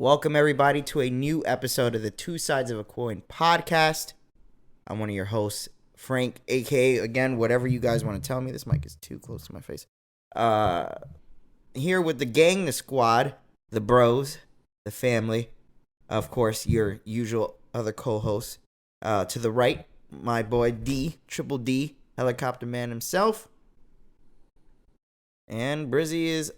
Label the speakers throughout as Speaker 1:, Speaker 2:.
Speaker 1: Welcome, everybody, to a new episode of the Two Sides of a Coin podcast. I'm one of your hosts, Frank, a.k.a. again, whatever you guys want to tell me. This mic is too close to my face. Here with the gang, the squad, the bros, the family. Of course, your usual other co-hosts. To the right, my boy D, Triple D, helicopter man himself. And Brizzy is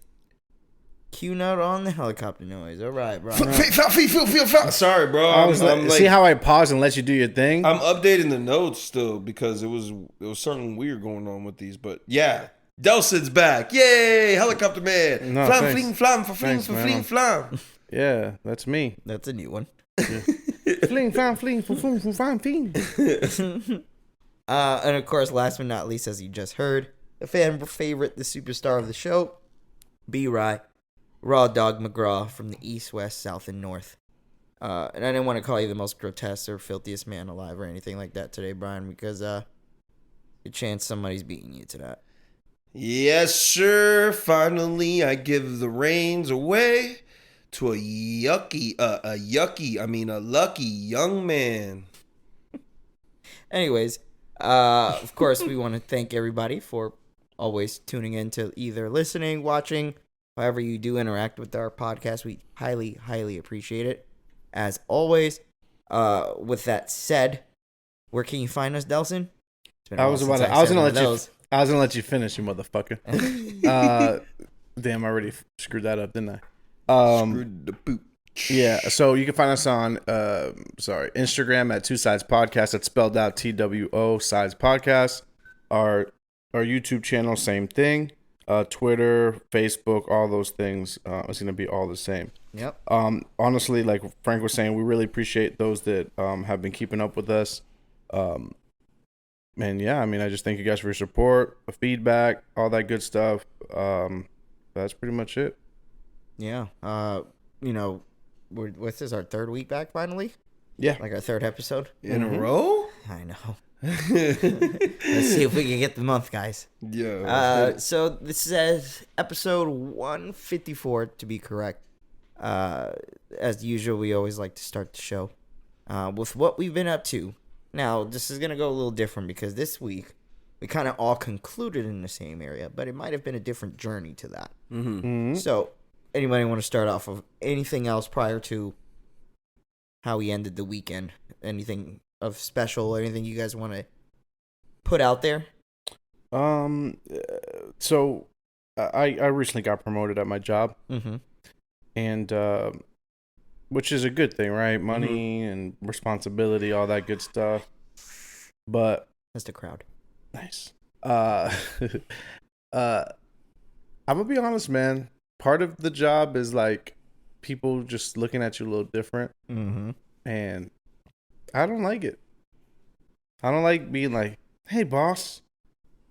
Speaker 1: cue note on the helicopter noise. All right, bro.
Speaker 2: Sorry, bro.
Speaker 3: I was see how I pause and let you do your thing?
Speaker 2: I'm updating the notes still because it was something weird going on with these. But yeah, Delson's back. Yay, helicopter man.
Speaker 3: No,
Speaker 2: flam,
Speaker 3: thanks.
Speaker 2: fling, flam, for fling,
Speaker 3: Thanks,
Speaker 2: for
Speaker 3: man.
Speaker 2: fling, flam.
Speaker 3: Yeah, that's me.
Speaker 1: That's a new one.
Speaker 3: Fling, flam, fling, fling, flam, fling.
Speaker 1: And of course, last but not least, as you just heard, the fan favorite, the superstar of the show, B-Rye, Raw Dog McGraw from the East, West, South, and North. And I didn't want to call you the most grotesque or filthiest man alive or anything like that today, Bryan, because good chance somebody's beating you to that.
Speaker 2: Yes, sir. Finally, I give the reins away to a lucky young man.
Speaker 1: Anyways, of course, we want to thank everybody for always tuning in to either listening, watching, however you do interact with our podcast. We highly, highly appreciate it. As always, with that said, where can you find us, Delson?
Speaker 3: I was gonna let you finish, you motherfucker. Damn, I already screwed that up, didn't I?
Speaker 2: Screwed the boot.
Speaker 3: Yeah, so you can find us on Instagram at Two Sides Podcast. That's spelled out TWO Sides Podcast. Our YouTube channel, same thing. Twitter, Facebook, all those things. It's gonna be all the same.
Speaker 1: Yep.
Speaker 3: Honestly, like Frank was saying, we really appreciate those that have been keeping up with us. And yeah, I mean, I just thank you guys for your support, feedback, all that good stuff. That's pretty much it.
Speaker 1: Yeah. What's this, our third week back finally?
Speaker 3: Yeah.
Speaker 1: Like our third episode?
Speaker 2: In a row?
Speaker 1: I know. Let's see if we can get the month, guys.
Speaker 2: Yeah.
Speaker 1: So this is episode 154 to be correct. As usual, we always like to start the show with what we've been up to. Now, this is gonna go a little different because this week we kind of all concluded in the same area, but it might have been a different journey to that.
Speaker 2: Mm-hmm.
Speaker 3: Mm-hmm.
Speaker 1: So, anybody want to start off of anything else prior to how we ended the weekend? Anything of special or anything you guys want to put out there?
Speaker 3: So I recently got promoted at my job, and which is a good thing, right? Money and responsibility, all that good stuff. But
Speaker 1: That's the crowd.
Speaker 3: nice. I'm gonna be honest, man. Part of the job is like people just looking at you a little different, and I don't like it. I don't like being like, "Hey, boss."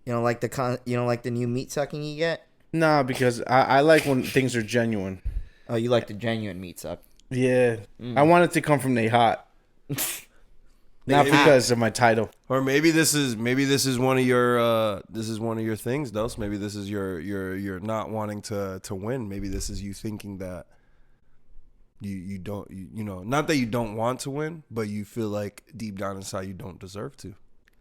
Speaker 1: You don't like the new meat sucking you get?
Speaker 3: Nah, because I like when things are genuine.
Speaker 1: Oh, you like the genuine meat suck?
Speaker 3: Yeah, I want it to come from they hot, not because of my title.
Speaker 2: Or maybe this is one of your things, Dels. Maybe this is your not wanting to win. Maybe this is you thinking that you don't not that you don't want to win, but you feel like deep down inside you don't deserve to.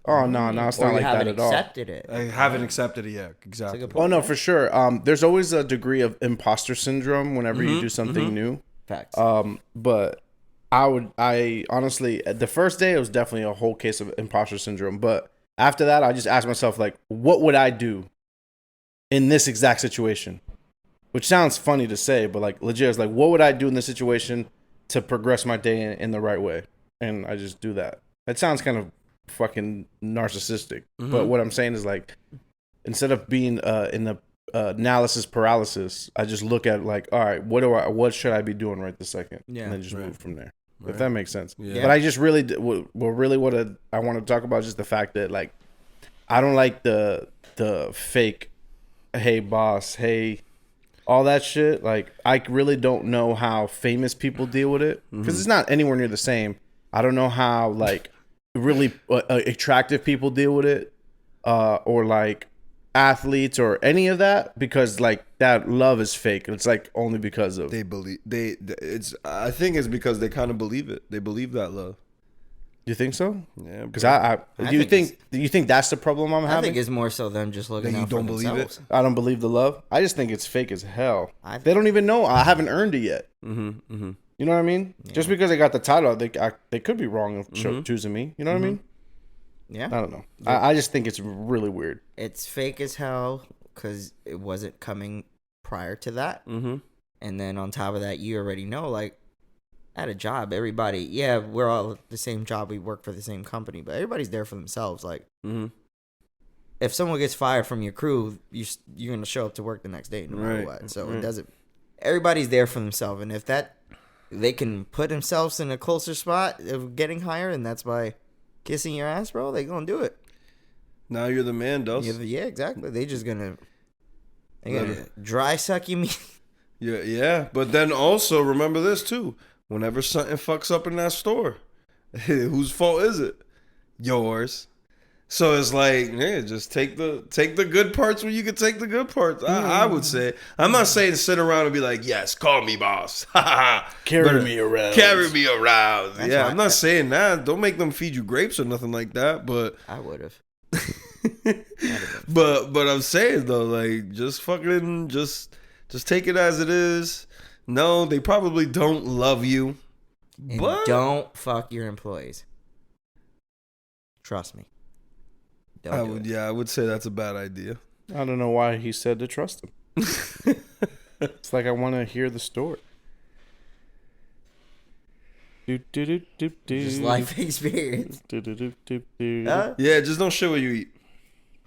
Speaker 3: Oh no, it's not like that at all.
Speaker 1: Accepted it.
Speaker 2: I haven't accepted it yet. Exactly.
Speaker 1: That's a good point.
Speaker 3: Oh no, for sure. There's always a degree of imposter syndrome whenever you do something new.
Speaker 1: Facts.
Speaker 3: But I honestly, the first day it was definitely a whole case of imposter syndrome. But after that, I just asked myself, like, what would I do in this exact situation? Which sounds funny to say, but like legit, it's like, what would I do in this situation to progress my day in the right way? And I just do that. It sounds kind of fucking narcissistic, but what I'm saying is like, instead of being in the analysis paralysis, I just look at like, all right, what should I be doing right this second?
Speaker 1: Yeah,
Speaker 3: and then just move from there.
Speaker 2: Right.
Speaker 3: If that makes sense.
Speaker 2: Yeah.
Speaker 3: But I just really, what I want to talk about is just the fact that like, I don't like the fake, hey boss, hey, all that shit. Like, I really don't know how famous people deal with it because it's not anywhere near the same. I don't know how like really attractive people deal with it, or like athletes or any of that because like that love is fake. It's like only because of
Speaker 2: They believe I think it's because they kind of believe it. They believe that love.
Speaker 3: You think so?
Speaker 2: Yeah,
Speaker 3: because I do you think that's the problem I'm having?
Speaker 1: I think it's more so them just looking
Speaker 2: That you
Speaker 1: out for
Speaker 2: don't believe
Speaker 1: themselves.
Speaker 2: it?
Speaker 3: I don't believe the love. I just think it's fake as hell. They don't even know. I haven't earned it yet. You know what I mean? Yeah. Just because I got the title, they could be wrong of choosing me. You know what I mean?
Speaker 1: Yeah.
Speaker 3: I don't know. I just think it's really weird.
Speaker 1: It's fake as hell because it wasn't coming prior to that. And then on top of that, you already know, like, at a job, everybody, yeah, we're all the same job. We work for the same company, but everybody's there for themselves. Like, if someone gets fired from your crew, you're going to show up to work the next day no matter what. So it doesn't, everybody's there for themselves. And if they can put themselves in a closer spot of getting hired, and that's by kissing your ass, bro, they going to do it.
Speaker 2: Now you're the man, Delson.
Speaker 1: Yeah, exactly. They just going to dry suck you meat.
Speaker 2: Yeah. But then also remember this too. Whenever something fucks up in that store, whose fault is it? Yours. So it's like, yeah, just take the good parts when you can take the good parts. I would say. I'm not saying sit around and be like, yes, call me boss.
Speaker 3: Carry me around.
Speaker 2: Yeah, I'm not saying that. Don't make them feed you grapes or nothing like that. But
Speaker 1: I would have.
Speaker 2: but I'm saying though, like, just fucking just take it as it is. No, they probably don't love you.
Speaker 1: And
Speaker 2: but
Speaker 1: don't fuck your employees. Trust me.
Speaker 2: I would say that's a bad idea.
Speaker 3: I don't know why he said to trust him. It's like I want to hear the story.
Speaker 1: Just life experience.
Speaker 2: Yeah, just don't shit what you eat.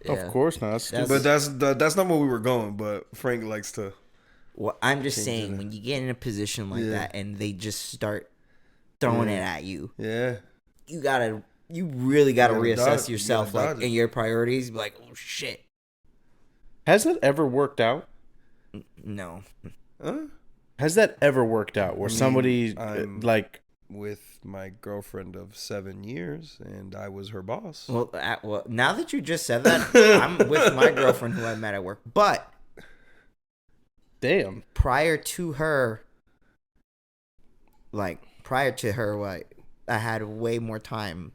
Speaker 1: Yeah.
Speaker 3: Of course not.
Speaker 2: But that's not where we were going. But Frank likes to.
Speaker 1: Well, I'm just saying, when you get in a position like that and they just start throwing it at you, you really gotta reassess yourself, like, and your priorities. Be like, oh shit.
Speaker 3: Has it ever worked out?
Speaker 1: No.
Speaker 2: Huh?
Speaker 3: Has that ever worked out where somebody like
Speaker 2: with my girlfriend of 7 years and I was her boss?
Speaker 1: Well, now that you just said that, I'm with my girlfriend who I met at work, but.
Speaker 3: Damn.
Speaker 1: Prior to her, I had way more time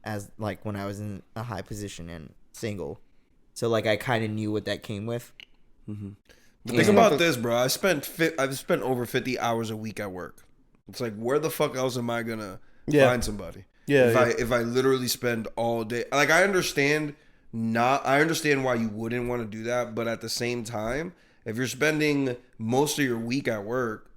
Speaker 1: as, like, when I was in a high position and single. So, like, I kind of knew what that came with.
Speaker 2: But think about this, bro. I've spent over 50 hours a week at work. It's like, where the fuck else am I gonna find somebody? Yeah. If I literally spend all day, like, I understand why you wouldn't want to do that, but at the same time, if you're spending most of your week at work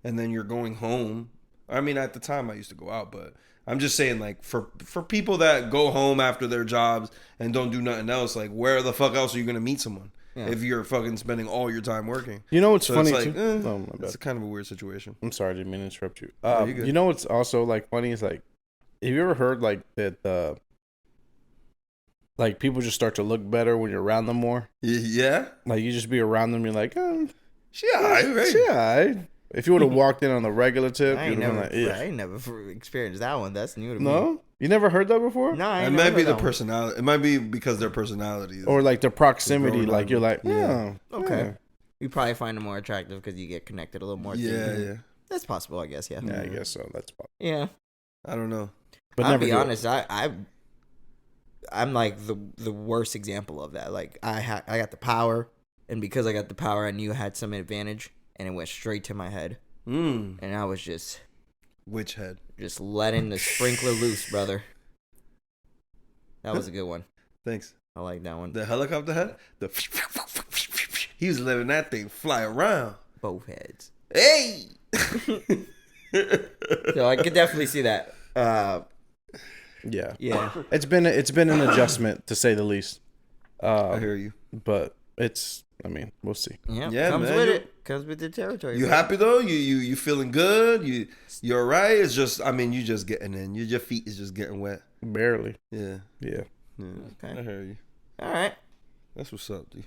Speaker 2: and then you're going home, I mean, at the time I used to go out, but I'm just saying, like, for people that go home after their jobs and don't do nothing else, like, where the fuck else are you going to meet someone if you're fucking spending all your time working?
Speaker 3: You know what's funny,
Speaker 2: it's like,
Speaker 3: too? Oh, my bad.
Speaker 2: It's kind of a weird situation.
Speaker 3: I'm sorry, I didn't mean to interrupt you.
Speaker 2: You
Speaker 3: know what's also, like, funny is, like, have you ever heard, like, that like, people just start to look better when you're around them more?
Speaker 2: Yeah.
Speaker 3: Like, you just be around them, you're like,
Speaker 2: she all right, right?
Speaker 3: She all right. If you would have walked in on the regular tip,
Speaker 1: I
Speaker 3: you'd have been like, yeah.
Speaker 1: I ain't never experienced that one. That's new to me.
Speaker 3: No? You never heard that before?
Speaker 1: No, I
Speaker 2: It might be the personality. It might be because their personalities.
Speaker 3: Or, like, the proximity. Like, you're like, okay.
Speaker 1: Yeah. You probably find them more attractive because you get connected a little more.
Speaker 2: Yeah.
Speaker 1: That's possible, I guess, yeah.
Speaker 3: Yeah, I guess so. That's possible.
Speaker 1: Yeah.
Speaker 2: I don't know.
Speaker 3: But
Speaker 1: I'll be honest, I'm like the worst example of that. Like, I got the power, and because I got the power, I knew I had some advantage, and it went straight to my head. And I was just...
Speaker 2: Which head?
Speaker 1: Just letting the sprinkler loose, brother. That was a good one.
Speaker 2: Thanks.
Speaker 1: I like that one.
Speaker 2: The helicopter head? He was letting that thing fly around.
Speaker 1: Both heads.
Speaker 2: Hey!
Speaker 1: So I could definitely see that.
Speaker 3: Yeah.
Speaker 1: It's
Speaker 3: been an adjustment, to say the least.
Speaker 2: I hear you.
Speaker 3: But we'll see.
Speaker 1: Yeah, comes
Speaker 2: man,
Speaker 1: with it. Comes with the territory.
Speaker 2: You happy though? You feeling good? You're right. It's just, you just getting in. Your feet is just getting wet.
Speaker 3: Barely.
Speaker 2: Yeah.
Speaker 3: Okay.
Speaker 2: I hear you.
Speaker 1: All right.
Speaker 2: That's what's up, D.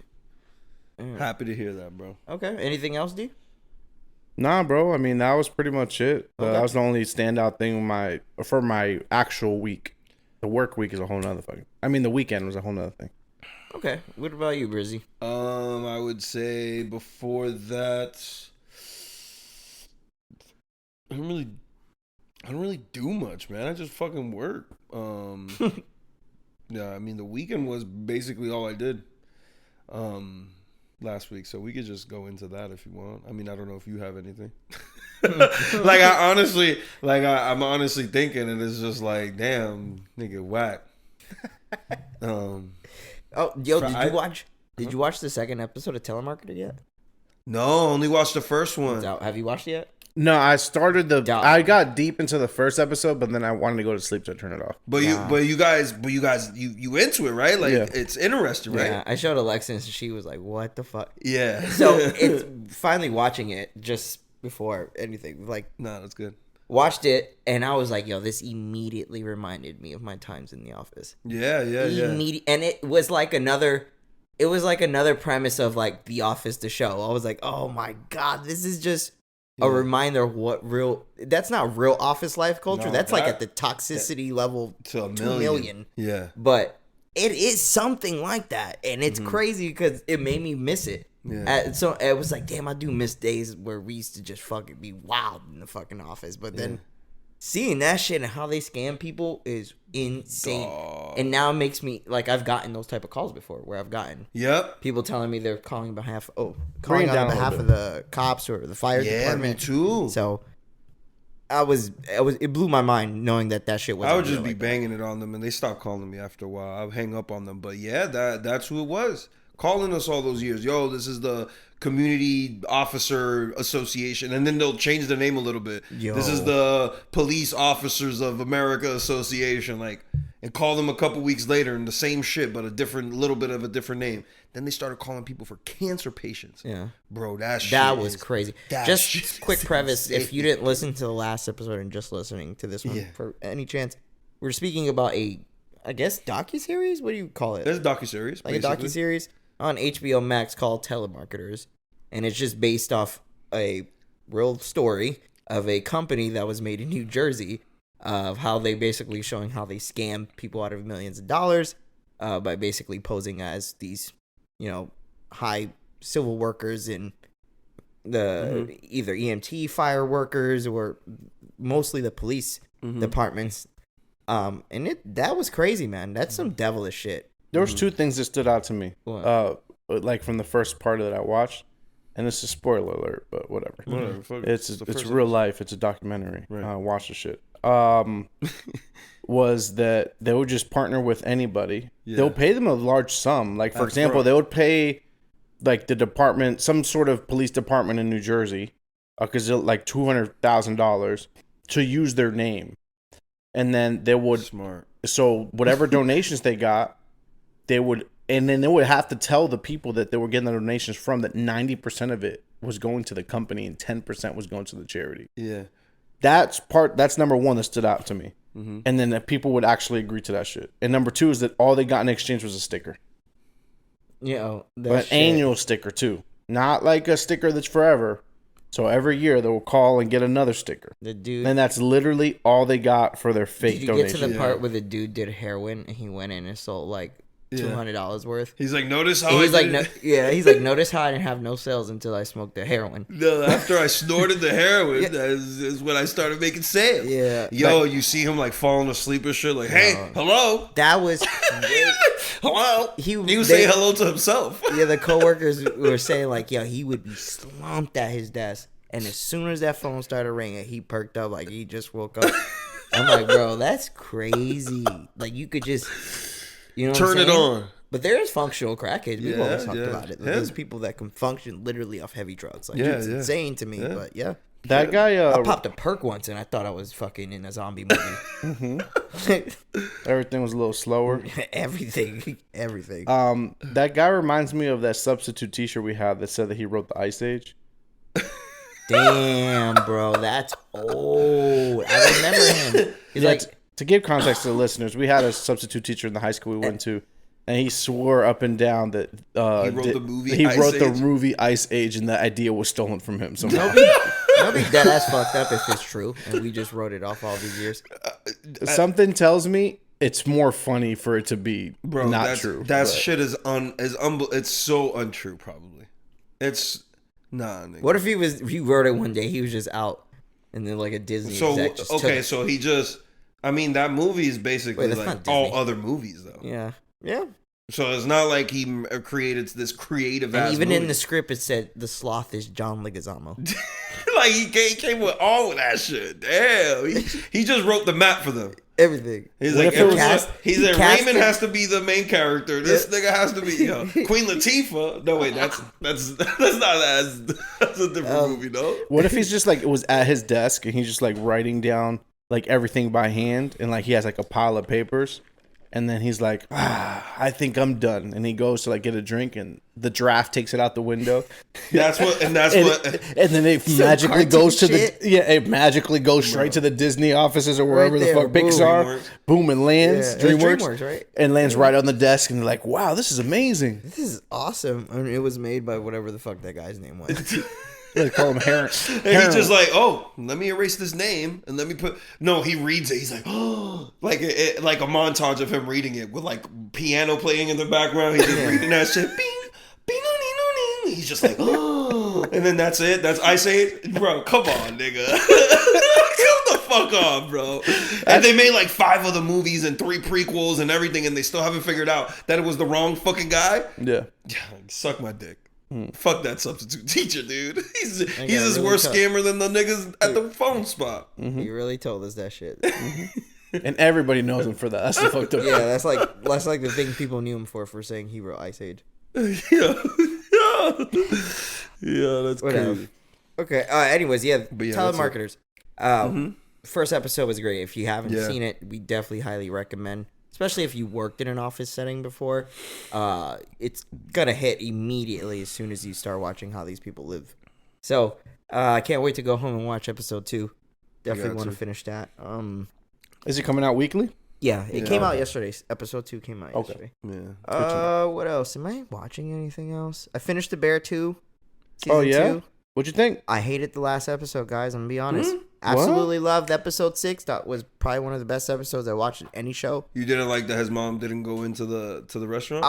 Speaker 2: Happy to hear that, bro.
Speaker 1: Okay. Anything else, D?
Speaker 3: Nah, bro. That was pretty much it. That was the only standout thing for my actual week. The work week is a whole nother fucking. The weekend was a whole nother thing.
Speaker 1: Okay. What about you, Brizzy?
Speaker 2: I would say before that, I don't really do much, man. I just fucking work. Yeah, I mean the weekend was basically all I did last week, so we could just go into that if you want. I mean, I don't know if you have anything. Like I'm honestly thinking, and it's just like, damn, nigga, whack.
Speaker 1: Oh, yo, did you watch the second episode of Telemarketer yet?
Speaker 2: No, only watched the first one.
Speaker 1: It's out. Have you watched it yet?
Speaker 3: No, I started I got deep into the first episode, but then I wanted to go to sleep, so I turned it off.
Speaker 2: But you guys, you into it, right? Like, it's interesting, right?
Speaker 1: Yeah, I showed Alexis, and she was like, "What the fuck?"
Speaker 2: Yeah.
Speaker 1: So it's finally watching it just before anything. Like,
Speaker 2: no, that's good.
Speaker 1: Watched it, and I was like, "Yo, this immediately reminded me of my times in the office."
Speaker 2: Yeah.
Speaker 1: And it was like another premise of like The Office, the show. I was like, "Oh my god, this is just." A reminder of what that's not real office life culture. That's like at the toxicity level
Speaker 2: to
Speaker 1: 2 million.
Speaker 2: Yeah.
Speaker 1: But it is something like that. And it's crazy because it made me miss it. Yeah. So it was like, damn, I do miss days where we used to just fucking be wild in the fucking office. But then seeing that shit and how they scam people is insane. And now it makes me, like, I've gotten those type of calls before where I've gotten people telling me they're calling on behalf of the cops or the fire department.
Speaker 2: Me too.
Speaker 1: So it blew my mind knowing that shit was.
Speaker 2: I would just be banging it on them, and they stopped calling me after a while. I would hang up on them. But yeah, that's who it was. Calling us all those years. Yo, this is the Community Officer Association, and then they'll change the name a little bit. This is the Police Officers of America Association, like, and call them a couple weeks later and the same shit, but little bit of a different name. Then they started calling people for cancer patients.
Speaker 1: Yeah,
Speaker 2: bro, that
Speaker 1: was crazy. Just quick preface: if you didn't listen to the last episode and just listening to this one for any chance, we're speaking about I guess docuseries. What do you call it?
Speaker 2: It's a docuseries,
Speaker 1: like basically. A docuseries on HBO Max called Telemarketers, and it's just based off a real story of a company that was made in New Jersey of how they basically showing how they scam people out of millions of dollars by basically posing as these, high civil workers in the either EMT fire workers or mostly the police departments. And that was crazy, man. That's some devilish shit.
Speaker 3: There was two things that stood out to me, like from the first part that I watched, and it's a spoiler alert, but whatever. It's real life. It's a documentary. Right. Watch the shit. Was that they would just partner with anybody. Yeah. They'll pay them a large sum. Like, for example, they would pay like the department, some sort of police department in New Jersey, because like $200,000 to use their name, and then they would So whatever donations they got. They would have to tell the people that they were getting the donations from that 90% of it was going to the company and 10% was going to the charity.
Speaker 2: Yeah.
Speaker 3: That's number one that stood out to me. Mm-hmm. And then that people would actually agree to that shit. And number two is that all they got in exchange was a sticker. An annual sticker too. Not like a sticker that's forever. So every year they will call and get another sticker. The dude, and that's literally all they got for their fake donation.
Speaker 1: Did you get to the part where the dude did heroin and he went in and sold like $200 worth.
Speaker 2: He's like, notice how
Speaker 1: he's like, notice how I didn't have no sales until I smoked the heroin.
Speaker 2: No, after I snorted the heroin, is when I started making sales. Yeah, you see him like falling asleep and shit. Like, hey, hello.
Speaker 1: That was
Speaker 2: hello. He was saying hello to himself.
Speaker 1: Yeah, the coworkers were saying like, he would be slumped at his desk, and as soon as that phone started ringing, he perked up like he just woke up. I'm like, bro, that's crazy. Like, you could just.
Speaker 2: Turn it on.
Speaker 1: But there is functional crackheads. We've always talked about it. There's people that can function literally off heavy drugs. Like, it's insane to me, but
Speaker 3: That guy...
Speaker 1: I popped a perk once, and I thought I was fucking in a zombie movie.
Speaker 3: Everything was a little slower.
Speaker 1: Everything.
Speaker 3: That guy reminds me of that substitute t-shirt we had that said that he wrote the Ice Age.
Speaker 1: Damn, bro. That's old. I remember him. He's like...
Speaker 3: To give context to the listeners, we had a substitute teacher in the high school we went to, and he swore up and down that he wrote the movie Ice Age, and the idea was stolen from him. So
Speaker 1: nobody deadass fucked up if it's true, and we just wrote it off all these years.
Speaker 3: Something tells me it's more funny for it to be not true.
Speaker 2: That shit is it's so untrue. Probably, it's nigga.
Speaker 1: What if he wrote it one day? He was just out, and then like a Disney exec just took it.
Speaker 2: So he just. I mean, that movie is basically like all other movies, though.
Speaker 1: Yeah.
Speaker 2: So it's not like he created this creative ass
Speaker 1: even
Speaker 2: movie.
Speaker 1: in the script, it said the sloth is John Leguizamo.
Speaker 2: Like he came with all of that shit. Damn, he just wrote the map for them.
Speaker 1: Everything.
Speaker 2: He's like, he said Raymond has to be the main character. This nigga has to be Queen Latifah. No wait, that's a different movie, though.
Speaker 3: What if he's just like it was at his desk and he's just like writing down like everything by hand and like he has like a pile of papers. And then he's like, I think I'm done. And he goes to like get a drink, and the draft takes it out the window.
Speaker 2: And
Speaker 3: then it magically goes to it magically goes straight to the Disney offices or wherever the fuck Pixar. Boom, and lands. DreamWorks,
Speaker 1: right?
Speaker 3: And lands right on the desk, and they're like, wow, this is amazing.
Speaker 1: This is awesome. I mean, it was made by whatever the fuck that guy's name was.
Speaker 3: They call him Heron.
Speaker 2: And he's just like, let me erase this name and let me put. No, he reads it. He's like, like a montage of him reading it with like piano playing in the background. He's just reading that shit. Bing, bing, ding. He's just like, and then that's it. That's Ice Age, bro. Come on, nigga. Come the fuck on, bro. And they made like 5 of the movies and 3 prequels and everything, and they still haven't figured out that it was the wrong fucking guy.
Speaker 3: Yeah.
Speaker 2: Suck my dick. Fuck that substitute teacher, dude. He's his really worse scammer than the niggas at the phone spot.
Speaker 1: He really told us that shit.
Speaker 3: And everybody knows him for that. That's the fucked up.
Speaker 1: Yeah, that's like the thing people knew him for saying he wrote Ice Age.
Speaker 2: Yeah, that's crazy.
Speaker 1: Okay. Anyways, telemarketers. First episode was great. If you haven't seen it, we definitely highly recommend. Especially if you worked in an office setting before, it's gonna hit immediately as soon as you start watching how these people live. So I can't wait to go home and watch episode 2. Definitely want to finish that.
Speaker 3: Is it coming out weekly?
Speaker 1: Yeah, it came out yesterday. Episode 2 came out yesterday.
Speaker 2: Yeah.
Speaker 1: What else? Am I watching anything else? I finished The Bear 2.
Speaker 3: Season 2. What'd you think?
Speaker 1: I hated the last episode, guys. I'm gonna be honest. Absolutely loved episode 6. That was probably one of the best episodes I watched in any show.
Speaker 2: You didn't like that his mom didn't go into the restaurant?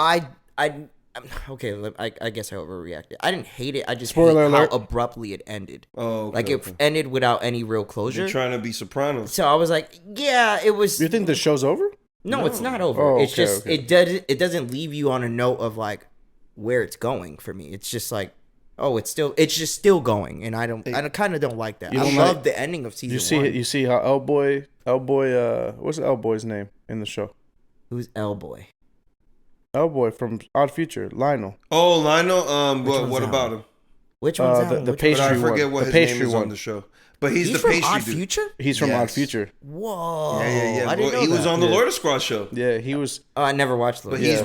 Speaker 1: Okay, I guess I overreacted. I didn't hate it. I just
Speaker 3: Spoiler
Speaker 1: hate
Speaker 3: alert.
Speaker 1: how abruptly it ended.
Speaker 2: Oh, okay,
Speaker 1: like it ended without any real closure.
Speaker 2: You're trying to be Sopranos.
Speaker 1: So I was like, yeah, it was.
Speaker 3: You think the show's over?
Speaker 1: No, it's not over.
Speaker 3: Oh,
Speaker 1: it's just it doesn't leave you on a note of like where it's going for me. It's just like, it's just still going, and I kind of don't like that. I love the ending of season 1.
Speaker 3: You see how L boy, what's L boy's name in the show?
Speaker 1: Who's L boy?
Speaker 3: L boy from Odd Future, Lionel.
Speaker 2: Oh, Lionel. What about him?
Speaker 1: Which one's that?
Speaker 3: The pastry one.
Speaker 2: I forget what his name is on the show. But he's the pastry
Speaker 1: Odd
Speaker 2: dude.
Speaker 1: Future?
Speaker 3: He's from Odd Future.
Speaker 1: Whoa.
Speaker 2: Yeah.
Speaker 1: I didn't know
Speaker 2: he was
Speaker 1: that.
Speaker 2: on the Loiter Squad show.
Speaker 3: Yeah, he was.
Speaker 1: Oh, I never watched the
Speaker 2: He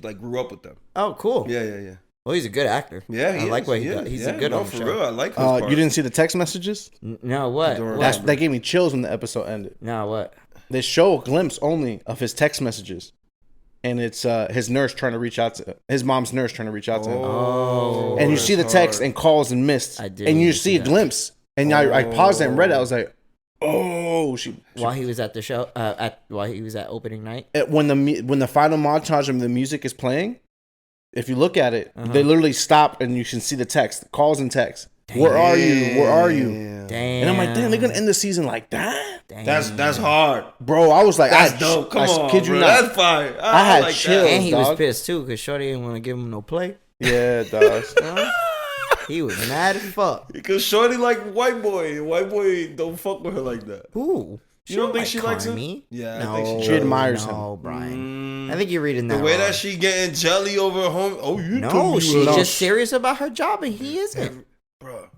Speaker 2: like grew up with them.
Speaker 1: Oh, cool.
Speaker 2: Yeah.
Speaker 1: Well, he's a good actor.
Speaker 2: Yeah,
Speaker 1: I like what he does. He's a good on the
Speaker 2: for
Speaker 1: show.
Speaker 2: real. I like his part.
Speaker 3: You didn't see the text messages?
Speaker 1: No, what?
Speaker 3: That gave me chills when the episode ended.
Speaker 1: No, what?
Speaker 3: They show a glimpse only of his text messages. And it's his nurse trying to reach out to his mom's nurse trying to reach out to him.
Speaker 1: Oh.
Speaker 3: And you see the text and calls and missed.
Speaker 1: I did.
Speaker 3: And you see a glimpse. And I paused it and read it. I was like,
Speaker 1: while he was at the show, while he was at opening night.
Speaker 3: When the final montage of the music is playing, if you look at it, they literally stop and you can see the text, calls and text. Damn. Where are you? Where are you?
Speaker 1: Damn.
Speaker 3: And I'm like, damn, they're gonna end the season like that?
Speaker 1: Damn.
Speaker 2: That's hard,
Speaker 3: bro. I was like,
Speaker 2: that's dope. Come on,
Speaker 3: kid you
Speaker 2: bro.
Speaker 3: not.
Speaker 2: That's fire.
Speaker 3: I had
Speaker 2: like
Speaker 3: chills.
Speaker 2: that.
Speaker 1: And he was
Speaker 3: dog.
Speaker 1: pissed too because Shorty didn't want to give him no play.
Speaker 3: Yeah, dog.
Speaker 1: He was mad as fuck.
Speaker 2: Because Shorty like white boy. White boy don't fuck with her like that.
Speaker 1: Who?
Speaker 2: You don't think she likes him?
Speaker 1: Carmi?
Speaker 2: Yeah,
Speaker 1: no,
Speaker 2: I think
Speaker 3: she admires him.
Speaker 1: No, Bryan. I think you're reading that
Speaker 2: the way
Speaker 1: wrong.
Speaker 2: that she getting jelly over home. Oh, you
Speaker 1: no, she's just serious about her job, and he isn't.
Speaker 2: Bro,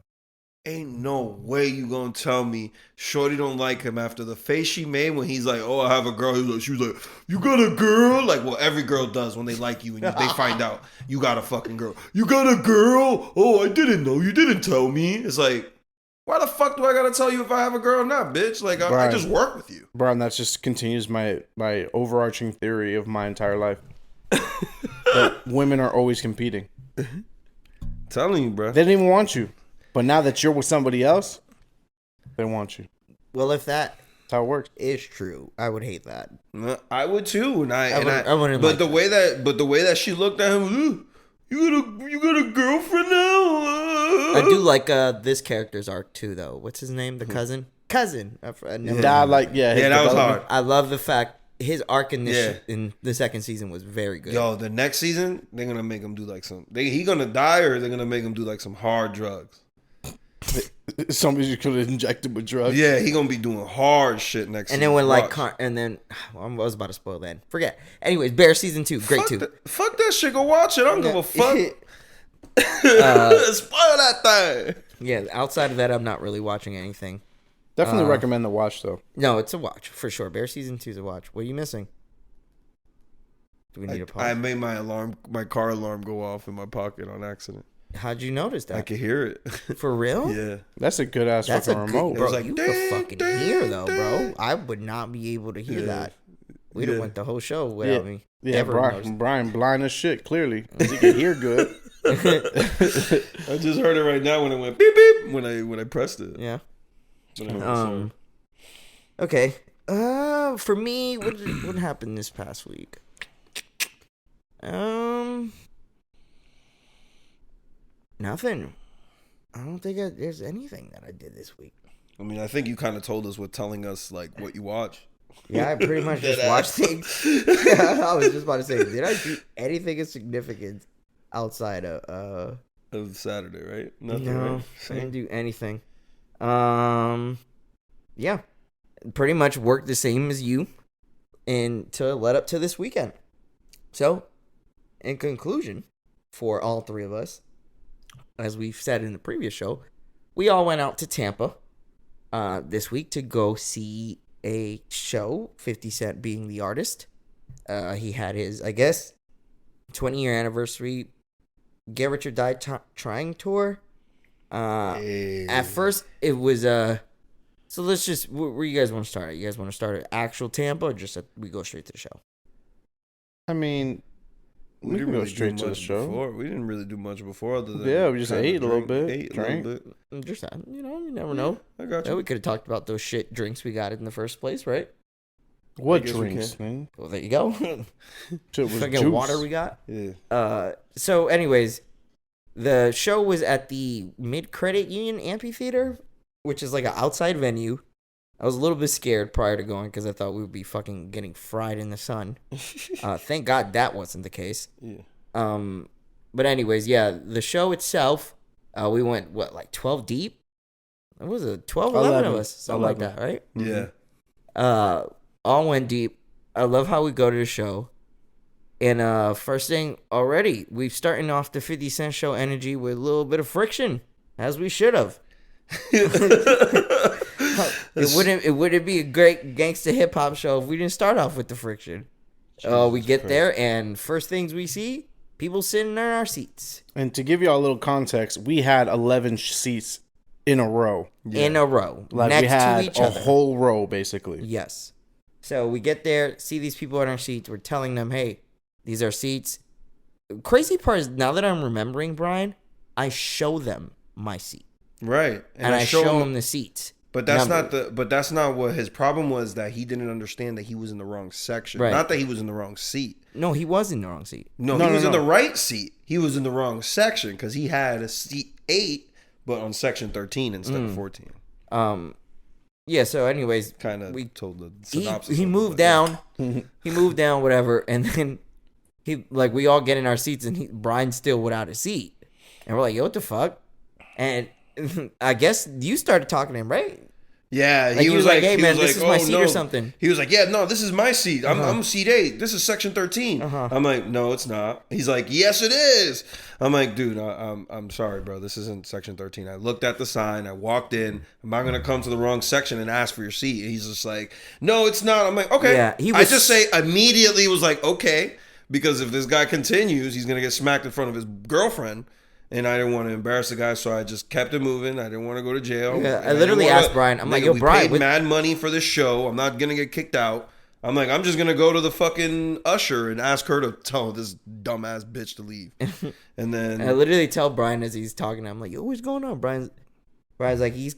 Speaker 2: ain't no way you gonna tell me Shorty don't like him after the face she made when he's like, "Oh, I have a girl." She was like, "You got a girl?" Like, well, every girl does when they like you and they find out you got a fucking girl. You got a girl? Oh, I didn't know. You didn't tell me. It's like, why the fuck do I gotta tell you if I have a girl or not, bitch? Like, I just work with you.
Speaker 3: Brian, that just continues my overarching theory of my entire life. That women are always competing.
Speaker 2: Telling you, bro.
Speaker 3: They didn't even want you. But now that you're with somebody else, they want you.
Speaker 1: Well, if that
Speaker 3: That's how it works.
Speaker 1: is true. I would hate that.
Speaker 2: I would too, and I
Speaker 1: wouldn't
Speaker 2: but
Speaker 1: like
Speaker 2: the
Speaker 1: that.
Speaker 2: way that she looked at him, "Ooh, you got a girlfriend now?"
Speaker 1: I do like this character's arc too, though. What's his name? The cousin. I never
Speaker 3: That his
Speaker 2: that was
Speaker 3: development.
Speaker 2: hard.
Speaker 1: I love the fact his arc in this
Speaker 2: Yeah.
Speaker 1: in the second season was very good.
Speaker 2: Yo, the next season they're gonna make him do like he gonna die, or they're gonna make him do like some hard drugs.
Speaker 3: Somebody could have injected with drugs.
Speaker 2: Yeah, he gonna be doing hard shit next.
Speaker 1: And
Speaker 2: season.
Speaker 1: then when like
Speaker 2: Watch.
Speaker 1: I was about to spoil that. Forget. Anyways, Bear season 2, great too.
Speaker 2: Fuck that shit. Go watch it. I don't give a fuck. Spoil that thing.
Speaker 1: Yeah, outside of that, I'm not really watching anything.
Speaker 3: Definitely recommend the watch though.
Speaker 1: No, it's a watch for sure. Bear season 2 is a watch. What are you missing? Do we need a pause?
Speaker 2: I made my car alarm go off in my pocket on accident.
Speaker 1: How'd you notice that?
Speaker 2: I could hear it.
Speaker 1: For real?
Speaker 2: Yeah.
Speaker 3: That's a good ass
Speaker 1: That's a
Speaker 3: fucking
Speaker 1: good,
Speaker 3: remote.
Speaker 1: bro.
Speaker 2: was like,
Speaker 1: you
Speaker 2: ding,
Speaker 1: could fucking
Speaker 2: ding,
Speaker 1: hear though, bro.
Speaker 2: ding.
Speaker 1: I would not be able to hear
Speaker 2: Yeah.
Speaker 1: that. We'd have
Speaker 2: Yeah.
Speaker 1: went the whole show without me.
Speaker 3: Yeah,
Speaker 1: Ever noticed.
Speaker 3: Brian blind as shit. Clearly, he can hear good.
Speaker 2: I just heard it right now when it went beep beep when I pressed it.
Speaker 1: Yeah.
Speaker 2: But anyway, sorry.
Speaker 1: Okay. For me, what happened this past week? Nothing. I don't think there's anything that I did this week.
Speaker 2: I mean, I think you kind of told us with telling us like what you watch.
Speaker 1: Yeah, I pretty much just
Speaker 2: Dead
Speaker 1: watched
Speaker 2: ass.
Speaker 1: things. I was just about to say, did I do anything of significance outside of
Speaker 2: Of Saturday, right? Nothing.
Speaker 1: No,
Speaker 2: Right?
Speaker 1: I didn't
Speaker 2: Same.
Speaker 1: do anything. Yeah, pretty much worked the same as you, and to let up to this weekend. So, in conclusion, for all three of us, as we've said in the previous show, we all went out to Tampa this week to go see a show. 50 Cent being the artist. He had his, I guess, 20-year anniversary Get Rich or Die Trying tour. At first, it was so let's just where you guys want to start? You guys want to start at actual Tampa, or just we go straight to the show?
Speaker 3: I mean, we can go straight to the show.
Speaker 2: Before. We didn't really do much before, other than
Speaker 3: Yeah, we just
Speaker 2: kinda
Speaker 3: ate a little bit,
Speaker 2: ate a
Speaker 3: drank.
Speaker 2: little bit.
Speaker 1: Just you never know.
Speaker 2: I got
Speaker 1: Yeah,
Speaker 2: you.
Speaker 1: we could have talked about those shit drinks we got in the first place, right?
Speaker 3: What
Speaker 2: I guess we
Speaker 3: drinks, man?
Speaker 1: Well, there you go.
Speaker 3: Shit was
Speaker 1: Fucking
Speaker 3: juice.
Speaker 1: water we got.
Speaker 2: Yeah.
Speaker 1: So anyways, the show was at the Mid-Credit Union Amphitheater, which is like an outside venue. I was a little bit scared prior to going because I thought we would be fucking getting fried in the sun. Thank God that wasn't the case.
Speaker 2: Yeah.
Speaker 1: But anyways, yeah, the show itself, we went, like 12 deep? It was a 12, 11 of us, something like that, right?
Speaker 2: Yeah.
Speaker 1: All went deep. I love how we go to the show. And first thing already, we've starting off the 50 Cent show energy with a little bit of friction, as we should have. It wouldn't be a great gangsta hip hop show if we didn't start off with the friction. We get there, and first things we see, people sitting in our seats.
Speaker 3: And to give you all a little context, we had 11 seats in a row.
Speaker 1: In a row,
Speaker 3: Like
Speaker 1: next
Speaker 3: we had
Speaker 1: to each
Speaker 3: a
Speaker 1: other.
Speaker 3: whole row, basically.
Speaker 1: Yes. So we get there, see these people in our seats. We're telling them, hey, these are seats. Crazy part is, now that I'm remembering, Brian, I show them my seat.
Speaker 2: Right.
Speaker 1: And I show them the seats.
Speaker 2: But that's
Speaker 1: numbered.
Speaker 2: that's not what his problem was, that he didn't understand that he was in the wrong section.
Speaker 1: Right.
Speaker 2: Not that he was in the wrong seat.
Speaker 1: No, he was in the wrong seat.
Speaker 2: No, he was in the right seat. He was in the wrong section because he had a seat 8, but on section 13 instead of 14.
Speaker 1: Yeah, so anyways,
Speaker 2: Kind of
Speaker 1: we
Speaker 2: told the synopsis.
Speaker 1: he
Speaker 2: of it,
Speaker 1: moved
Speaker 2: but yeah.
Speaker 1: down. He moved down, whatever, and then we all get in our seats, and Brian's still without a seat. And we're like, yo, what the fuck? And I guess you started talking to him, right?
Speaker 2: Yeah,
Speaker 1: Like,
Speaker 2: he was like,
Speaker 1: hey,
Speaker 2: he
Speaker 1: man,
Speaker 2: was
Speaker 1: this
Speaker 2: like,
Speaker 1: is my
Speaker 2: oh,
Speaker 1: seat
Speaker 2: no.
Speaker 1: or something.
Speaker 2: He was like, yeah, no, this is my seat. I'm seat 8. This is section 13. I'm like, no, it's not. He's like, yes, it is. I'm like, dude, I'm sorry, bro. This isn't section 13. I looked at the sign. I walked in. Am I gonna come to the wrong section and ask for your seat? And he's just like, no, it's not. I'm like, okay.
Speaker 1: Yeah,
Speaker 2: I just say immediately was like, okay, because if this guy continues, he's gonna get smacked in front of his girlfriend. And I didn't want to embarrass the guy, so I just kept it moving. I didn't want to go to jail.
Speaker 1: Yeah, I
Speaker 2: And
Speaker 1: literally
Speaker 2: didn't wanna-
Speaker 1: asked Brian, I'm like,
Speaker 2: nigga,
Speaker 1: yo,
Speaker 2: we
Speaker 1: Brian,
Speaker 2: paid mad money for this show. I'm not going to get kicked out. I'm like, I'm just going to go to the fucking usher and ask her to tell this dumbass bitch to leave. And then...
Speaker 1: I literally tell Brian as he's talking, I'm like, yo, what's going on? Brian's like, he's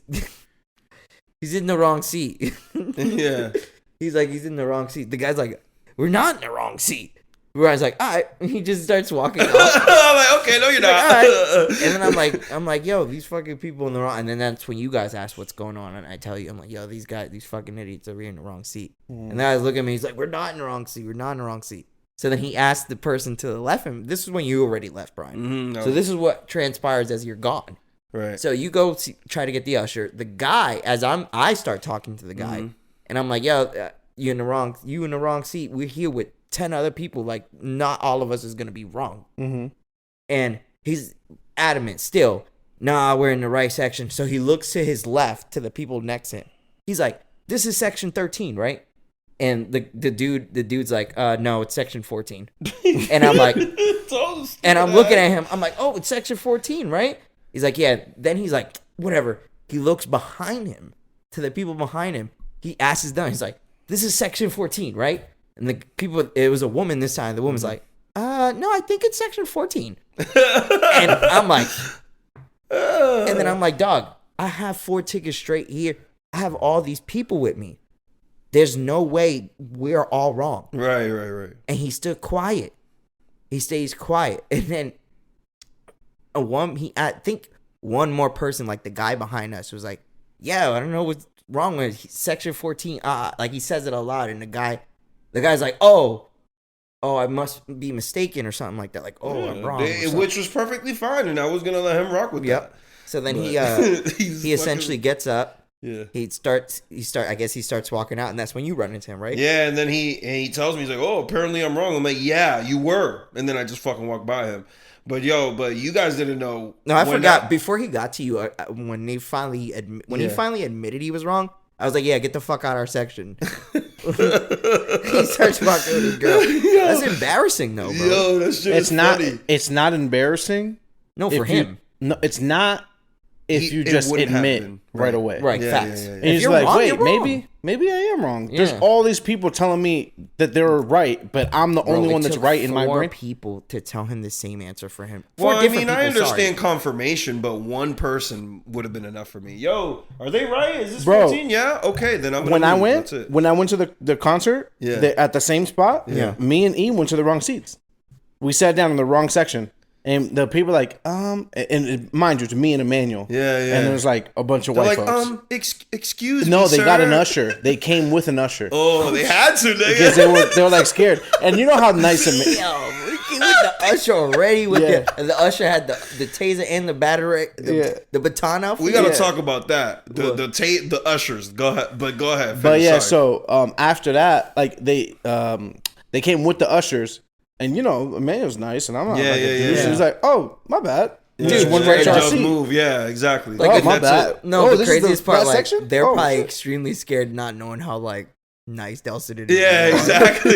Speaker 1: in the wrong seat.
Speaker 2: Yeah.
Speaker 1: He's like, he's in the wrong seat. The guy's like, we're not in the wrong seat. Brian's like, all right. And he just starts walking off.
Speaker 2: I'm like, okay, no, you're not.
Speaker 1: Like, all right. And then I'm like, yo, these fucking people in the wrong. And then that's when you guys ask what's going on, and I tell you, I'm like, yo, these fucking idiots are in the wrong seat. And the guys look at me. He's like, we're not in the wrong seat. We're not in the wrong seat. So then he asked the person to the left him. This is when you already left, Brian. So this is what transpires as you're gone.
Speaker 2: Right.
Speaker 1: So you go try to get the usher. The guy, I start talking to the guy, and I'm like, yo, you in the wrong seat. We're here with 10 other people. Like, not all of us is gonna be wrong. And he's adamant still. Nah, we're in the right section. So he looks to his left to the people next to him. He's like, this is section 13, right? And the dude's like, no, it's section 14. And I'm like, and I'm looking at him. I'm like, oh, it's section 14, right? He's like, yeah. Then he's like, whatever. He looks behind him to the people behind him. He asks them. He's like, this is section 14, right? And the people, it was a woman this time. The woman's like, no, I think it's section 14. And I'm like, and then I'm like, dog, I have 4 tickets straight here. I have all these people with me. There's no way we're all wrong.
Speaker 2: Right.
Speaker 1: And he stood quiet. He stays quiet. And then I think one more person, like the guy behind us, was like, yeah, I don't know what's wrong with section 14. Like he says it a lot. And the guy's like, oh, I must be mistaken or something like that. Like, oh, I'm wrong.
Speaker 2: Which was perfectly fine. And I was going to let him rock with that.
Speaker 1: So then he essentially gets up.
Speaker 2: Yeah.
Speaker 1: I guess he starts walking out, and that's when you run into him, right?
Speaker 2: Yeah, and then he tells me, he's like, oh, apparently I'm wrong. I'm like, yeah, you were. And then I just fucking walk by him. But you guys didn't know.
Speaker 1: No, I forgot. Before he got to you, when he finally admitted he was wrong, I was like, yeah, get the fuck out of our section. He starts walking with his girl. That's embarrassing, though, bro.
Speaker 2: Yo, that shit is funny.
Speaker 3: It's not embarrassing.
Speaker 1: No, for him.
Speaker 3: No, it's not. If you just admit right away.
Speaker 1: Right,
Speaker 2: yeah,
Speaker 1: facts.
Speaker 2: Yeah.
Speaker 3: And he's like, wrong, wait, maybe I am wrong. Yeah. There's all these people telling me that they're right, but I'm the only one that's right in my brain.
Speaker 1: 4 people to tell him the same answer for him.
Speaker 2: Well, I mean, I understand confirmation, but one person would have been enough for me. Yo, are they right? Is this 14? Yeah? Okay, then I'm going to
Speaker 3: When I went to the concert, at the same spot, me and E went to the wrong seats. We sat down in the wrong section. And the people like, and mind you, to me and Emmanuel.
Speaker 2: Yeah.
Speaker 3: And there was like a bunch of white folks.
Speaker 2: Excuse me,
Speaker 3: no, they
Speaker 2: sir.
Speaker 3: got an usher. They came with an usher.
Speaker 2: Oh, they had to.
Speaker 3: Because they were like scared. And you know how nice
Speaker 1: Yo, we came with the usher already. The usher had the taser and the battery, the baton out.
Speaker 2: We got to talk about that. The ushers. Go ahead. Finish.
Speaker 3: But yeah, so after that, like they came with the ushers. And you know, Emmanuel's nice, and I'm not He's like, "Oh, my bad."
Speaker 1: Dude,
Speaker 2: went right to our seat. Move. Yeah, exactly.
Speaker 1: Like,
Speaker 3: my bad.
Speaker 1: No, the craziest part, like, they're probably extremely scared, not knowing how like nice Delson is.
Speaker 2: Yeah, exactly.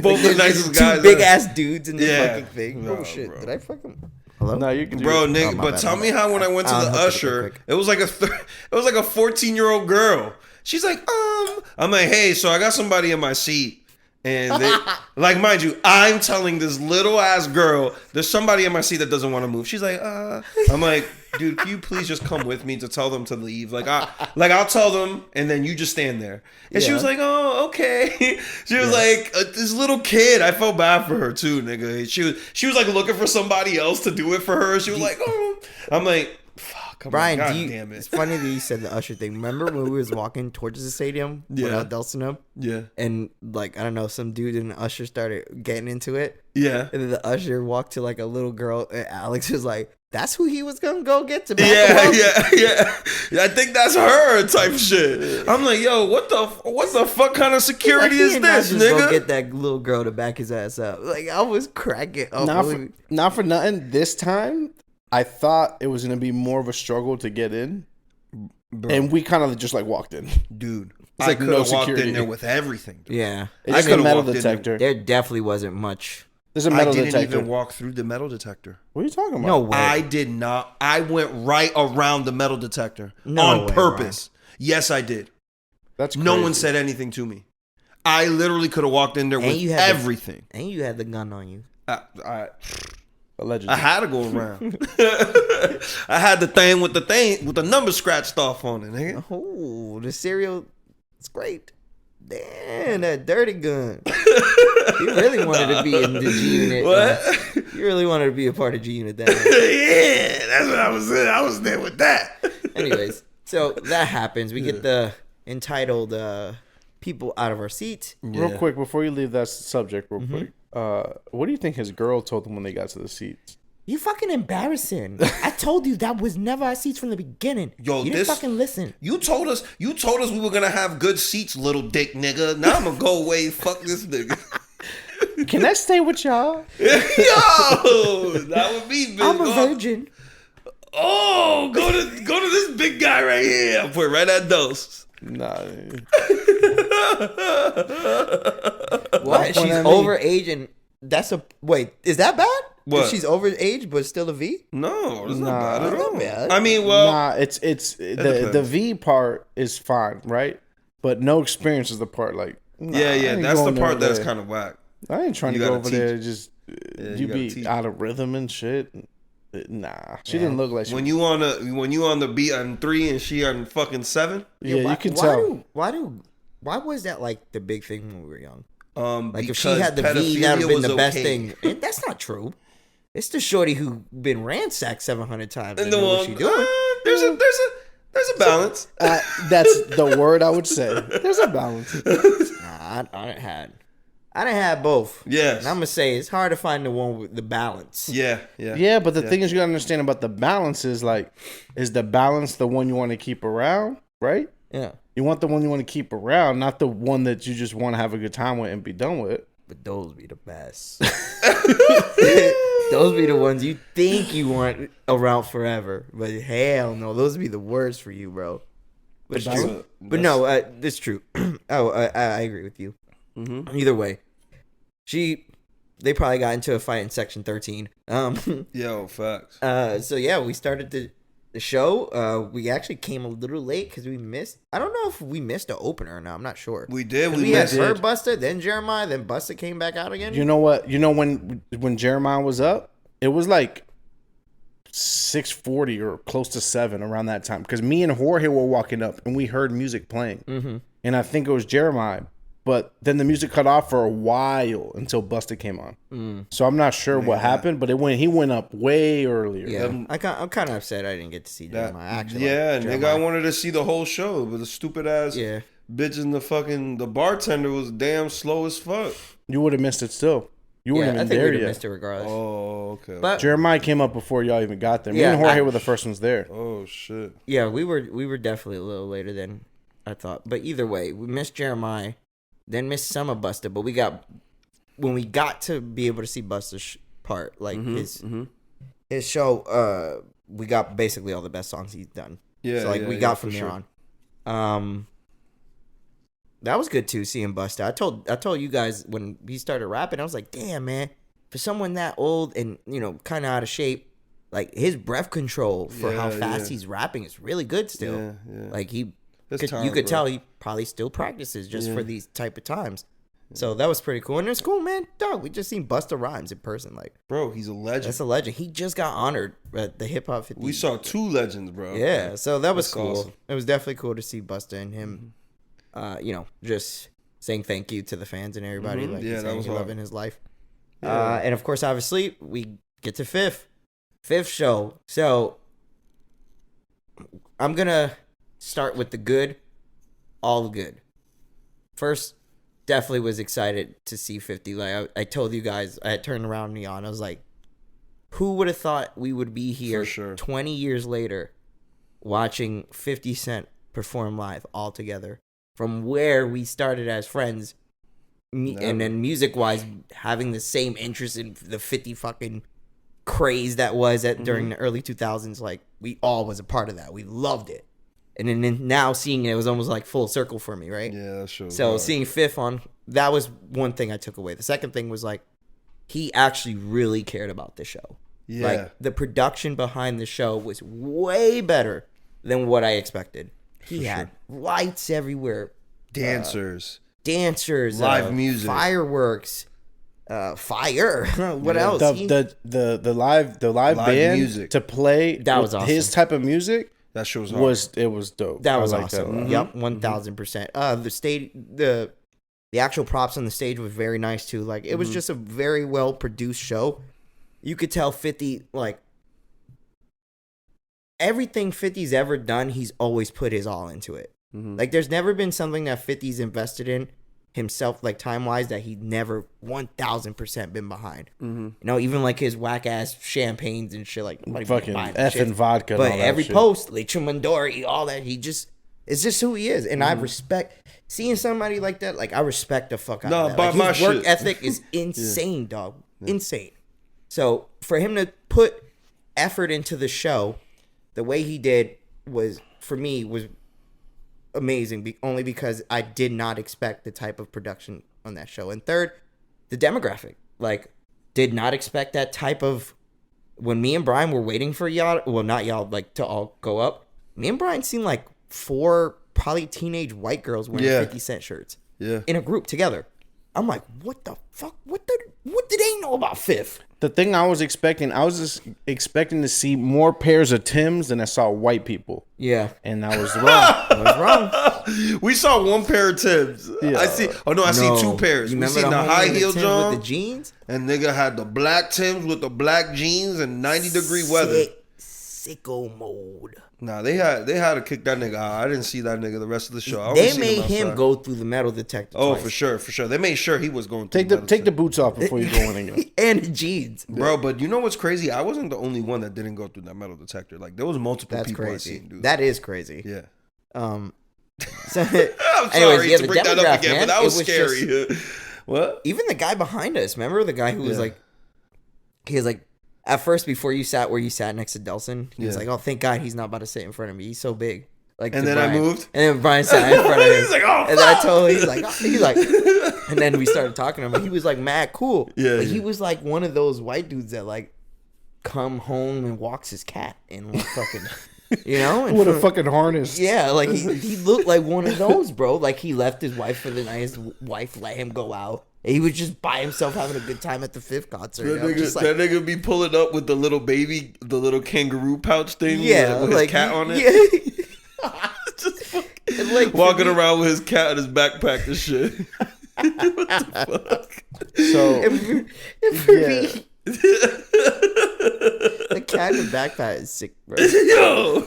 Speaker 2: Both the nicest guys.
Speaker 1: 2 big ass dudes in this fucking thing.
Speaker 2: No,
Speaker 1: oh shit!
Speaker 2: Bro.
Speaker 1: Did I fucking? Hello?
Speaker 3: No, you can.
Speaker 2: Bro, Nick, but tell me how when I went to the usher, it was like a 14-year-old girl. She's like, I'm like, hey, so I got somebody in my seat. And they, like, mind you, I'm telling this little ass girl, there's somebody in my seat that doesn't want to move. She's like, I'm like, dude, can you please just come with me to tell them to leave? I'll tell them, and then you just stand there. And she was like, oh, okay. She was like, this little kid. I felt bad for her too, nigga. She was like looking for somebody else to do it for her. She was like, oh. I'm like, fuck,
Speaker 1: Bryan,
Speaker 2: damn it.
Speaker 1: It's funny that you said the usher thing. Remember when we was walking towards the stadium without Delson up?
Speaker 2: Yeah.
Speaker 1: And like, I don't know, some dude in the usher started getting into it.
Speaker 2: Yeah.
Speaker 1: And then the usher walked to like a little girl, and Alex was like, that's who he was gonna go get to back
Speaker 2: yeah. I think that's her type shit. I'm like, yo, what the fuck kind of security is this, nigga?
Speaker 1: Go get that little girl to back his ass up. Like, I was cracking up.
Speaker 3: Not for nothing. This time, I thought it was going to be more of a struggle to get in. Bro. And we kind of just like walked in.
Speaker 2: Dude,
Speaker 3: it's like no security.
Speaker 2: Walked in there with everything. Dude.
Speaker 1: Yeah.
Speaker 3: It's a metal detector.
Speaker 1: There definitely wasn't much.
Speaker 3: There's a metal detector.
Speaker 2: I didn't even walk through the metal detector.
Speaker 3: What are you talking about?
Speaker 1: No way.
Speaker 2: I did not. I went right around the metal detector on purpose. Ryan. Yes, I did.
Speaker 3: That's crazy.
Speaker 2: No one said anything to me. I literally could have walked in there with everything.
Speaker 1: And you had the gun on you.
Speaker 3: Allegedly.
Speaker 2: I had to go around. I had the thing with the number scratched off on it, nigga.
Speaker 1: Oh, the serial It's great. Damn, that dirty gun. You really wanted to be in the G Unit.
Speaker 2: What?
Speaker 1: You really wanted to be a part of G Unit. That
Speaker 2: Yeah, that's what I was saying. I was there with that.
Speaker 1: Anyways, so that happens. We get the entitled people out of our seats.
Speaker 3: Real quick, before you leave that subject, real quick, what do you think his girl told him when they got to the seats?
Speaker 1: You fucking embarrassing. I told you that was never our seats from the beginning.
Speaker 2: Yo,
Speaker 1: you didn't fucking listen.
Speaker 2: You told us we were gonna have good seats, little dick nigga. Now I'm gonna go away and fuck this nigga.
Speaker 3: Can I stay with y'all?
Speaker 2: Yo, that would be big.
Speaker 1: I'm a virgin.
Speaker 2: Oh, go to this big guy right here. I'll put it right at Dose.
Speaker 3: Nah.
Speaker 1: What? She's overage and that's a wait. Is that bad?
Speaker 2: What?
Speaker 1: If she's overage but still a V?
Speaker 2: No, it's not
Speaker 3: Nah.
Speaker 2: bad at all.
Speaker 1: Not bad.
Speaker 2: I mean, well,
Speaker 3: Nah, it's the V part is fine, right? But no experience is the part like I
Speaker 2: yeah,
Speaker 3: ain't
Speaker 2: that's the
Speaker 3: going
Speaker 2: part
Speaker 3: over
Speaker 2: that's
Speaker 3: there.
Speaker 2: kind of whack.
Speaker 3: I ain't trying
Speaker 2: You
Speaker 3: to go
Speaker 2: gotta
Speaker 3: over
Speaker 2: teach.
Speaker 3: there. Just
Speaker 2: you
Speaker 3: you
Speaker 2: gotta
Speaker 3: be
Speaker 2: teach.
Speaker 3: out of rhythm and shit. Nah, she didn't look like she.
Speaker 2: When you on the beat on 3 and she on fucking 7.
Speaker 3: Yeah,
Speaker 1: why,
Speaker 3: you can tell.
Speaker 1: Why was that like the big thing when we were young? Like if she
Speaker 2: Because
Speaker 1: had the V, that would have been the
Speaker 2: pedophilia
Speaker 1: best
Speaker 2: was
Speaker 1: thing.
Speaker 2: okay.
Speaker 1: And that's not true. It's the shorty who been ransacked 700 times.
Speaker 2: And
Speaker 1: And know what she doing.
Speaker 2: there's a balance.
Speaker 3: That's the word I would say. There's a balance.
Speaker 1: Nah, I done had both.
Speaker 2: Yes.
Speaker 1: And I'm gonna say it's hard to find the one with the balance.
Speaker 2: Yeah.
Speaker 3: Yeah, but the thing is, you gotta understand about the balance is like, is the balance the one you want to keep around, right?
Speaker 1: Yeah.
Speaker 3: You want the one you want to keep around, not the one that you just want to have a good time with and be done with.
Speaker 1: But those be the best. Those be the ones you think you want around forever. But hell no, those be the worst for you, bro. But it's true. But no, it's true. I agree with you.
Speaker 2: Mm-hmm.
Speaker 1: Either way, they probably got into a fight in section 13.
Speaker 2: Yo, facts.
Speaker 1: So yeah, we started the show. We actually came a little late because we missed. I don't know if we missed the opener or not. I'm not sure.
Speaker 2: We did.
Speaker 1: We had
Speaker 2: missed
Speaker 1: her
Speaker 2: it.
Speaker 1: Buster, then Jeremiah, then Buster came back out again.
Speaker 3: You know what? You know when Jeremiah was up, it was like 6:40 or close to 7 around that time. Because me and Jorge were walking up and we heard music playing, and I think it was Jeremiah. But then the music cut off for a while until Buster came on. So I'm not sure what happened, but he went up way earlier.
Speaker 1: Yeah, I'm kind of upset I didn't get to see Jeremiah. Actually,
Speaker 2: Yeah,
Speaker 1: Jeremiah.
Speaker 2: nigga, I wanted to see the whole show, but the stupid ass bitch in the bartender was damn slow as fuck.
Speaker 3: You would have missed it still. You wouldn't
Speaker 1: I
Speaker 3: have
Speaker 1: think
Speaker 3: been
Speaker 1: we'd
Speaker 3: there
Speaker 1: have
Speaker 3: yet.
Speaker 1: missed it regardless.
Speaker 2: Oh, okay.
Speaker 1: But
Speaker 3: Jeremiah came up before y'all even got there. Me
Speaker 1: Yeah,
Speaker 3: and Jorge were the first ones there.
Speaker 2: Oh shit.
Speaker 1: yeah, we were definitely a little later than I thought. But either way, we missed Jeremiah, then missed some of Buster. But when we got to be able to see Buster's part, like his show, we got basically all the best songs he's done.
Speaker 2: Yeah.
Speaker 1: So we got from there on. That was good too, seeing Busta. I told you guys when he started rapping, I was like, damn man, for someone that old and kind of out of shape, like his breath control for how fast he's rapping is really good still.
Speaker 2: Yeah.
Speaker 1: Like you
Speaker 2: talent,
Speaker 1: could
Speaker 2: bro.
Speaker 1: tell he probably still practices just for these type of times. So that was pretty cool, and it's cool, man. Dog, we just seen Busta Rhymes in person, like
Speaker 2: Bro, he's a legend.
Speaker 1: that's a legend. He just got honored at the Hip Hop 50.
Speaker 2: We saw 2 legends, bro.
Speaker 1: Yeah, so that was
Speaker 2: That's
Speaker 1: cool.
Speaker 2: awesome.
Speaker 1: It was definitely cool to see Busta and him, just saying thank you to the fans and everybody. Like
Speaker 2: Yeah,
Speaker 1: he's
Speaker 2: that
Speaker 1: saying
Speaker 2: was
Speaker 1: he
Speaker 2: hard.
Speaker 1: loving his life.
Speaker 2: Yeah.
Speaker 1: And of course, obviously, we get to fifth show. So I'm gonna start with the good, all the good. First, definitely was excited to see 50. Like I told you guys, I had turned around to Neon. I was like, who would have thought we would be here
Speaker 2: For sure.
Speaker 1: 20 years later watching 50 Cent perform live all together from where we started as friends and then music-wise having the same interest in the 50 fucking craze that was during the early 2000s. Like, we all was a part of that. We loved it. And then now seeing it was almost like full circle for me, right?
Speaker 2: Yeah, that's true.
Speaker 1: So seeing Fifth on, that was one thing I took away. The second thing was like, he actually really cared about the show.
Speaker 2: Yeah.
Speaker 1: Like the production behind the show was way better than what I expected. He had lights everywhere,
Speaker 2: dancers,
Speaker 1: live
Speaker 2: music,
Speaker 1: fireworks, fire. What else?
Speaker 3: The live band
Speaker 2: music
Speaker 3: to play
Speaker 1: That was
Speaker 3: with
Speaker 1: awesome.
Speaker 3: his type of music
Speaker 2: That show's hard.
Speaker 3: It was dope.
Speaker 1: That
Speaker 3: I
Speaker 1: was
Speaker 3: like
Speaker 1: awesome.
Speaker 3: that.
Speaker 1: Yep, 1000%. The stage, the actual props on the stage was very nice too. Like it was just a very well produced show. You could tell 50, like everything 50's ever done, he's always put his all into it. Like there's never been something that 50's invested in himself, like time wise, that he never 1000% been behind. You know, even like his whack ass champagnes and shit, like
Speaker 3: fucking effing vodka.
Speaker 1: But
Speaker 3: and all that
Speaker 1: every
Speaker 3: shit.
Speaker 1: post, Leche Mandori, all that, it's just who he is, and I respect seeing somebody like that. Like I respect the fuck out of that. Like, his work ethic is insane, dog, insane. So for him to put effort into the show, the way he did was for me was amazing. Only because I did not expect the type of production on that show. And third, the demographic. Like, did not expect that type of. When me and Bryan were waiting for y'all, well, not y'all, like to all go up. Me and Bryan seen like 4 probably teenage white girls wearing 50 Cent shirts.
Speaker 2: Yeah.
Speaker 1: In a group together. I'm like, what the fuck? What did they know about Fifth?
Speaker 3: The thing I was just expecting to see more pairs of Timbs than I saw white people.
Speaker 1: Yeah.
Speaker 3: And I was wrong.
Speaker 1: I was wrong.
Speaker 2: We saw 1 pair of Timbs.
Speaker 3: Yeah.
Speaker 2: I see 2 pairs.
Speaker 1: You
Speaker 2: We
Speaker 1: remember
Speaker 2: seen the
Speaker 1: homie
Speaker 2: high
Speaker 1: in
Speaker 2: heel
Speaker 1: Timbs
Speaker 2: John
Speaker 1: with the jeans?
Speaker 2: and nigga had the black Timbs with the black jeans and 90-degree weather.
Speaker 1: Sicko mode.
Speaker 2: Nah, they had to kick that nigga out. I didn't see that nigga the rest of the show. I only
Speaker 1: They
Speaker 2: seen
Speaker 1: made him
Speaker 2: outside.
Speaker 1: go through the metal detector.
Speaker 2: Oh,
Speaker 1: twice.
Speaker 2: for sure. They made sure he was going to
Speaker 3: Take the boots off before you go in again.
Speaker 1: And the jeans.
Speaker 2: Bro, but you know what's crazy? I wasn't the only one that didn't go through that metal detector. Like there was multiple
Speaker 1: That's
Speaker 2: people I
Speaker 1: crazy.
Speaker 2: seen, dude.
Speaker 1: That is crazy.
Speaker 2: Yeah.
Speaker 1: So,
Speaker 2: I'm
Speaker 1: anyways,
Speaker 2: sorry
Speaker 1: yeah,
Speaker 2: to
Speaker 1: the
Speaker 2: bring that up
Speaker 1: demographic,
Speaker 2: again,
Speaker 1: man,
Speaker 2: but that was
Speaker 1: it was
Speaker 2: scary. What?
Speaker 1: even the guy behind us, remember the guy who was like, he was like, at first before you sat where you sat next to Delson, he was like, oh, thank God he's not about to sit in front of me. He's so big. Like,
Speaker 2: And
Speaker 1: to
Speaker 2: then I
Speaker 1: Bryan.
Speaker 2: moved?
Speaker 1: And then Bryan sat in front of him.
Speaker 2: He's like, oh,
Speaker 1: and then I told him, he's like, and then we started talking to him, and he was like mad cool.
Speaker 2: Yeah,
Speaker 1: But he
Speaker 2: yeah.
Speaker 1: was like one of those white dudes that like come home and walks his cat and like fucking, you know? And
Speaker 3: With a fucking harness.
Speaker 1: yeah, like he looked like one of those, bro. Like he left his wife for the night. His wife let him go out. And he was just by himself having a good time at the Fifth concert.
Speaker 2: That nigga be pulling up with the little baby, the little kangaroo pouch thing.
Speaker 1: Yeah,
Speaker 2: with
Speaker 1: like
Speaker 2: his cat on it.
Speaker 1: Yeah.
Speaker 2: Just fucking
Speaker 1: And, like,
Speaker 2: walking around with his cat in his backpack and shit. What the fuck?
Speaker 3: So
Speaker 1: For the cat in the backpack is sick, bro.
Speaker 2: Yo.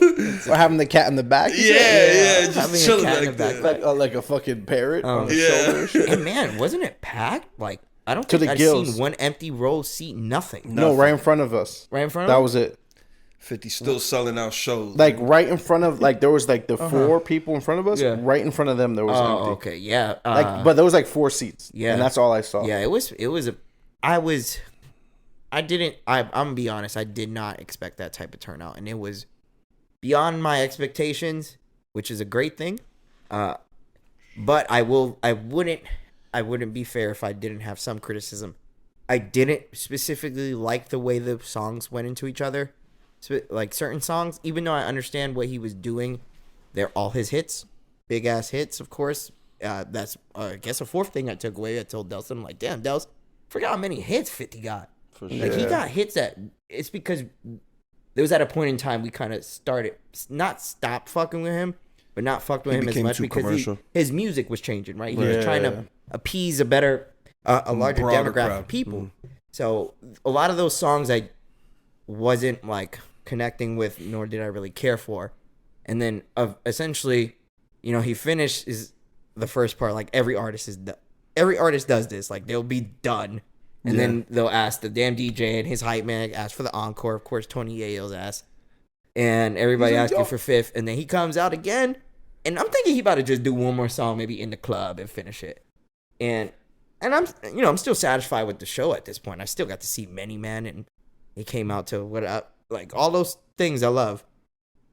Speaker 3: or having the cat in the back. you
Speaker 2: Yeah,
Speaker 3: said?
Speaker 2: just
Speaker 1: Having a
Speaker 2: chilling
Speaker 1: cat in
Speaker 2: like
Speaker 1: the
Speaker 2: that.
Speaker 1: backpack.
Speaker 3: Like a fucking parrot on the
Speaker 2: Yeah.
Speaker 3: shoulder. And shit.
Speaker 1: And man, wasn't it packed? Like I don't
Speaker 3: To
Speaker 1: think
Speaker 3: the
Speaker 1: I've
Speaker 3: gills.
Speaker 1: seen one empty row seat. Nothing.
Speaker 3: No, right in front of us.
Speaker 1: Right in front of
Speaker 3: That
Speaker 1: him?
Speaker 3: was it.
Speaker 2: 50 still selling out shows.
Speaker 3: Like right in front of there was like the 4 people in front of us.
Speaker 1: Yeah.
Speaker 3: Right in front of them there was
Speaker 1: Oh,
Speaker 3: empty.
Speaker 1: okay, yeah.
Speaker 3: Like, but there was like 4 seats.
Speaker 1: yeah.
Speaker 3: and that's all I saw.
Speaker 1: Yeah, I'm gonna be honest, I did not expect that type of turnout, and it was beyond my expectations, which is a great thing. But I wouldn't be fair if I didn't have some criticism. I didn't specifically like the way the songs went into each other. So, like certain songs, even though I understand what he was doing, they're all his hits, big ass hits, of course. That's I guess a fourth thing I took away. I told Delson, I'm like, damn, Dels, forgot how many hits 50 got.
Speaker 2: For
Speaker 1: Like he got hits that it's because there was at a point in time we kind of started not stop fucking with him, but not fucked with him as
Speaker 2: became
Speaker 1: much
Speaker 2: too
Speaker 1: because
Speaker 2: commercial.
Speaker 1: his music was changing, right? He
Speaker 3: Yeah.
Speaker 1: was trying to appease a larger
Speaker 2: Broader
Speaker 1: demographic
Speaker 2: crowd.
Speaker 1: of people. So a lot of those songs I wasn't like connecting with, nor did I really care for. And then essentially, you know, he finished the first part like every artist does this. Like they'll be done. And then they'll ask the damn DJ and his hype man ask for the encore. Of course, Tony Yayo's ass. And everybody asking for Fifth. And then he comes out again. And I'm thinking he about to just do one more song, maybe in the club and finish it. And I'm still satisfied with the show at this point. I still got to see Many Men, and he came out to like all those things I love.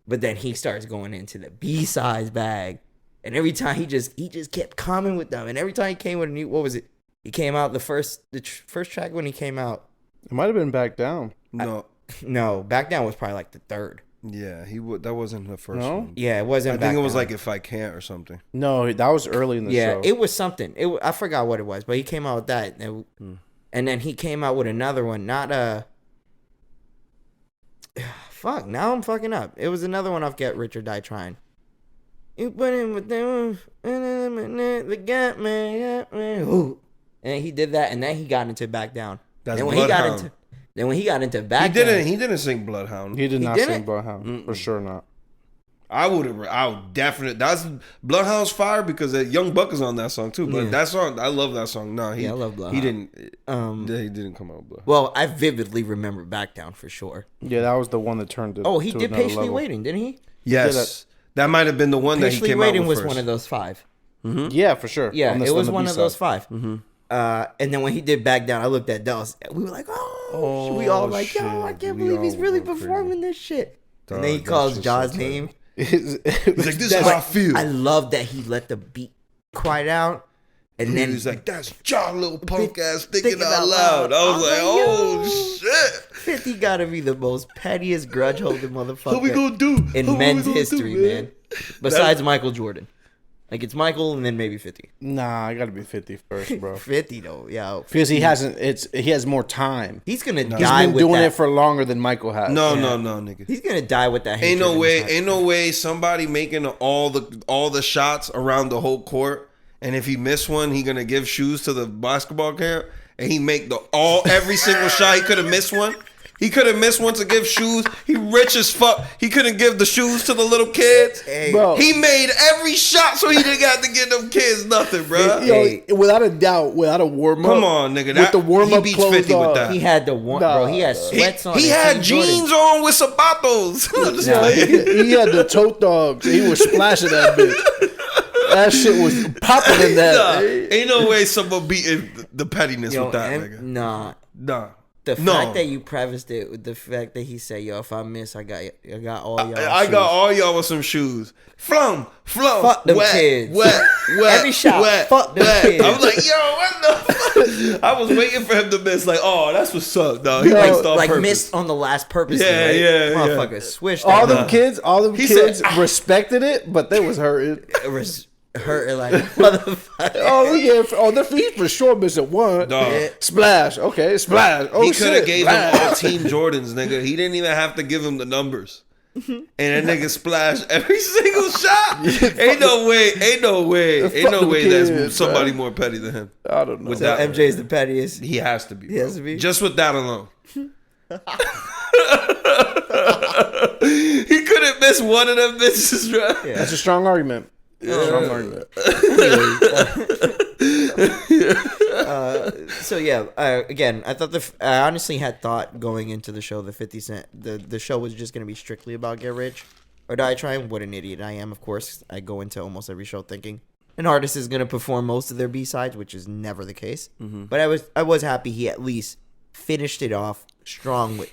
Speaker 1: But then he starts going into the B-sides bag. And every time he just kept coming with them. And every time he came with a new, what was it? He came out the first track when he came out.
Speaker 3: It might have been Back Down.
Speaker 2: No.
Speaker 1: No, Back Down was probably like the third.
Speaker 2: Yeah, that wasn't the first
Speaker 3: No?
Speaker 2: one.
Speaker 1: Yeah, it wasn't.
Speaker 2: I think
Speaker 1: Back
Speaker 2: it was
Speaker 1: Down.
Speaker 2: like If I Can't or something.
Speaker 3: No, that was early in the
Speaker 1: Yeah,
Speaker 3: show.
Speaker 1: it was something. I forgot what it was, but he came out with that, and then he came out with another one. Not Fuck, now I'm fucking up. It was another one off Get Rich or Die Trying. You put in with them, they got me. And he did that, and then he got into Back Down.
Speaker 2: That's
Speaker 1: then when
Speaker 2: Bloodhound.
Speaker 1: when he got into Back Down,
Speaker 2: He didn't sing Bloodhound.
Speaker 3: He did not
Speaker 1: didn't?
Speaker 3: sing Bloodhound. For sure not.
Speaker 2: I would definitely. That's Bloodhound's fire because Young Buck is on that song too. But that song, I love that song. No, I love Bloodhound. He didn't. He didn't come out with Bloodhound.
Speaker 1: well, I vividly remember Back Down for sure.
Speaker 3: Yeah, that was the one that turned it.
Speaker 1: Oh, he
Speaker 3: to
Speaker 1: did
Speaker 3: another
Speaker 1: Patiently
Speaker 3: level.
Speaker 1: Waiting, didn't he?
Speaker 2: Yes, that might have been the one that he
Speaker 1: Patiently
Speaker 2: came
Speaker 1: Waiting
Speaker 2: out with
Speaker 1: was
Speaker 2: first.
Speaker 1: one of those 5.
Speaker 3: Yeah, for sure.
Speaker 1: Yeah,
Speaker 3: On
Speaker 1: it was
Speaker 3: the
Speaker 1: one of
Speaker 3: B-side.
Speaker 1: those 5. And then when he did Back Down, I looked at Delson. We were like, oh, we all like,
Speaker 2: shit.
Speaker 1: yo, I can't
Speaker 2: We
Speaker 1: believe he's
Speaker 2: all
Speaker 1: really
Speaker 2: went crazy.
Speaker 1: performing this shit.
Speaker 2: Dog,
Speaker 1: and then he
Speaker 2: that
Speaker 1: calls
Speaker 2: shit's
Speaker 1: Ja's
Speaker 2: so tight.
Speaker 1: name.
Speaker 2: He's like, this is how I feel.
Speaker 1: I love that he let the beat quiet out. And then
Speaker 2: he's like, that's Ja, little punk ass thinking
Speaker 1: thinking
Speaker 2: out
Speaker 1: out
Speaker 2: loud.
Speaker 1: loud.
Speaker 2: I was like, oh
Speaker 1: yo.
Speaker 2: shit.
Speaker 1: 50 gotta be the most pettiest grudge holding motherfucker
Speaker 2: What we gonna do?
Speaker 1: in
Speaker 2: What we
Speaker 1: men's
Speaker 2: gonna do,
Speaker 1: history, man. Besides Michael Jordan. Like, it's Michael and then maybe 50.
Speaker 3: Nah, I gotta be 50 first, bro.
Speaker 1: 50 though, yeah.
Speaker 3: Because he has more time.
Speaker 1: He's gonna
Speaker 3: He's
Speaker 1: die
Speaker 3: been
Speaker 1: with
Speaker 3: doing
Speaker 1: that.
Speaker 3: it for longer than Michael has.
Speaker 2: No,
Speaker 1: Yeah.
Speaker 2: no, nigga.
Speaker 1: He's gonna die with that.
Speaker 2: Ain't
Speaker 1: hatred
Speaker 2: no
Speaker 1: in
Speaker 2: way.
Speaker 1: his heart.
Speaker 2: Ain't no way. Somebody making all the shots around the whole court, and if he missed one, he gonna give shoes to the basketball camp, and he make every single shot. He could have missed one. He could have missed one to give shoes. He rich as fuck. He couldn't give the shoes to the little kids.
Speaker 1: Hey,
Speaker 3: Bro.
Speaker 2: He made every shot, so he didn't have to give them kids nothing, bro.
Speaker 1: Hey.
Speaker 3: Yo, without a doubt, without a warm up.
Speaker 2: Come on, nigga.
Speaker 3: With the warm up
Speaker 2: he beats
Speaker 3: clothes
Speaker 2: 50 with
Speaker 3: on.
Speaker 2: that.
Speaker 1: he had the one,
Speaker 3: Nah,
Speaker 1: bro. He had
Speaker 3: bro.
Speaker 1: sweats on.
Speaker 2: He
Speaker 1: and
Speaker 2: had
Speaker 1: Team
Speaker 2: jeans
Speaker 1: Jordan.
Speaker 2: on with sabatos. I'm just
Speaker 1: Nah,
Speaker 2: playing.
Speaker 3: He had the toe dogs. He was splashing that bitch. That shit was popping in that.
Speaker 2: Nah, ain't no way someone beating the pettiness
Speaker 1: Yo,
Speaker 2: with that,
Speaker 1: and-
Speaker 2: nigga.
Speaker 1: Nah.
Speaker 2: Nah.
Speaker 1: The
Speaker 2: No.
Speaker 1: fact that you prefaced it with the fact that he said, "Yo, if I miss, I got all y'all."
Speaker 2: I
Speaker 1: shoes."
Speaker 2: got all y'all with some shoes. Flum.
Speaker 1: Fuck them
Speaker 2: wet,
Speaker 1: kids.
Speaker 2: Wet.
Speaker 1: Every shot,
Speaker 2: Wet.
Speaker 1: fuck them
Speaker 2: wet.
Speaker 1: kids.
Speaker 2: I was like, yo, what the fuck? I was waiting for him to miss. Like, oh, that's what's up, dog. He
Speaker 3: Yo,
Speaker 2: missed on
Speaker 1: Like
Speaker 2: purpose.
Speaker 1: missed on the last purpose.
Speaker 2: Yeah,
Speaker 1: right?
Speaker 2: yeah,
Speaker 1: Motherfucker, switched.
Speaker 3: All
Speaker 1: that
Speaker 3: them kids,
Speaker 2: He said,
Speaker 3: kids respected it, but they was hurting.
Speaker 1: hurt like motherfucker.
Speaker 3: Oh, their feet for sure missing one.
Speaker 2: Dog.
Speaker 3: Splash. Okay, splash. Oh,
Speaker 2: He could have
Speaker 3: shit.
Speaker 2: gave
Speaker 3: Splash.
Speaker 2: him all Team Jordans, nigga. He didn't even have to give him the numbers. And that nigga splashed every single shot. Ain't no way. Ain't no way. Ain't
Speaker 3: Fuck
Speaker 2: no
Speaker 3: them
Speaker 2: way
Speaker 3: kids,
Speaker 2: that's somebody
Speaker 3: man.
Speaker 2: more petty than him.
Speaker 3: I don't know.
Speaker 2: With
Speaker 1: So
Speaker 2: that,
Speaker 1: MJ's the pettiest.
Speaker 2: he has to be.
Speaker 1: He has
Speaker 2: bro.
Speaker 1: to be?
Speaker 2: Just with that alone. He couldn't miss one of them bitches, bro.
Speaker 1: Yeah.
Speaker 3: That's a strong argument. Strong argument.
Speaker 1: So yeah, again, I thought I honestly had thought going into the show, the 50 Cent, the show was just gonna be strictly about Get Rich or Die Trying. What an idiot I am! Of course, I go into almost every show thinking an artist is gonna perform most of their B-sides, which is never the case. But I was happy he at least finished it off strong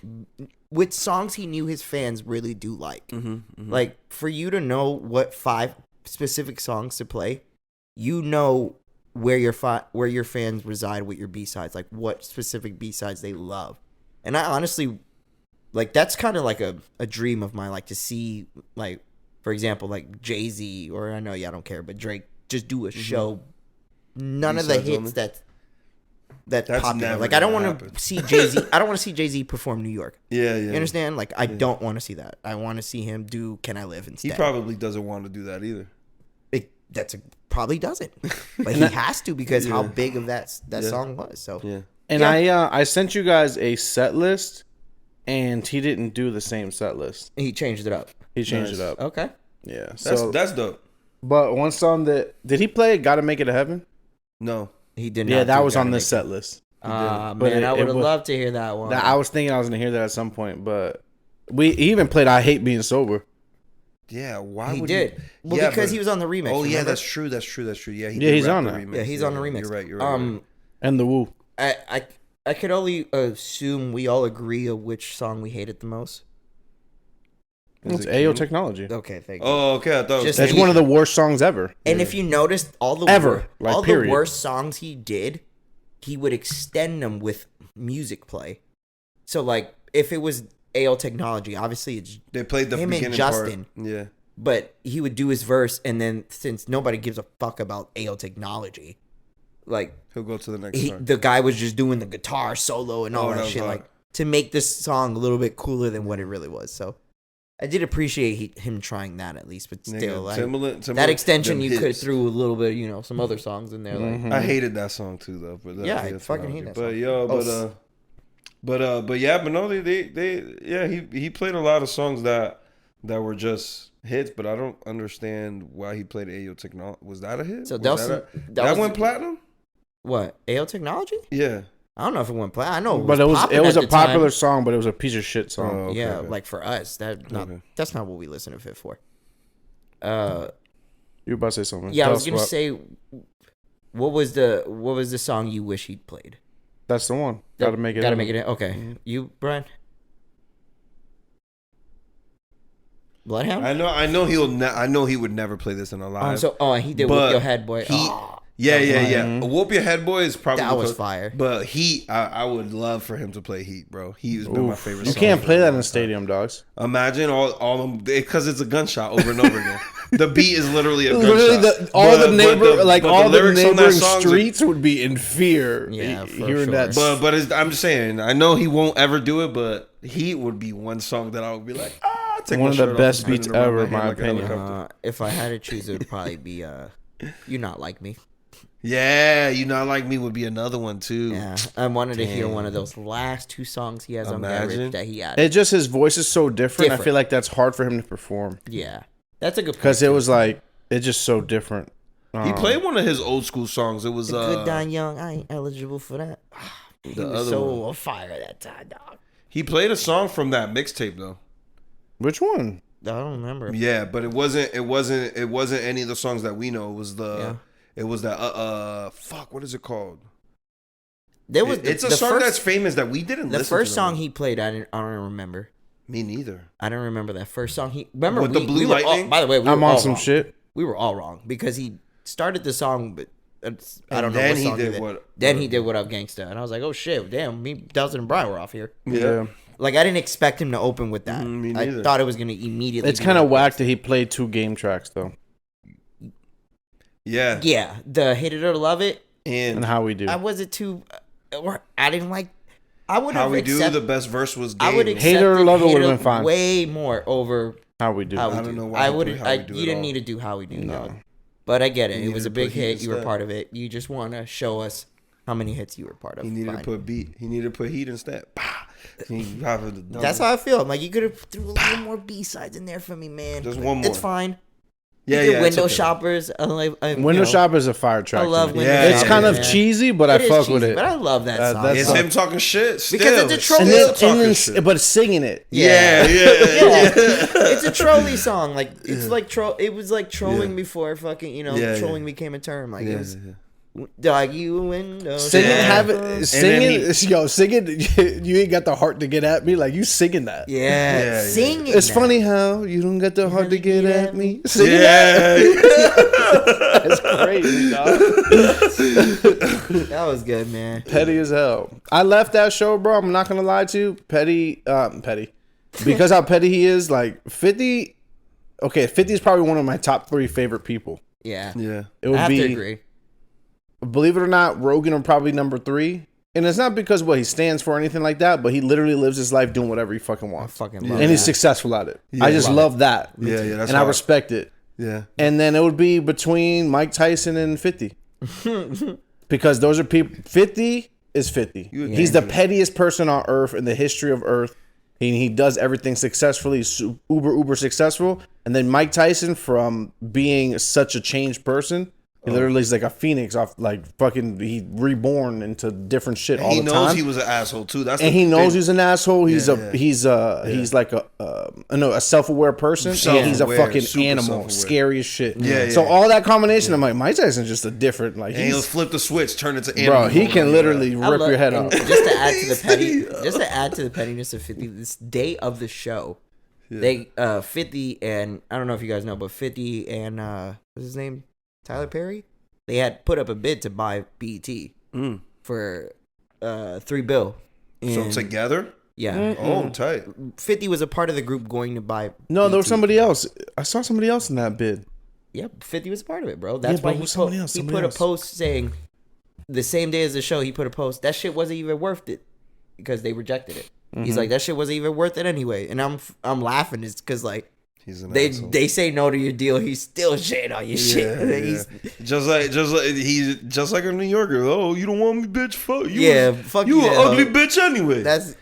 Speaker 1: with songs he knew his fans really do like. Like, for you to know what 5 specific songs to play, you know where your fans reside with your B-sides, like what specific B-sides they love. And I honestly, like, that's kind of like a dream of mine, like to see, like, for example, like Jay-Z, or I know y'all don't care, but Drake just do a show, none of the
Speaker 2: B-sides
Speaker 1: hits
Speaker 2: only?
Speaker 1: that's popular.
Speaker 2: never
Speaker 1: Like, I don't
Speaker 2: gonna
Speaker 1: want
Speaker 2: happen.
Speaker 1: to see Jay-Z. I don't want to see Jay-Z perform New York.
Speaker 2: Yeah, yeah.
Speaker 1: You understand? Like, I don't want to see that. I want to see him do Can I Live
Speaker 2: He
Speaker 1: instead.
Speaker 2: probably doesn't want to do that either.
Speaker 1: Probably doesn't, but he has to because how big of that song was. So
Speaker 2: Yeah.
Speaker 3: And
Speaker 1: Yeah.
Speaker 3: I sent you guys a set list, and he didn't do the same set list.
Speaker 1: he changed it up.
Speaker 3: He changed
Speaker 2: Nice.
Speaker 3: it up.
Speaker 1: Okay.
Speaker 3: Yeah.
Speaker 2: That's
Speaker 3: So,
Speaker 2: that's dope.
Speaker 3: but one song that did he play? "Gotta Make It to Heaven"?
Speaker 2: No.
Speaker 1: He did.
Speaker 3: Yeah,
Speaker 1: not
Speaker 3: that
Speaker 1: do
Speaker 3: was
Speaker 1: Gotta
Speaker 3: on
Speaker 1: Make
Speaker 3: this
Speaker 1: It.
Speaker 3: set list.
Speaker 1: Man,
Speaker 3: But
Speaker 1: I
Speaker 3: it
Speaker 1: would have
Speaker 3: was-
Speaker 1: loved to hear that one.
Speaker 3: I was thinking I was gonna hear that at some point, but he even played "I Hate Being Sober."
Speaker 2: Yeah, why
Speaker 1: he
Speaker 2: would
Speaker 1: did.
Speaker 2: you?
Speaker 1: Well,
Speaker 2: Yeah,
Speaker 1: because
Speaker 2: but-
Speaker 1: he was on the remix.
Speaker 2: Oh yeah,
Speaker 1: remember?
Speaker 2: that's true. That's true. That's true. Yeah,
Speaker 3: Yeah,
Speaker 2: did
Speaker 3: he's
Speaker 2: rap
Speaker 3: on
Speaker 2: the
Speaker 3: that.
Speaker 1: Yeah, he's on the remix.
Speaker 2: You're right. You're right.
Speaker 3: And the Woo.
Speaker 1: I could only assume we all agree of which song we hated the most.
Speaker 3: It's
Speaker 2: it
Speaker 3: AO
Speaker 2: King?
Speaker 3: Technology.
Speaker 1: Okay, thank you.
Speaker 2: Oh, okay. I thought it was
Speaker 1: Just-
Speaker 3: That's
Speaker 1: he-
Speaker 3: one of the worst songs ever.
Speaker 1: And if you noticed, all the
Speaker 3: Ever, like,
Speaker 1: all
Speaker 3: period.
Speaker 1: the worst songs he did, he would extend them with music play. So, like, if it was AO Technology, obviously it's
Speaker 2: they played the
Speaker 1: him and
Speaker 2: beginning
Speaker 1: Justin.
Speaker 2: part. Yeah.
Speaker 1: But he would do his verse, and then since nobody gives a fuck about AO Technology, like
Speaker 2: He'll go to the next part.
Speaker 1: the guy was just doing the guitar solo and all
Speaker 2: Oh,
Speaker 1: that
Speaker 2: that was
Speaker 1: shit.
Speaker 2: hard.
Speaker 1: Like, to make this song a little bit cooler than what it really was. So I did appreciate him trying that at least, but still, like, that extension you could threw a little bit, you know, some other songs in there. Like,
Speaker 2: I hated that song too, though. But
Speaker 1: yeah, I fucking hate that song.
Speaker 2: He played a lot of songs that were just hits, but I don't understand why he played Ayo Technology. Was that a hit?
Speaker 1: So Delson,
Speaker 2: that went platinum?
Speaker 1: What? Ayo Technology?
Speaker 2: Yeah.
Speaker 1: I don't know if it went platinum. I know,
Speaker 3: but it was a popular song, but it was a piece of shit song.
Speaker 2: Oh, okay,
Speaker 1: yeah,
Speaker 2: okay.
Speaker 1: like for us, that's not what we listen to Fit for.
Speaker 3: You were about to say something?
Speaker 1: Yeah, I was gonna say, what was the song you wish he'd played?
Speaker 3: That's the one. Gotta make it.
Speaker 1: In. Okay, you, Bryan. Bloodhound.
Speaker 2: I know he would never play this in a live.
Speaker 1: He did Whoop Your Head Boy.
Speaker 2: Yeah. Whoop Your Head Boy is probably
Speaker 1: that was fire.
Speaker 2: But I would love for him to play Heat, bro. He's been my favorite.
Speaker 3: You
Speaker 2: song
Speaker 3: can't play that in a stadium, dogs.
Speaker 2: Imagine all them, because it's a gunshot over and over again. The beat is literally a gunshot.
Speaker 3: All the neighboring streets would be in fear.
Speaker 1: Yeah,
Speaker 3: hearing
Speaker 1: sure.
Speaker 3: that.
Speaker 2: But I'm just saying, I know he won't ever do it, but Heat would be one song that I would be like, take
Speaker 3: one of the best beats ever, in my opinion.
Speaker 1: If I had to choose, it would probably be "You Not Like Me."
Speaker 2: Yeah, You Not Like Me would be another one too.
Speaker 1: Yeah, I wanted to hear one of those last two songs he has on Garage that he had.
Speaker 3: It just, his voice is so different. I feel like that's hard for him to perform.
Speaker 1: Yeah, that's a good point.
Speaker 3: Because it was like, it's just so different.
Speaker 2: He played one of his old school songs. It was
Speaker 1: Good Die Young. I ain't eligible for that. He was so on fire that time, dog.
Speaker 2: He played a song from that mixtape though.
Speaker 3: Which one?
Speaker 1: I don't remember.
Speaker 2: Yeah, but it wasn't any of the songs that we know. It was It was that fuck, what is it called? It's a song that's famous that we didn't listen to.
Speaker 1: The first song he played, I don't remember.
Speaker 2: Me neither.
Speaker 1: I don't remember that first song. Remember
Speaker 2: with the Blue Lightning?
Speaker 1: By the way,
Speaker 3: I'm on some shit.
Speaker 1: We were all wrong because he started the song, but I don't know
Speaker 2: then
Speaker 1: what song
Speaker 2: he did.
Speaker 1: Then he did What Up Gangsta, and I was like, oh shit, damn, me, Delson, and Bryan were off here.
Speaker 3: Yeah.
Speaker 1: Like, I didn't expect him to open with that.
Speaker 2: Me
Speaker 1: I
Speaker 2: neither.
Speaker 1: thought it was going to immediately.
Speaker 3: It's kind of whack that he played 2 game tracks though.
Speaker 2: Yeah.
Speaker 1: Yeah, the Hate It or Love It
Speaker 3: and How We Do.
Speaker 1: I wasn't too, or I didn't like. I would have
Speaker 2: How We Do. The best verse was Game.
Speaker 1: I would accept
Speaker 3: Hate It or Love It would have been fine.
Speaker 1: Way more over
Speaker 3: How We Do.
Speaker 1: How We
Speaker 2: I
Speaker 1: Do.
Speaker 2: don't know why
Speaker 1: you didn't need to do How We Do. No. But I get it. It was a big hit. You were part of it. You just want to show us how many hits you were part of.
Speaker 2: He needed to put beat. He needed to put Heat instead.
Speaker 1: That's how I feel. I'm like, you could have threw a little more B-sides in there for me, man.
Speaker 2: Just one more.
Speaker 1: It's fine.
Speaker 2: Yeah.
Speaker 1: Window Shoppers.
Speaker 3: Window Shoppers is a fire track.
Speaker 1: I love Window
Speaker 3: Shoppers. It's kind of
Speaker 1: man.
Speaker 3: cheesy, but I fuck with it.
Speaker 1: But I love that song.
Speaker 2: It's him talking shit. Still.
Speaker 1: Because it's a trolley.
Speaker 3: But singing it.
Speaker 2: Yeah.
Speaker 1: It's a trolley song. Like it's like it was like trolling before fucking trolling became a term. Like it was. Dog, you window.
Speaker 3: Singing, you ain't got the heart to get at me. Like, you singing that.
Speaker 1: Yeah. Singing
Speaker 3: It's funny how you don't got the heart to get at me. Singing
Speaker 2: that.
Speaker 3: That's crazy, dog.
Speaker 1: That was good, man.
Speaker 3: Petty as hell. I left that show, bro. I'm not going to lie to you. Petty. Because how petty he is, like, 50. Okay, 50 is probably one of my top 3 favorite people.
Speaker 1: Yeah.
Speaker 3: It would
Speaker 1: I have
Speaker 3: be.
Speaker 1: to agree.
Speaker 3: Believe it or not, Rogan are probably number 3. And it's not because what he stands for or anything like that, but he literally lives his life doing whatever he fucking wants.
Speaker 1: And
Speaker 3: he's successful at it. I just love that.
Speaker 2: Yeah, that's
Speaker 3: and I respect it.
Speaker 2: Yeah.
Speaker 3: And then it would be between Mike Tyson and 50. Because those are people. 50 is 50. He's the pettiest person on earth in the history of earth. He does everything successfully. He's uber successful. And then Mike Tyson, from being such a changed person, he literally is like a phoenix off, like fucking. He reborn into different shit all the time. He knows
Speaker 2: he was an asshole too.
Speaker 3: He knows he's an asshole. He's he's like a self-aware person. And he's a fucking animal, scary as shit. So all that combination, I'm like, Mike Tyson's just a different. Like,
Speaker 2: he'll flip the switch, turn into animal.
Speaker 3: Bro, he can literally rip your head off.
Speaker 1: Just to add to the pettiness of 50, this day of the show, they 50 and I don't know if you guys know, but 50 and what's his name? Tyler Perry, they had put up a bid to buy BET for $3 billion.
Speaker 2: So together?
Speaker 1: Yeah.
Speaker 2: Oh, tight.
Speaker 1: 50 was a part of the group going to buy
Speaker 3: No,
Speaker 1: BET.
Speaker 3: there was somebody else. I saw somebody else in that bid.
Speaker 1: Yep, 50 was a part of it, bro. That's why he put a post saying the same day as the show, he put a post. That shit wasn't even worth it because they rejected it. He's like, that shit wasn't even worth it anyway. And I'm laughing. It's because like
Speaker 2: He's an
Speaker 1: they
Speaker 2: asshole.
Speaker 1: they say no to your deal. He's still shitting on your shit.
Speaker 2: Yeah.
Speaker 1: He's,
Speaker 2: Just like he's just like a New Yorker. Oh, you don't want me, bitch? Fuck you.
Speaker 1: Yeah, fuck
Speaker 2: you.
Speaker 1: you,
Speaker 2: an
Speaker 1: that
Speaker 2: ugly
Speaker 1: hoe.
Speaker 2: bitch anyway.
Speaker 1: that's fact.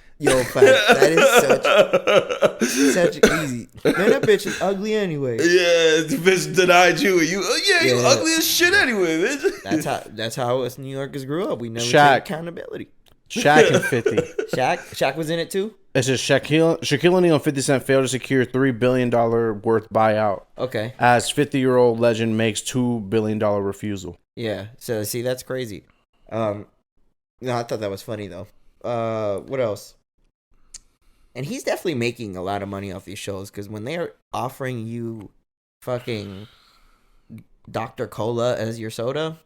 Speaker 1: That is such easy. Man, that bitch is ugly anyway.
Speaker 2: Yeah, the bitch denied you. You you
Speaker 1: Yeah.
Speaker 2: ugly as shit anyway, bitch.
Speaker 1: That's how us New Yorkers grew up. We never
Speaker 3: Shaq.
Speaker 1: take accountability.
Speaker 3: Shaq and 50.
Speaker 1: Shaq was in it too.
Speaker 3: It says Shaquille O'Neal and 50 Cent failed to secure $3 billion worth buyout
Speaker 1: Okay.
Speaker 3: as 50-year-old legend makes $2 billion refusal.
Speaker 1: Yeah. So see, that's crazy. No, I thought that was funny though. What else? And he's definitely making a lot of money off these shows because when they're offering you fucking Dr. Cola as your soda,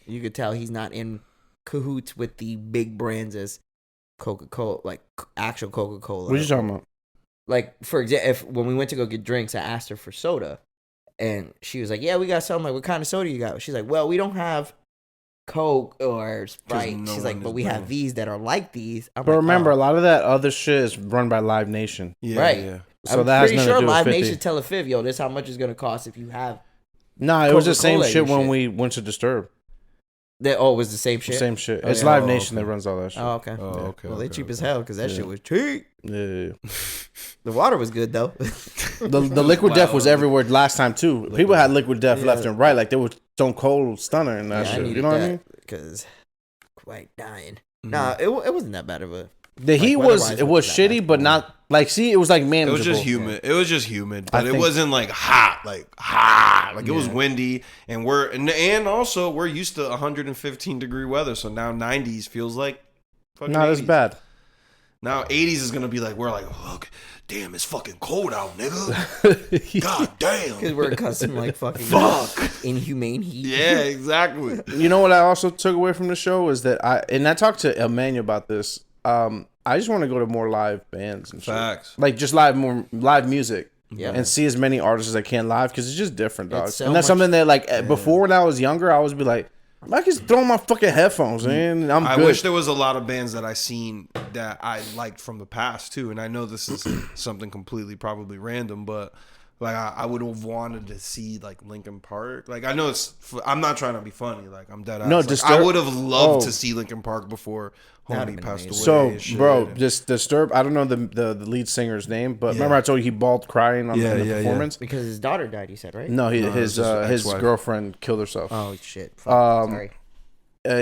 Speaker 1: you could tell he's not in cahoots with the big brands as Coca-Cola, like actual Coca-Cola.
Speaker 3: What are you talking about?
Speaker 1: Like, for example, when we went to go get drinks, I asked her for soda. And she was like, yeah, we got something. Like, what kind of soda you got? She's like, well, we don't have Coke or Sprite.
Speaker 2: no
Speaker 1: She's like,
Speaker 2: one
Speaker 1: but
Speaker 2: is
Speaker 1: we have
Speaker 2: buying.
Speaker 1: these that are like these. I'm
Speaker 3: But
Speaker 1: like,
Speaker 3: remember,
Speaker 1: oh.
Speaker 3: a lot of that other shit is run by Live Nation.
Speaker 2: Yeah,
Speaker 1: Right.
Speaker 2: yeah.
Speaker 3: So
Speaker 1: I'm
Speaker 3: that has
Speaker 1: pretty
Speaker 3: nothing to
Speaker 1: sure
Speaker 3: do with
Speaker 1: Live
Speaker 3: 50.
Speaker 1: Nation tell a fib, yo, this is how much it's going to cost if you have.
Speaker 3: Nah, it was the same
Speaker 1: Coca-Cola
Speaker 3: shit
Speaker 1: and
Speaker 3: when
Speaker 1: shit.
Speaker 3: we went to Disturb.
Speaker 1: It was the same shit?
Speaker 3: Same shit.
Speaker 1: Oh,
Speaker 3: It's
Speaker 1: yeah.
Speaker 3: Live
Speaker 2: Oh,
Speaker 3: Nation
Speaker 2: okay.
Speaker 3: that runs all that shit.
Speaker 1: Oh, okay.
Speaker 2: Oh, okay.
Speaker 1: Well, they
Speaker 2: okay,
Speaker 1: cheap
Speaker 2: okay.
Speaker 1: as hell because that
Speaker 3: Yeah.
Speaker 1: shit was cheap.
Speaker 3: Yeah.
Speaker 1: The water was good, though.
Speaker 3: The Liquid Death was everywhere last time too. People had Liquid Death
Speaker 1: Yeah.
Speaker 3: left and right, like they were Stone Cold Stunner and that
Speaker 1: Yeah, I
Speaker 3: shit.
Speaker 1: needed
Speaker 3: You know what I mean?
Speaker 1: Because quite dying.
Speaker 2: Mhm.
Speaker 1: Nah, it wasn't that bad of a...
Speaker 3: The heat
Speaker 1: weather-wise,
Speaker 3: was
Speaker 1: it
Speaker 3: was
Speaker 1: wasn't that
Speaker 3: shitty,
Speaker 1: bad.
Speaker 3: but not like see, it was like
Speaker 2: It
Speaker 3: manageable.
Speaker 2: was just humid. It was just humid,
Speaker 3: I
Speaker 2: but it
Speaker 3: think-
Speaker 2: wasn't like hot, like it was
Speaker 1: Yeah.
Speaker 2: windy, and and also we're used to 115-degree weather, so now 90s feels like fucking
Speaker 3: Not as
Speaker 2: 80s.
Speaker 3: bad.
Speaker 2: Now 80s is gonna be like we're like, look, damn, it's fucking cold out, nigga. God
Speaker 1: Because
Speaker 2: damn.
Speaker 1: we're accustomed to, like, fucking...
Speaker 2: Fuck.
Speaker 1: Inhumane heat.
Speaker 2: Yeah, exactly.
Speaker 3: You know what I also took away from the show is that I talked to Emmanuel about this. I just want to go to more live bands and shit.
Speaker 2: Facts.
Speaker 3: Like just more live music.
Speaker 1: Yeah.
Speaker 3: And see as many artists as I can live because it's just different, dog.
Speaker 1: It's so
Speaker 3: and that's
Speaker 1: much-
Speaker 3: something that like before when I was younger, I always be like, I can throw my fucking headphones in. I'm
Speaker 2: I
Speaker 3: good.
Speaker 2: wish there was a lot of bands that I seen that I liked from the past too, and I know this is something completely probably random, but like I would have wanted to see like Linkin Park. Like I know I'm not trying to be funny. Like I'm dead ass.
Speaker 3: No,
Speaker 2: Like, I would have loved to see Linkin Park before
Speaker 1: That'd
Speaker 2: homie
Speaker 1: have
Speaker 2: passed
Speaker 1: been
Speaker 2: away.
Speaker 3: So,
Speaker 2: and shit.
Speaker 3: bro,
Speaker 2: And-
Speaker 3: this Disturb. I don't know the lead singer's name, but remember I told you he bawled crying on
Speaker 2: Yeah,
Speaker 3: the
Speaker 2: yeah,
Speaker 3: performance.
Speaker 1: Because his daughter died, he said, right?
Speaker 3: No,
Speaker 2: No, it was
Speaker 3: his
Speaker 2: his ex-wife.
Speaker 3: girlfriend killed herself.
Speaker 1: Oh, shit. Fuck. Sorry.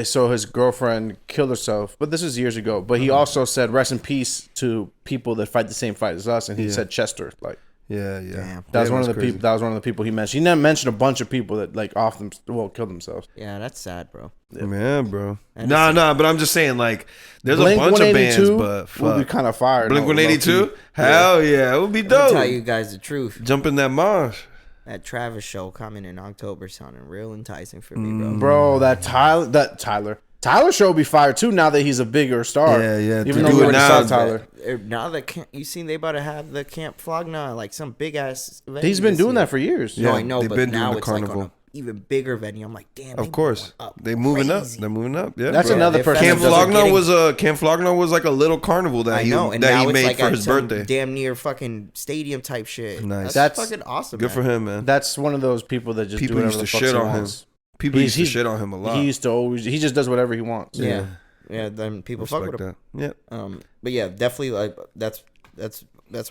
Speaker 3: So his girlfriend killed herself, but this was years ago. But he also said rest in peace to people that fight the same fight as us, and he said Chester. Like
Speaker 2: yeah.
Speaker 1: Damn.
Speaker 3: that was
Speaker 2: Yeah,
Speaker 3: one of
Speaker 2: that's
Speaker 3: the people. That was one of the people he mentioned. He never mentioned a bunch of people that like killed themselves.
Speaker 1: Yeah, that's sad, bro.
Speaker 2: Man, bro.
Speaker 1: And
Speaker 2: Nah, but I'm just saying, like, there's
Speaker 3: Blink
Speaker 2: a bunch of bands,
Speaker 3: 182
Speaker 2: but
Speaker 3: would be
Speaker 2: fuck.
Speaker 3: kind of fire.
Speaker 2: Blink
Speaker 3: no,
Speaker 2: 182?
Speaker 3: low-key.
Speaker 2: Hell yeah, it would be
Speaker 1: I'm gonna
Speaker 2: dope.
Speaker 1: tell you guys the truth.
Speaker 2: Jump in that mosh.
Speaker 1: That Travis show coming in October sounding real enticing for me, bro.
Speaker 3: Bro, that Tyler show be fire too. Now that he's a bigger star.
Speaker 2: Yeah.
Speaker 3: Even
Speaker 2: To
Speaker 3: though
Speaker 2: do
Speaker 3: we
Speaker 2: it
Speaker 3: already
Speaker 2: now,
Speaker 3: saw Tyler.
Speaker 1: Now that you seen they about to have the Camp Flogna, like some big ass.
Speaker 3: He's been doing that for years.
Speaker 1: No,
Speaker 2: Yeah,
Speaker 1: I know,
Speaker 2: they've
Speaker 1: but
Speaker 2: been
Speaker 1: now
Speaker 2: doing the
Speaker 1: it's like
Speaker 2: carnival.
Speaker 1: on an even bigger venue. I'm like, damn.
Speaker 2: Of
Speaker 1: they
Speaker 2: course.
Speaker 1: going up
Speaker 2: They moving up.
Speaker 1: crazy.
Speaker 2: They're moving up. Yeah.
Speaker 3: That's
Speaker 2: bro.
Speaker 3: another
Speaker 1: Their
Speaker 3: person.
Speaker 2: Camp
Speaker 3: that doesn't-
Speaker 1: festivals
Speaker 2: Flogna was like a little carnival that
Speaker 1: I know, and
Speaker 2: that
Speaker 1: now
Speaker 2: he
Speaker 1: it's
Speaker 2: made
Speaker 1: like
Speaker 2: for
Speaker 1: at
Speaker 2: his
Speaker 1: some
Speaker 2: birthday.
Speaker 1: damn near fucking stadium type shit.
Speaker 2: Nice.
Speaker 1: That's
Speaker 3: That's
Speaker 1: fucking awesome.
Speaker 2: Good
Speaker 1: man.
Speaker 2: for him, man.
Speaker 3: That's one of those people that just
Speaker 2: People
Speaker 3: do
Speaker 2: used
Speaker 3: whatever
Speaker 2: to
Speaker 3: the fuck
Speaker 2: shit
Speaker 3: he
Speaker 2: on him.
Speaker 3: wants.
Speaker 2: People used to
Speaker 3: He's-
Speaker 2: shit on him a lot.
Speaker 3: He used to always. He just does whatever he wants.
Speaker 1: Yeah, yeah. Then people fuck with
Speaker 2: Respect
Speaker 1: him.
Speaker 2: that. Yeah.
Speaker 1: But yeah, definitely like that's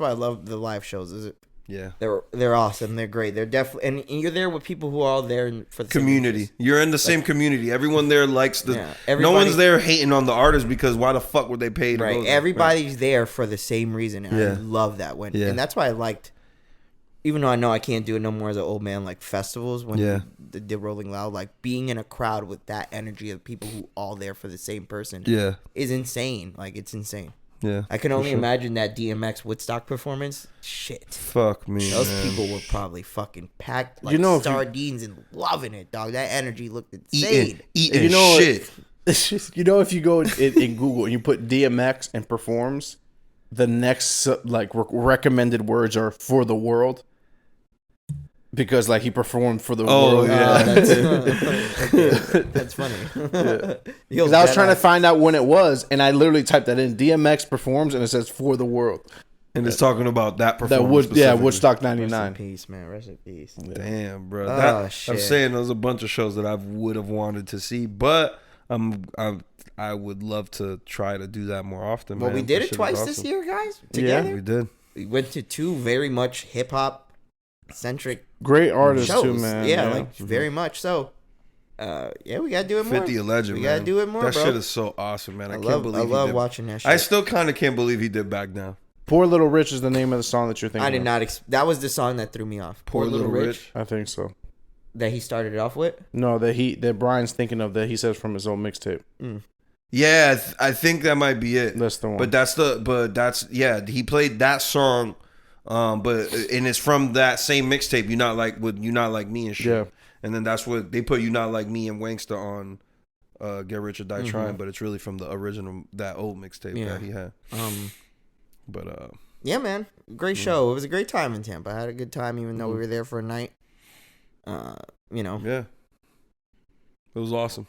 Speaker 1: why I love the live shows. Is it?
Speaker 2: Yeah.
Speaker 1: They're awesome. They're great. They're definitely and you're there with people who are all there for the same
Speaker 2: Community.
Speaker 1: interest.
Speaker 2: You're in the same community. Everyone there likes the.
Speaker 1: Yeah,
Speaker 2: No
Speaker 1: everybody-
Speaker 2: one's there hating on the artist because why the fuck would they pay to go
Speaker 1: Right.
Speaker 2: there?
Speaker 1: Everybody's there for the same reason. And I
Speaker 2: Yeah.
Speaker 1: love that when
Speaker 2: Yeah.
Speaker 1: and that's why I liked. Even though I know I can't do it no more as an old man, like festivals when
Speaker 2: Yeah.
Speaker 1: they did Rolling Loud, like being in a crowd with that energy of people who all there for the same person
Speaker 2: Yeah.
Speaker 1: is insane. Like it's insane.
Speaker 2: Yeah.
Speaker 1: I can only imagine that DMX Woodstock performance. Shit.
Speaker 2: Fuck me.
Speaker 1: Those
Speaker 2: man.
Speaker 1: people were probably fucking packed like
Speaker 3: You know, if you-
Speaker 1: sardines and loving it, dog. That energy looked insane.
Speaker 2: Eating
Speaker 3: You know,
Speaker 2: shit.
Speaker 3: It's just, you know, if you go in Google and you put DMX and performs, the next like recommended words are for the world. because like he performed for the
Speaker 2: Oh,
Speaker 3: world.
Speaker 2: yeah.
Speaker 1: That's funny.
Speaker 3: Because I was trying to find out when it was, and I literally typed that in. DMX performs, and it says for the world.
Speaker 2: And it's talking about that performance.
Speaker 3: That would
Speaker 2: specifically.
Speaker 3: Woodstock
Speaker 1: Rest in
Speaker 3: '99.
Speaker 1: peace, man. Rest in peace.
Speaker 2: Damn, bro.
Speaker 1: Oh, shit.
Speaker 2: I'm saying there's a bunch of shows that I would have wanted to see, but I would love to try to do that more often.
Speaker 1: Well,
Speaker 2: man.
Speaker 1: we did
Speaker 2: That
Speaker 1: it
Speaker 2: shit is
Speaker 1: twice
Speaker 2: awesome.
Speaker 1: this year, guys.
Speaker 3: Yeah.
Speaker 1: Together.
Speaker 2: We did.
Speaker 1: We went to two very much hip hop centric
Speaker 3: Great artist
Speaker 1: shows.
Speaker 3: too, man.
Speaker 1: Yeah, like very much so. Yeah, we gotta do it more.
Speaker 2: 50 a legend,
Speaker 1: We
Speaker 2: man.
Speaker 1: gotta do it more,
Speaker 2: That
Speaker 1: bro.
Speaker 2: shit is so awesome, man. I
Speaker 1: love
Speaker 2: he did.
Speaker 1: watching that shit.
Speaker 2: I still kind of can't believe he did Back Down.
Speaker 3: Poor Little Rich is the name of the song that you're thinking.
Speaker 1: I did
Speaker 3: of.
Speaker 1: not. That was the song that threw me off. Poor Little Rich.
Speaker 3: I think so.
Speaker 1: That he started it off with.
Speaker 3: No, that Brian's thinking of that he says from his old mixtape.
Speaker 2: Yeah, I think that might be it.
Speaker 3: That's the one.
Speaker 2: But he played that song, and it's from that same mixtape. You not like me and shit.
Speaker 3: Yeah.
Speaker 2: And then that's what they put. You not like me and Wangsta on. Get Rich or Die Trying, but it's really from the original, that old mixtape that he had. But
Speaker 1: yeah, man, great show. It was a great time in Tampa. I had a good time, even though we were there for a night. You know,
Speaker 2: yeah, it was awesome.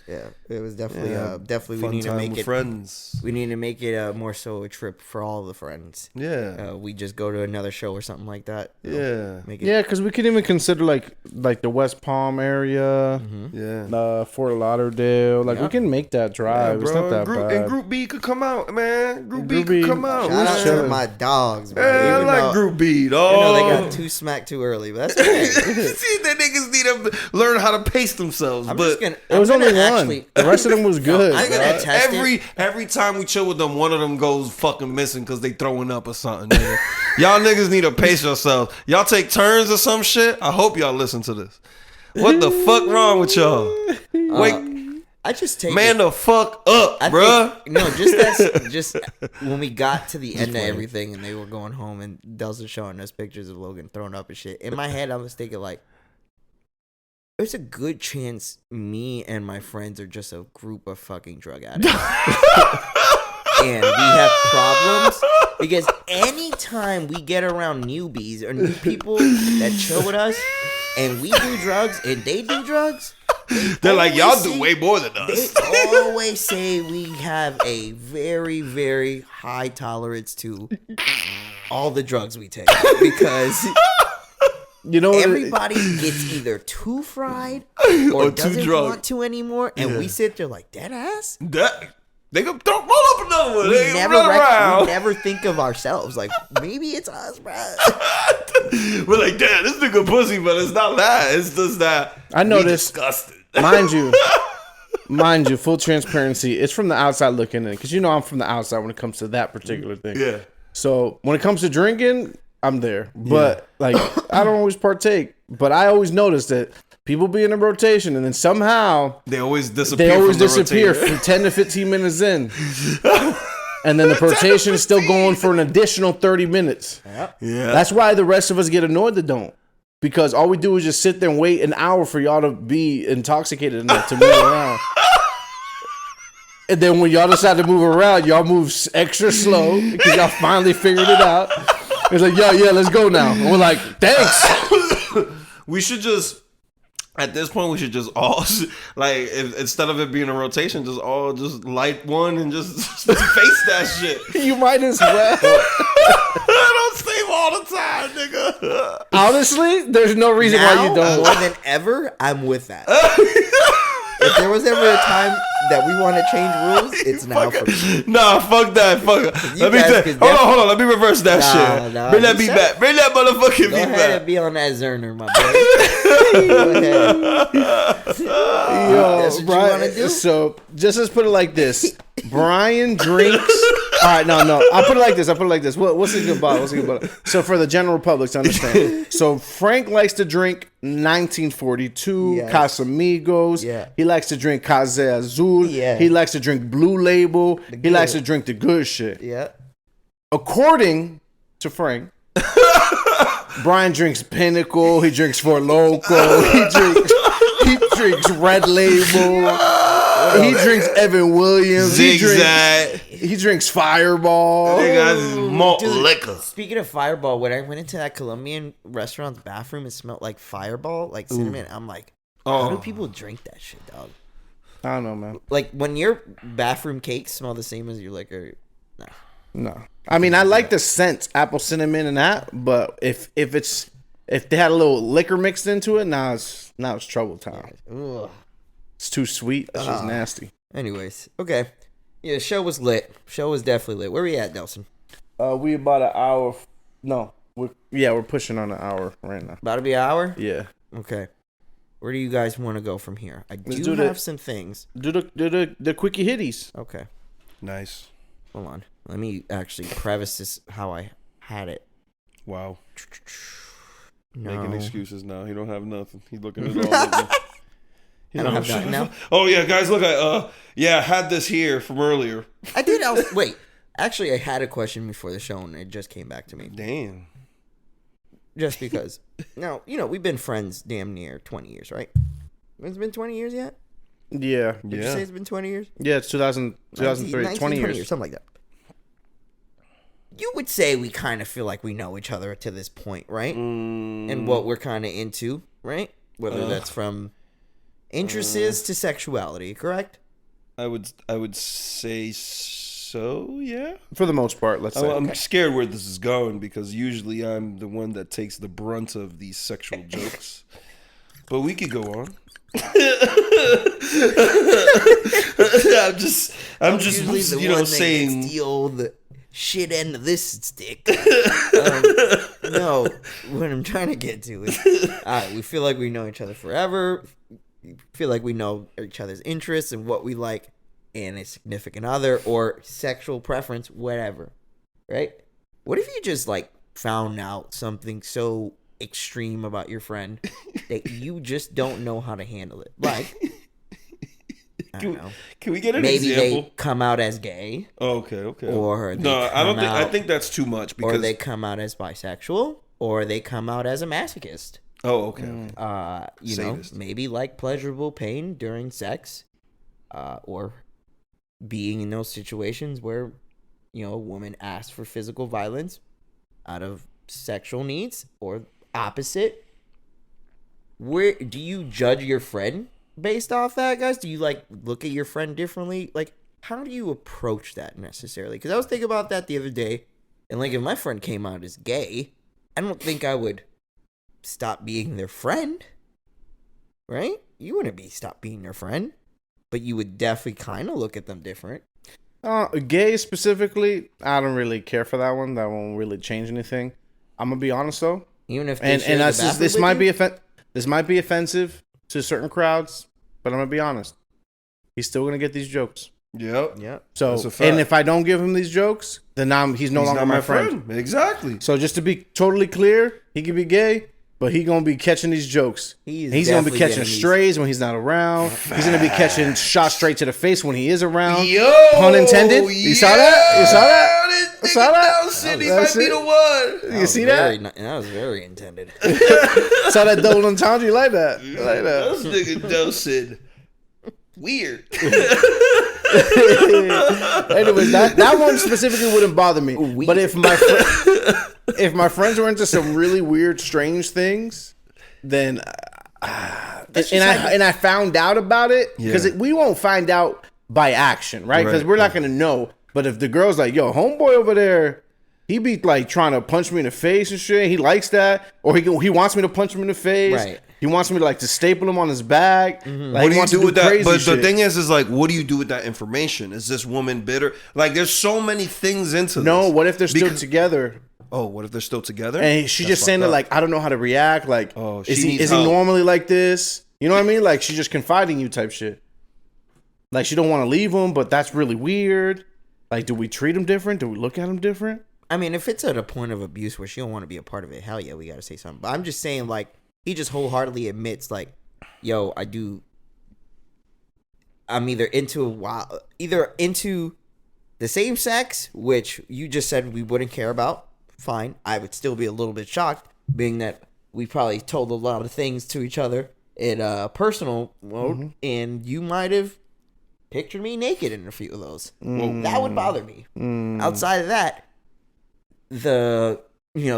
Speaker 1: yeah, it was definitely,
Speaker 2: Yeah.
Speaker 1: definitely.
Speaker 2: Fun
Speaker 1: We need to
Speaker 2: time
Speaker 1: make
Speaker 2: with
Speaker 1: it.
Speaker 2: friends.
Speaker 1: We need to make it more so a trip for all the friends.
Speaker 2: Yeah,
Speaker 1: We just go to another show or something like that. You know,
Speaker 2: yeah,
Speaker 1: make it.
Speaker 3: Yeah, because we could even consider like the West Palm area,
Speaker 2: yeah.
Speaker 3: Fort Lauderdale. Like we can make that drive.
Speaker 2: Yeah,
Speaker 3: It's
Speaker 2: bro.
Speaker 3: not that bad.
Speaker 2: And Group B could come out, man. Group B
Speaker 3: Group B,
Speaker 2: could come out.
Speaker 1: Shout out to
Speaker 3: chilling.
Speaker 1: my dogs, bro.
Speaker 2: Yeah, I
Speaker 1: Even
Speaker 2: like
Speaker 1: though-
Speaker 2: Group B,
Speaker 1: You
Speaker 2: dog.
Speaker 1: know they got too smacked too early, but that's okay.
Speaker 2: See, the niggas need to learn how to pace themselves.
Speaker 1: I'm
Speaker 2: but
Speaker 1: just gonna.
Speaker 3: It was
Speaker 1: I'm
Speaker 3: only
Speaker 1: gonna
Speaker 3: one.
Speaker 1: actually-
Speaker 3: The rest of them was good.
Speaker 1: I'm gonna test it.
Speaker 2: every time we chill with them, one of them goes fucking missing because they throwing up or something. Nigga. Y'all niggas need to pace yourselves. Y'all take turns or some shit. I hope y'all listen to this. What the fuck wrong with y'all? Wait,
Speaker 1: I just take
Speaker 2: man,
Speaker 1: it.
Speaker 2: the fuck up,
Speaker 1: I
Speaker 2: bruh.
Speaker 1: think, no, just when we got to the end of everything and they were going home and Delson showing us pictures of Logan thrown up and shit. In my head, I was thinking like, there's a good chance me and my friends are just a group of fucking drug addicts. And we have problems because anytime we get around newbies or new people that chill with us and we do drugs and they do drugs,
Speaker 2: They're like, y'all
Speaker 1: always
Speaker 2: do
Speaker 1: say-
Speaker 2: way more than us.
Speaker 1: They always say we have a very, very high tolerance to all the drugs we take because
Speaker 3: You know what?
Speaker 1: everybody gets either too fried or
Speaker 2: Or too
Speaker 1: doesn't
Speaker 2: drunk.
Speaker 1: want to anymore, and we sit there like dead ass.
Speaker 2: They gonna roll up another one.
Speaker 1: We
Speaker 2: They
Speaker 1: never,
Speaker 2: run around.
Speaker 1: we never think of ourselves like maybe it's us, bro.
Speaker 2: We're like, damn, this nigga pussy, but it's not that. It's just that.
Speaker 3: I know
Speaker 2: we
Speaker 3: this.
Speaker 2: disgusted.
Speaker 3: Mind you, full transparency. It's from the outside looking in, because you know I'm from the outside when it comes to that particular thing.
Speaker 2: Yeah.
Speaker 3: So when it comes to drinking, I'm there, but like I don't always partake. But I always notice that people be in a rotation, and then somehow
Speaker 2: They always disappear.
Speaker 3: they always
Speaker 2: from the
Speaker 3: disappear
Speaker 2: rotator.
Speaker 3: from 10 to 15 minutes in, and then the rotation is still going for an additional 30 minutes.
Speaker 2: Yeah.
Speaker 3: That's why the rest of us get annoyed that don't. Because all we do is just sit there and wait an hour for y'all to be intoxicated enough to move around. And then when y'all decide to move around, y'all move extra slow because y'all finally figured it out. It's like, yeah, let's go now. And we're like, thanks.
Speaker 2: We should just, at this point, we should just all, like, instead of it being a rotation, just all just light one and just face that shit.
Speaker 3: You might as well.
Speaker 2: I don't save all the time, nigga.
Speaker 3: Honestly, there's no reason why you don't.
Speaker 1: More than ever, I'm with that. If there was ever a time that we want to change rules, it's now for me.
Speaker 2: Nah, fuck that. Fuck it.
Speaker 1: You
Speaker 2: Let me
Speaker 1: guys
Speaker 2: take.
Speaker 1: could
Speaker 2: Hold on. Let me reverse that shit.
Speaker 1: Nah,
Speaker 2: Bring that
Speaker 1: you
Speaker 2: beat
Speaker 1: said-
Speaker 2: back. Bring that motherfucking
Speaker 1: Go
Speaker 2: beat
Speaker 1: ahead
Speaker 2: back.
Speaker 1: and be on that Zerner, my boy. Go ahead. That's
Speaker 3: Yo,
Speaker 1: what you
Speaker 3: Brian,
Speaker 1: wanna do?
Speaker 3: so just let's put it like this. Brian drinks. All right, no. I'll put it like this. What's a good bottle? So for the general public to understand. So Frank likes to drink 1942
Speaker 1: Yes.
Speaker 3: Casamigos.
Speaker 1: Yeah.
Speaker 3: He likes to drink Case Azul.
Speaker 1: Yeah.
Speaker 3: He likes to drink Blue Label. He
Speaker 1: good.
Speaker 3: likes to drink the good shit.
Speaker 1: Yeah.
Speaker 3: According to Frank, Brian drinks Pinnacle. He drinks Four Loko. He drinks Red Label. He drinks Evan Williams.
Speaker 2: Zigzag.
Speaker 3: He drinks Fireball.
Speaker 2: They got malt
Speaker 1: Dude,
Speaker 2: liquor.
Speaker 1: Speaking of Fireball, when I went into that Colombian restaurant's bathroom, it smelled like Fireball, like cinnamon. I'm like, how do people drink that shit, dog?
Speaker 3: I don't know, man.
Speaker 1: Like, when your bathroom cakes smell the same as your liquor, nah.
Speaker 3: No. I mean, I like the scent, apple cinnamon and that, but if they had a little liquor mixed into it, now it's trouble time.
Speaker 1: Ugh.
Speaker 3: It's too sweet. That's just nasty.
Speaker 1: Anyways, okay. Yeah, the show was lit. Show was definitely lit. Where we at, Delson?
Speaker 3: We about an hour. No. We're pushing on an hour right now.
Speaker 1: About to be an hour?
Speaker 3: Yeah.
Speaker 1: Okay. Where do you guys want to go from here? I
Speaker 3: Let's
Speaker 1: do
Speaker 3: do
Speaker 1: have
Speaker 3: the-
Speaker 1: some things.
Speaker 3: Do the quickie hitties.
Speaker 1: Okay.
Speaker 2: Nice.
Speaker 1: Hold on. Let me actually preface this how I had it.
Speaker 2: Wow.
Speaker 1: No.
Speaker 2: Making excuses now. He don't have nothing. He's looking at all of them.
Speaker 1: I don't have nothing now.
Speaker 2: Oh yeah, guys, look. I had this here from earlier.
Speaker 1: I did. Wait. Actually, I had a question before the show, and it just came back to me.
Speaker 2: Damn.
Speaker 1: Just because. Now, we've been friends damn near 20 years, right? It's been 20 years yet?
Speaker 3: Yeah.
Speaker 1: Did you say it's been 20 years?
Speaker 3: Yeah, it's 2003.
Speaker 1: 19,
Speaker 3: 20 years.
Speaker 1: something like that. You would say we kind of feel like we know each other to this point, right? And what we're kind of into, right? Whether that's from interests to sexuality, correct?
Speaker 2: I would say so. Yeah.
Speaker 3: For the most part, let's say.
Speaker 2: I'm scared where this is going because usually I'm the one that takes the brunt of these sexual jokes. But we could go on. I'm just
Speaker 1: Usually the one that
Speaker 2: saying
Speaker 1: gets the old shit end of this stick. No, what I'm trying to get to is, we feel like we know each other forever. We feel like we know each other's interests and what we like in a significant other or sexual preference, whatever. Right? What if you just found out something so extreme about your friend that you just don't know how to handle it? Like, I don't know.
Speaker 2: Can we get an
Speaker 1: Maybe
Speaker 2: example?
Speaker 1: they come out as gay.
Speaker 2: Oh, okay.
Speaker 1: Or they
Speaker 2: I don't think. I
Speaker 1: out-
Speaker 2: think that's too much because
Speaker 1: Or they come out as bisexual, or they come out as a masochist.
Speaker 2: Oh, okay.
Speaker 1: You
Speaker 2: Sadist.
Speaker 1: know, maybe like pleasurable pain during sex, or being in those situations where, a woman asks for physical violence out of sexual needs, or opposite. Where do you judge your friend based off that, guys? Do you look at your friend differently? How do you approach that necessarily? Because I was thinking about that the other day, and if my friend came out as gay, I don't think I would stop being their friend, right? You wouldn't stop being their friend, but you would definitely kind of look at them different.
Speaker 3: Gay specifically, I don't really care for that one. That won't really change anything. I'm gonna be honest though,
Speaker 1: Even if they share
Speaker 3: and
Speaker 1: the
Speaker 3: that's
Speaker 1: bathroom
Speaker 3: this
Speaker 1: with
Speaker 3: might
Speaker 1: you?
Speaker 3: be this might be offensive to certain crowds, but I'm gonna be honest. He's still gonna get these jokes.
Speaker 2: Yep.
Speaker 1: Yeah.
Speaker 3: So,
Speaker 2: That's a fact.
Speaker 3: and if I don't give him these jokes, then he's no longer
Speaker 2: not
Speaker 3: my friend.
Speaker 2: Exactly.
Speaker 3: So just to be totally clear, he could be gay, but he's gonna be catching these jokes.
Speaker 1: He's
Speaker 3: gonna be
Speaker 1: definitely
Speaker 3: catching
Speaker 1: getting these.
Speaker 3: strays when he's not around. He's gonna be catching shots straight to the face when he is around.
Speaker 2: Yo,
Speaker 3: Pun intended. You saw that? You saw that?
Speaker 2: You
Speaker 3: saw that?
Speaker 2: He
Speaker 3: That's
Speaker 2: might be
Speaker 3: it.
Speaker 2: the one.
Speaker 3: You see that?
Speaker 1: That was very intended.
Speaker 3: Saw that double entendre? You like that? You like that?
Speaker 2: Those nigga Delson. Weird.
Speaker 3: Anyways, that one specifically wouldn't bother me. But if my friends were into some really weird, strange things, then I found out about it because we won't find out by action, right? Because we're not gonna know. But if the girl's like, "Yo, homeboy over there, he be trying to punch me in the face and shit," he likes that, or he wants me to punch him in the face.
Speaker 1: Right.
Speaker 3: He wants me to staple him on his back.
Speaker 2: What do you do with that? But the thing is what do you do with that information? Is this woman bitter? There's so many things into this.
Speaker 3: No, what if they're still together?
Speaker 2: Oh, what if they're still together?
Speaker 3: And she just saying that I don't know how to react.
Speaker 2: she
Speaker 3: is
Speaker 2: needs
Speaker 3: he
Speaker 2: help.
Speaker 3: normally like this? You know what I mean? She's just confiding you type shit. She don't want to leave him, but that's really weird. Do we treat him different? Do we look at him different?
Speaker 1: I mean, if it's at a point of abuse where she don't want to be a part of it, hell yeah, we got to say something. But I'm just saying, he just wholeheartedly admits, yo, I'm either into the same sex, which you just said we wouldn't care about. Fine. I would still be a little bit shocked, being that we probably told a lot of things to each other in a personal mode, and you might have pictured me naked in a few of those.
Speaker 3: Mm.
Speaker 1: That would bother me. Outside of that, the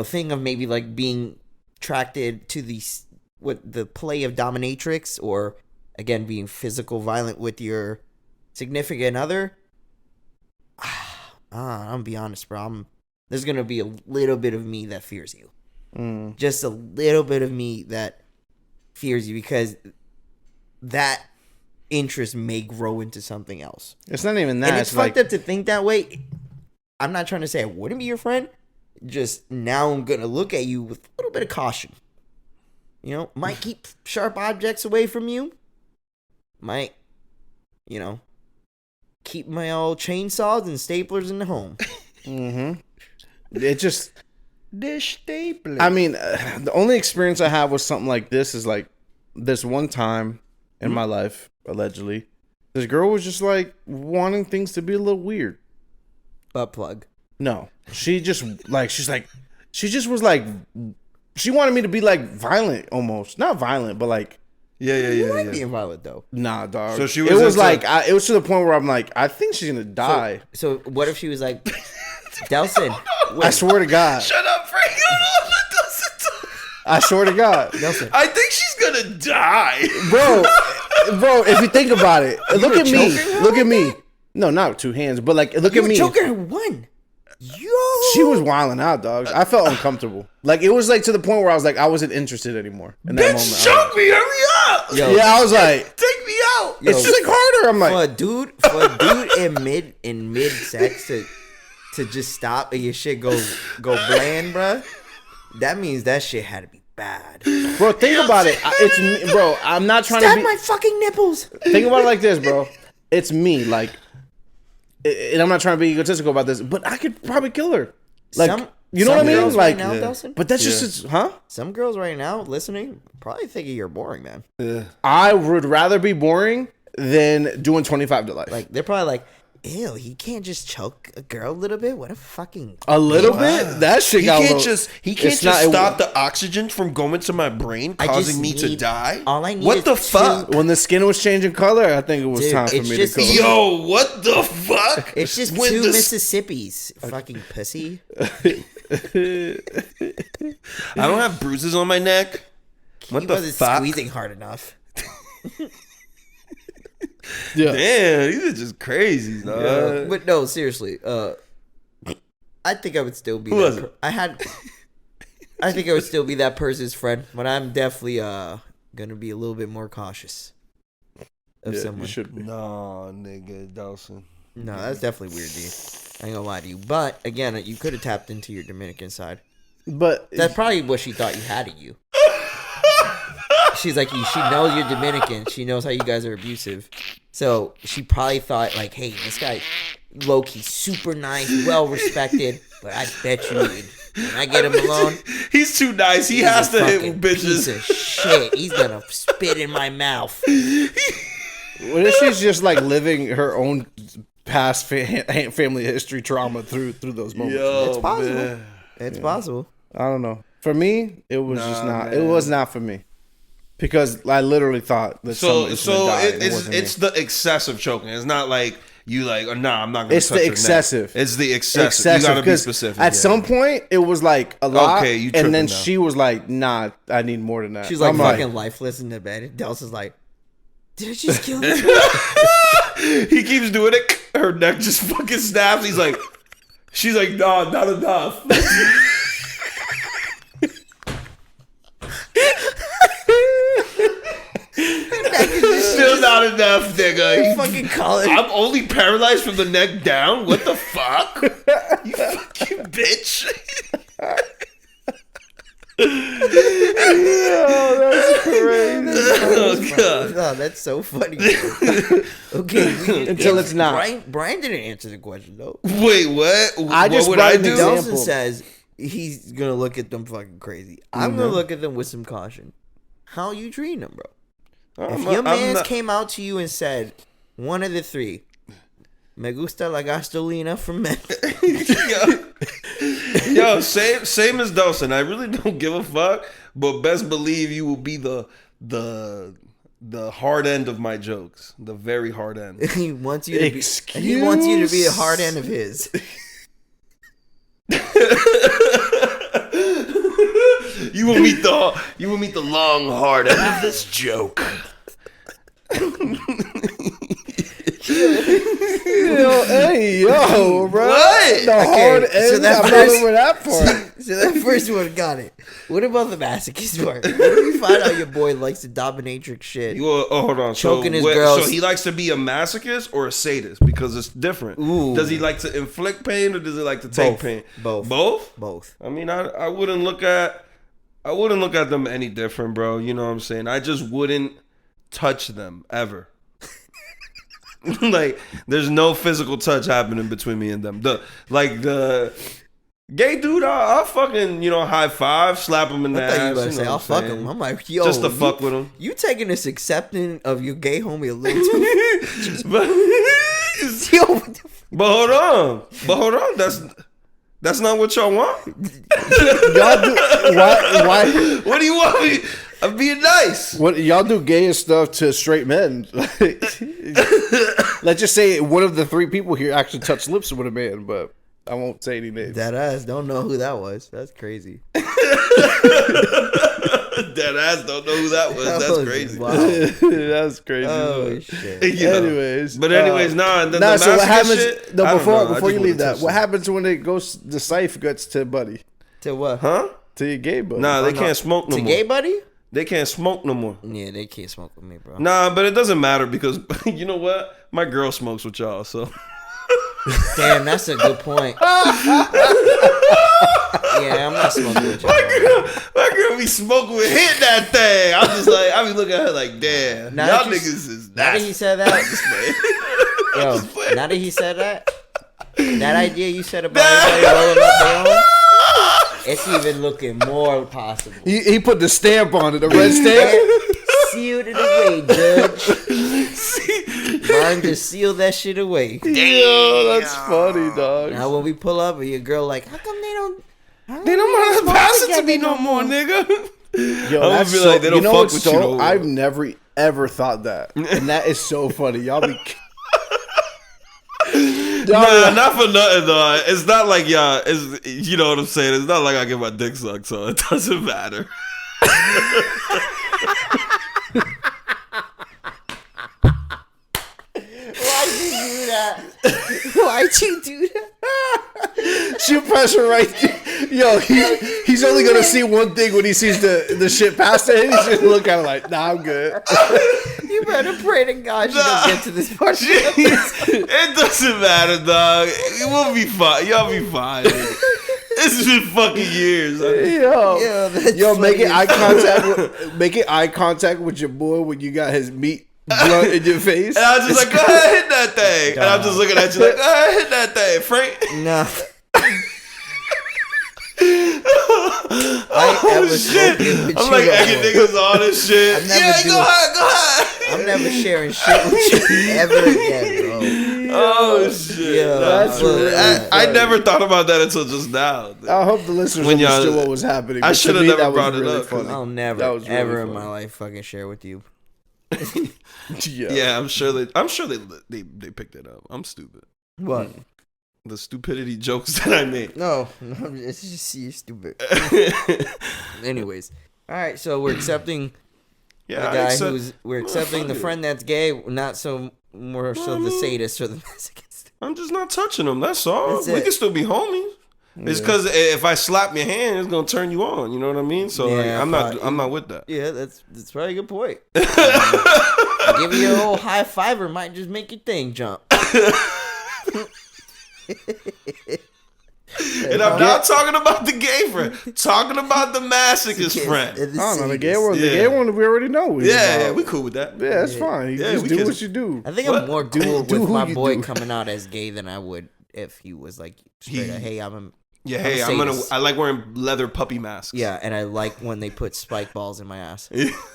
Speaker 1: thing of maybe like being attracted to the play of dominatrix, or again being physical violent with your significant other. I'm gonna be honest, bro. There's gonna be a little bit of me that fears you. Just a little bit of me that fears you, because that interest may grow into something else.
Speaker 3: It's not even that.
Speaker 1: And it's fucked up to think that way. I'm not trying to say I wouldn't be your friend. Just now I'm gonna look at you with a little bit of caution. Might keep sharp objects away from you. Might, keep my old chainsaws and staplers in the home.
Speaker 3: It just...
Speaker 2: The stapler.
Speaker 3: I mean, the only experience I have with something like this is like this one time in my life, allegedly, this girl was just like wanting things to be a little weird.
Speaker 1: Butt plug.
Speaker 3: No, she just was like, she wanted me to be like violent, almost not violent, but like,
Speaker 1: You like being violent though.
Speaker 3: nah, dog.
Speaker 2: So she
Speaker 3: it was like, it was to the point where I'm like, I think she's gonna die.
Speaker 1: So what if she was like, Delson?
Speaker 3: I swear to God.
Speaker 2: Shut up, Frank.
Speaker 3: I swear to God.
Speaker 1: Delson.
Speaker 2: I think she's gonna die.
Speaker 3: Bro, if you think about it, look at me.
Speaker 1: choking her
Speaker 3: Look
Speaker 1: like
Speaker 3: at me.
Speaker 1: that?
Speaker 3: No, not with two hands, but like, look
Speaker 1: You
Speaker 3: at
Speaker 1: were
Speaker 3: me.
Speaker 1: choking her one. Yo.
Speaker 3: She was wilding out, dogs. I felt uncomfortable. Like, it was like to the point where I was like, I wasn't interested anymore. In that moment.
Speaker 2: Choke me, hurry up.
Speaker 1: Yo.
Speaker 3: Yeah, I was like,
Speaker 2: Take me out.
Speaker 3: it's just like harder. I'm like,
Speaker 1: For a dude in mid sex to just stop and your shit go bland, bruh, that means that shit had to be bad.
Speaker 3: bro, think about it. It's me, bro. I'm not trying
Speaker 1: Stab
Speaker 3: to be.
Speaker 1: my fucking nipples.
Speaker 3: Think about it like this, bro. It's me, like, and I'm not trying to be egotistical about this, but I could probably kill her. Like, you know what I mean?
Speaker 1: Girls
Speaker 3: Like,
Speaker 1: right now, Delson?
Speaker 3: but that's just, huh?
Speaker 1: Some girls right now listening probably thinking you're boring, man.
Speaker 3: I would rather be boring than doing 25 to life.
Speaker 1: Like they're probably like, ew, he can't just choke a girl a little bit. What a fucking
Speaker 3: a little bit. That shit
Speaker 2: He
Speaker 3: got
Speaker 2: can't
Speaker 3: low.
Speaker 2: just
Speaker 3: It's not-
Speaker 2: stop the oxygen from going to my brain,
Speaker 1: I
Speaker 2: causing
Speaker 1: just
Speaker 2: me to
Speaker 1: need-
Speaker 2: die.
Speaker 1: all I need
Speaker 2: What
Speaker 1: is
Speaker 2: the
Speaker 1: two-
Speaker 2: fuck?
Speaker 3: When the skin was changing color, I think it was
Speaker 1: Dude,
Speaker 3: time for
Speaker 1: it's
Speaker 3: me
Speaker 1: just-
Speaker 3: to go.
Speaker 2: Yo, what the fuck?
Speaker 1: It's just
Speaker 2: When
Speaker 1: two
Speaker 2: the-
Speaker 1: Mississippis. Fucking pussy.
Speaker 2: I don't have bruises on my neck. What
Speaker 1: He
Speaker 2: the
Speaker 1: wasn't
Speaker 2: fuck?
Speaker 1: squeezing hard enough.
Speaker 3: Yeah.
Speaker 2: Damn, these are just crazy, dog.
Speaker 1: But no, seriously. I think I would still be.
Speaker 2: Who was it?
Speaker 1: I think I would still be that person's friend, but I'm definitely gonna be a little bit more cautious of someone.
Speaker 3: You should be.
Speaker 2: Nah, nigga, Delson.
Speaker 1: No, that's definitely weird, dude. I ain't gonna lie to you. But again, you could have tapped into your Dominican side.
Speaker 3: But
Speaker 1: That's probably what she thought you had at you. She's like, she knows you're Dominican. She knows how you guys are abusive. So she probably thought, like, hey, this guy, low-key, super nice, well-respected. But I bet you, when I get him alone,
Speaker 2: He's too nice. He
Speaker 1: he's
Speaker 2: has
Speaker 1: a
Speaker 2: to hit
Speaker 1: fucking
Speaker 2: bitches.
Speaker 1: piece of shit. He's gonna spit in my mouth.
Speaker 3: what if she's just like living her own past family history trauma through those moments?
Speaker 1: It's possible.
Speaker 2: man.
Speaker 1: It's possible.
Speaker 3: I don't know. For me, it was just not.
Speaker 2: man.
Speaker 3: It was not for me because I literally thought that someone was gonna die. And wasn't
Speaker 2: it's
Speaker 3: me.
Speaker 2: the excessive choking. It's not like you like, oh, nah, I'm not gonna.
Speaker 3: It's
Speaker 2: touch
Speaker 3: the
Speaker 2: her neck.
Speaker 3: excessive.
Speaker 2: It's the excessive. You gotta be
Speaker 3: 'cause
Speaker 2: specific.
Speaker 3: At some point, it was like a lot,
Speaker 2: Okay, you
Speaker 3: and
Speaker 2: tripping
Speaker 3: then
Speaker 2: now.
Speaker 3: she was like, "Nah, I need more than that."
Speaker 1: She's like
Speaker 3: I'm
Speaker 1: fucking lifeless in the bed. Delson's like, did I just kill him?
Speaker 2: he keeps doing it. Her neck just fucking snaps. He's like, she's like, nah, not enough. Still not enough, nigga. You
Speaker 1: Fucking call it.
Speaker 2: I'm only paralyzed from the neck down. What the fuck? You fucking bitch. Oh god.
Speaker 1: Oh, that's so funny. Okay,
Speaker 3: Until it's not.
Speaker 1: Bryan didn't answer the question though.
Speaker 2: Wait, what?
Speaker 3: I
Speaker 2: what
Speaker 3: just
Speaker 2: would
Speaker 3: brought
Speaker 2: I
Speaker 3: an
Speaker 2: do?
Speaker 3: example.
Speaker 1: Delson says he's gonna look at them fucking crazy. I'm gonna look at them with some caution. How you treating them, bro? If your man's came out to you and said one of the three, "Me gusta la gasolina" from men.
Speaker 2: Yo, same as Delson. I really don't give a fuck, but best believe you will be the the hard end of my jokes, the very hard end.
Speaker 1: He wants you to be. He wants you to be a hard end of his.
Speaker 2: You will meet the long hard end of this joke.
Speaker 3: Yo, bro.
Speaker 2: What?
Speaker 3: The hard end.
Speaker 1: So that
Speaker 3: I'm
Speaker 1: first-
Speaker 3: not over that part.
Speaker 1: So that first one got it. What about the masochist part? What if you find out your boy likes the dominatrix shit?
Speaker 2: Hold on.
Speaker 1: Choking his girls.
Speaker 2: So he likes to be a masochist or a sadist because it's different.
Speaker 1: Ooh.
Speaker 2: Does he like to inflict pain or does he like to take
Speaker 1: Both.
Speaker 2: pain?
Speaker 1: Both.
Speaker 2: Both?
Speaker 1: Both.
Speaker 2: I mean, I wouldn't look at them any different, bro. You know what I'm saying? I just wouldn't touch them ever. Like, there's no physical touch happening between me and them. The gay dude, I'll fucking, high five, slap him in the
Speaker 1: I
Speaker 2: ass.
Speaker 1: thought you were gonna
Speaker 2: know
Speaker 1: say
Speaker 2: what
Speaker 1: I'll
Speaker 2: I'm
Speaker 1: fuck
Speaker 2: saying?
Speaker 1: him. I'm like, yo,
Speaker 2: Just to fuck with him.
Speaker 1: You taking this accepting of your gay homie a little too?
Speaker 2: but,
Speaker 1: Yo, what the f-
Speaker 2: but hold on. That's not what y'all want.
Speaker 3: Y'all do why?
Speaker 2: What do you want me? I'm being nice.
Speaker 3: What y'all do gayest stuff to straight men? Let's just say one of the three people here actually touched lips with a man, but I won't say any names.
Speaker 1: That ass don't know who that was. That's crazy.
Speaker 2: Dead ass don't know who that was. That's crazy.
Speaker 1: Wow.
Speaker 3: That's crazy.
Speaker 1: Oh shit.
Speaker 2: You know.
Speaker 3: Anyways,
Speaker 2: But anyways,
Speaker 3: so
Speaker 2: masochist
Speaker 3: what happens?
Speaker 2: shit,
Speaker 3: No,
Speaker 2: I don't know. I
Speaker 3: before you
Speaker 2: just
Speaker 3: leave
Speaker 2: wanna
Speaker 3: that,
Speaker 2: touch
Speaker 3: what
Speaker 2: them.
Speaker 3: happens when it goes the Syph gets to buddy,
Speaker 1: To what?
Speaker 2: Huh?
Speaker 3: to your gay buddy?
Speaker 2: Nah, they
Speaker 1: no.
Speaker 2: can't smoke no
Speaker 1: To
Speaker 2: more.
Speaker 1: gay buddy?
Speaker 2: They can't smoke no more.
Speaker 1: Yeah, they can't smoke with me, bro.
Speaker 2: Nah, but it doesn't matter because you know what? My girl smokes with y'all, so
Speaker 1: Damn, that's a good point. Yeah, I'm not smoking with you.
Speaker 2: my girl be smoking with hit that thing. I'm just like, I be looking at her like, damn,
Speaker 1: Now
Speaker 2: y'all
Speaker 1: that you-
Speaker 2: niggas is
Speaker 1: Now that
Speaker 2: nasty.
Speaker 1: he said that, yo, now that he said that idea you said about everybody rolling up their own, it's even looking more possible.
Speaker 3: He put the stamp on it, the red stamp.
Speaker 1: Sealed it away, Judge. Bryan just sealed that shit away.
Speaker 3: Yo, that's funny, dog.
Speaker 1: Now when we pull up and your girl like, how come they don't
Speaker 2: want to pass it to me no more, nigga.
Speaker 3: Yo,
Speaker 2: I'ma
Speaker 3: that's
Speaker 2: be
Speaker 3: so,
Speaker 2: like, they don't
Speaker 3: you know
Speaker 2: fuck
Speaker 3: what's
Speaker 2: with you
Speaker 3: so?
Speaker 2: no more.
Speaker 3: I've never ever thought that, and that is so funny. Y'all be.
Speaker 2: Nah, not for nothing though. It's not like y'all. It's, you know what I'm saying. It's not like I get my dick sucked, so it doesn't matter.
Speaker 1: Why'd you do that? Why'd you do that?
Speaker 3: Shoot pressure right there. Yo, he's only gonna see one thing when he sees the shit past it. He's just look at it like, nah, I'm good.
Speaker 1: You better pray to God you don't get to this part.
Speaker 2: It doesn't matter, dog. We'll be fine. Y'all be fine. It's been fucking years.
Speaker 3: Yo, making eye contact with your boy when you got his meat blunt in your face.
Speaker 2: And I was just like, go ahead, hit that thing. And I'm just looking at you like, go ahead, hit that thing, Frank.
Speaker 1: No. I ain't ever smoking with
Speaker 2: I'm
Speaker 1: you
Speaker 2: like
Speaker 1: no
Speaker 2: egging
Speaker 1: more.
Speaker 2: niggas on this shit.
Speaker 1: I'm never
Speaker 2: Yeah,
Speaker 1: doing-
Speaker 2: go ahead.
Speaker 1: I'm never sharing shit with you ever again, bro.
Speaker 2: Oh, shit.
Speaker 1: Yeah,
Speaker 3: that's really
Speaker 2: I never thought about that until just now.
Speaker 3: I hope the listeners
Speaker 2: When y'all-
Speaker 3: understood what was happening.
Speaker 2: I
Speaker 3: but to
Speaker 2: should have
Speaker 3: me,
Speaker 2: never
Speaker 3: that was
Speaker 2: brought it
Speaker 3: really
Speaker 2: up, 'cause
Speaker 3: funny.
Speaker 1: I'll never,
Speaker 3: That was really
Speaker 1: ever in
Speaker 3: funny.
Speaker 1: my life fucking share with you.
Speaker 2: Yeah, I'm sure they picked it up. I'm stupid.
Speaker 1: What?
Speaker 2: The stupidity jokes that I made.
Speaker 1: No, it's just you're stupid. Anyways, all right. So we're accepting
Speaker 2: Yeah,
Speaker 1: the
Speaker 2: I
Speaker 1: guy
Speaker 2: accept-
Speaker 1: we're accepting the
Speaker 2: fuck it.
Speaker 1: friend that's gay, not so more so the sadist or the masochist.
Speaker 2: I'm just not touching them. That's all.
Speaker 1: That's
Speaker 2: We
Speaker 1: it.
Speaker 2: can still be homies. It's because if I slap your hand, it's gonna turn you on. You know what I mean? So like,
Speaker 1: Yeah,
Speaker 2: I'm not with that.
Speaker 1: Yeah, that's probably a good point. Give you a whole high fiver might just make your thing jump.
Speaker 2: And I'm not talking about the gay friend. Talking about the masochist friend.
Speaker 3: I don't know, the gay one we already know.
Speaker 2: Yeah, we cool with that.
Speaker 3: Yeah, it's fine. You
Speaker 2: Yeah,
Speaker 3: just
Speaker 2: we
Speaker 3: do
Speaker 2: can-
Speaker 3: what you do.
Speaker 1: I think
Speaker 2: What?
Speaker 1: I'm more
Speaker 3: Do
Speaker 1: cool
Speaker 3: who
Speaker 1: with my
Speaker 3: you
Speaker 1: boy
Speaker 3: do.
Speaker 1: coming out as gay than I would if he was like straight up, hey, I'm a
Speaker 2: Yeah,
Speaker 1: I'm
Speaker 2: hey,
Speaker 1: a
Speaker 2: I'm gonna.
Speaker 1: sadist.
Speaker 2: I like wearing leather puppy masks.
Speaker 1: Yeah, and I like when they put spike balls in my ass.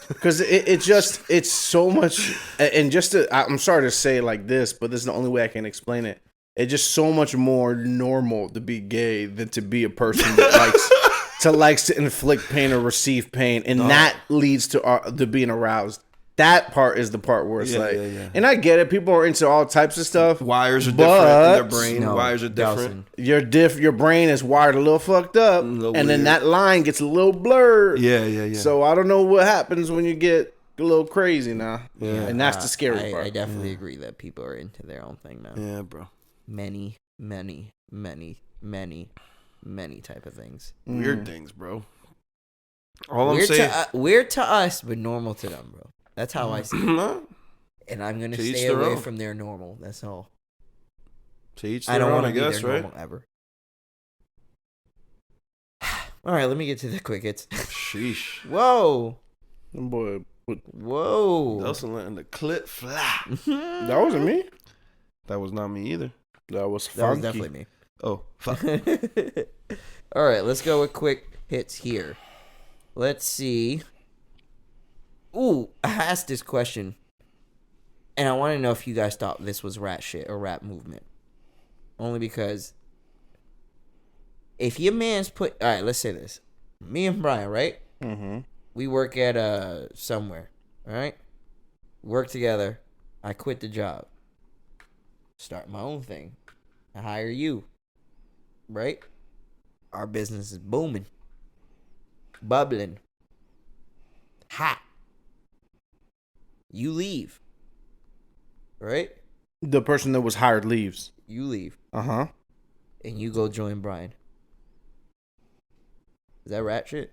Speaker 3: Because it's so much, and just I'm sorry to say it like this, but this is the only way I can explain it. It's just so much more normal to be gay than to be a person that likes to inflict pain or receive pain, and that leads to being aroused. That part is the part where it's
Speaker 2: Yeah.
Speaker 3: and I get it. People are into all types of stuff.
Speaker 2: Wires are different in their brain.
Speaker 1: No,
Speaker 2: Wires are different.
Speaker 3: Your brain is wired a little fucked up, and then
Speaker 2: weird.
Speaker 3: that line gets a little blurred.
Speaker 2: Yeah.
Speaker 3: So I don't know what happens when you get a little crazy now.
Speaker 2: Yeah.
Speaker 3: And that's the scary part.
Speaker 1: I definitely agree that people are into their own thing now.
Speaker 2: Yeah, bro.
Speaker 1: Many type of things.
Speaker 2: Weird things, bro. All I'm saying,
Speaker 1: weird to us, but normal to them, bro. That's how I see it.
Speaker 2: to
Speaker 1: And I'm gonna
Speaker 2: each
Speaker 1: stay
Speaker 2: their
Speaker 1: away
Speaker 2: own.
Speaker 1: from their normal. That's all.
Speaker 2: each
Speaker 1: I
Speaker 2: their
Speaker 1: don't
Speaker 2: own,
Speaker 1: want
Speaker 2: I
Speaker 1: to be
Speaker 2: guess,
Speaker 1: their
Speaker 2: right?
Speaker 1: normal ever. All right, let me get to the quick hits.
Speaker 2: Sheesh.
Speaker 1: Whoa.
Speaker 3: Boy,
Speaker 1: Whoa.
Speaker 2: Delson letting the clip fly.
Speaker 3: that wasn't me.
Speaker 2: That was not me either.
Speaker 3: That was
Speaker 1: That was
Speaker 3: funky.
Speaker 1: definitely me.
Speaker 2: Oh, fuck.
Speaker 1: All right, let's go with quick hits here. Let's see. Ooh, I asked this question, and I want to know if you guys thought this was rat shit or rat movement. Only because if your man's all right, let's say this. Me and Bryan, right?
Speaker 3: Mm-hmm.
Speaker 1: We work at somewhere, all right? Work together. I quit the job. Start my own thing. I hire you, right? Our business is booming, bubbling, hot. You leave, right?
Speaker 3: The person that was hired leaves.
Speaker 1: You leave,
Speaker 3: Uh-huh.
Speaker 1: and you go join Bryan. Is that rat shit?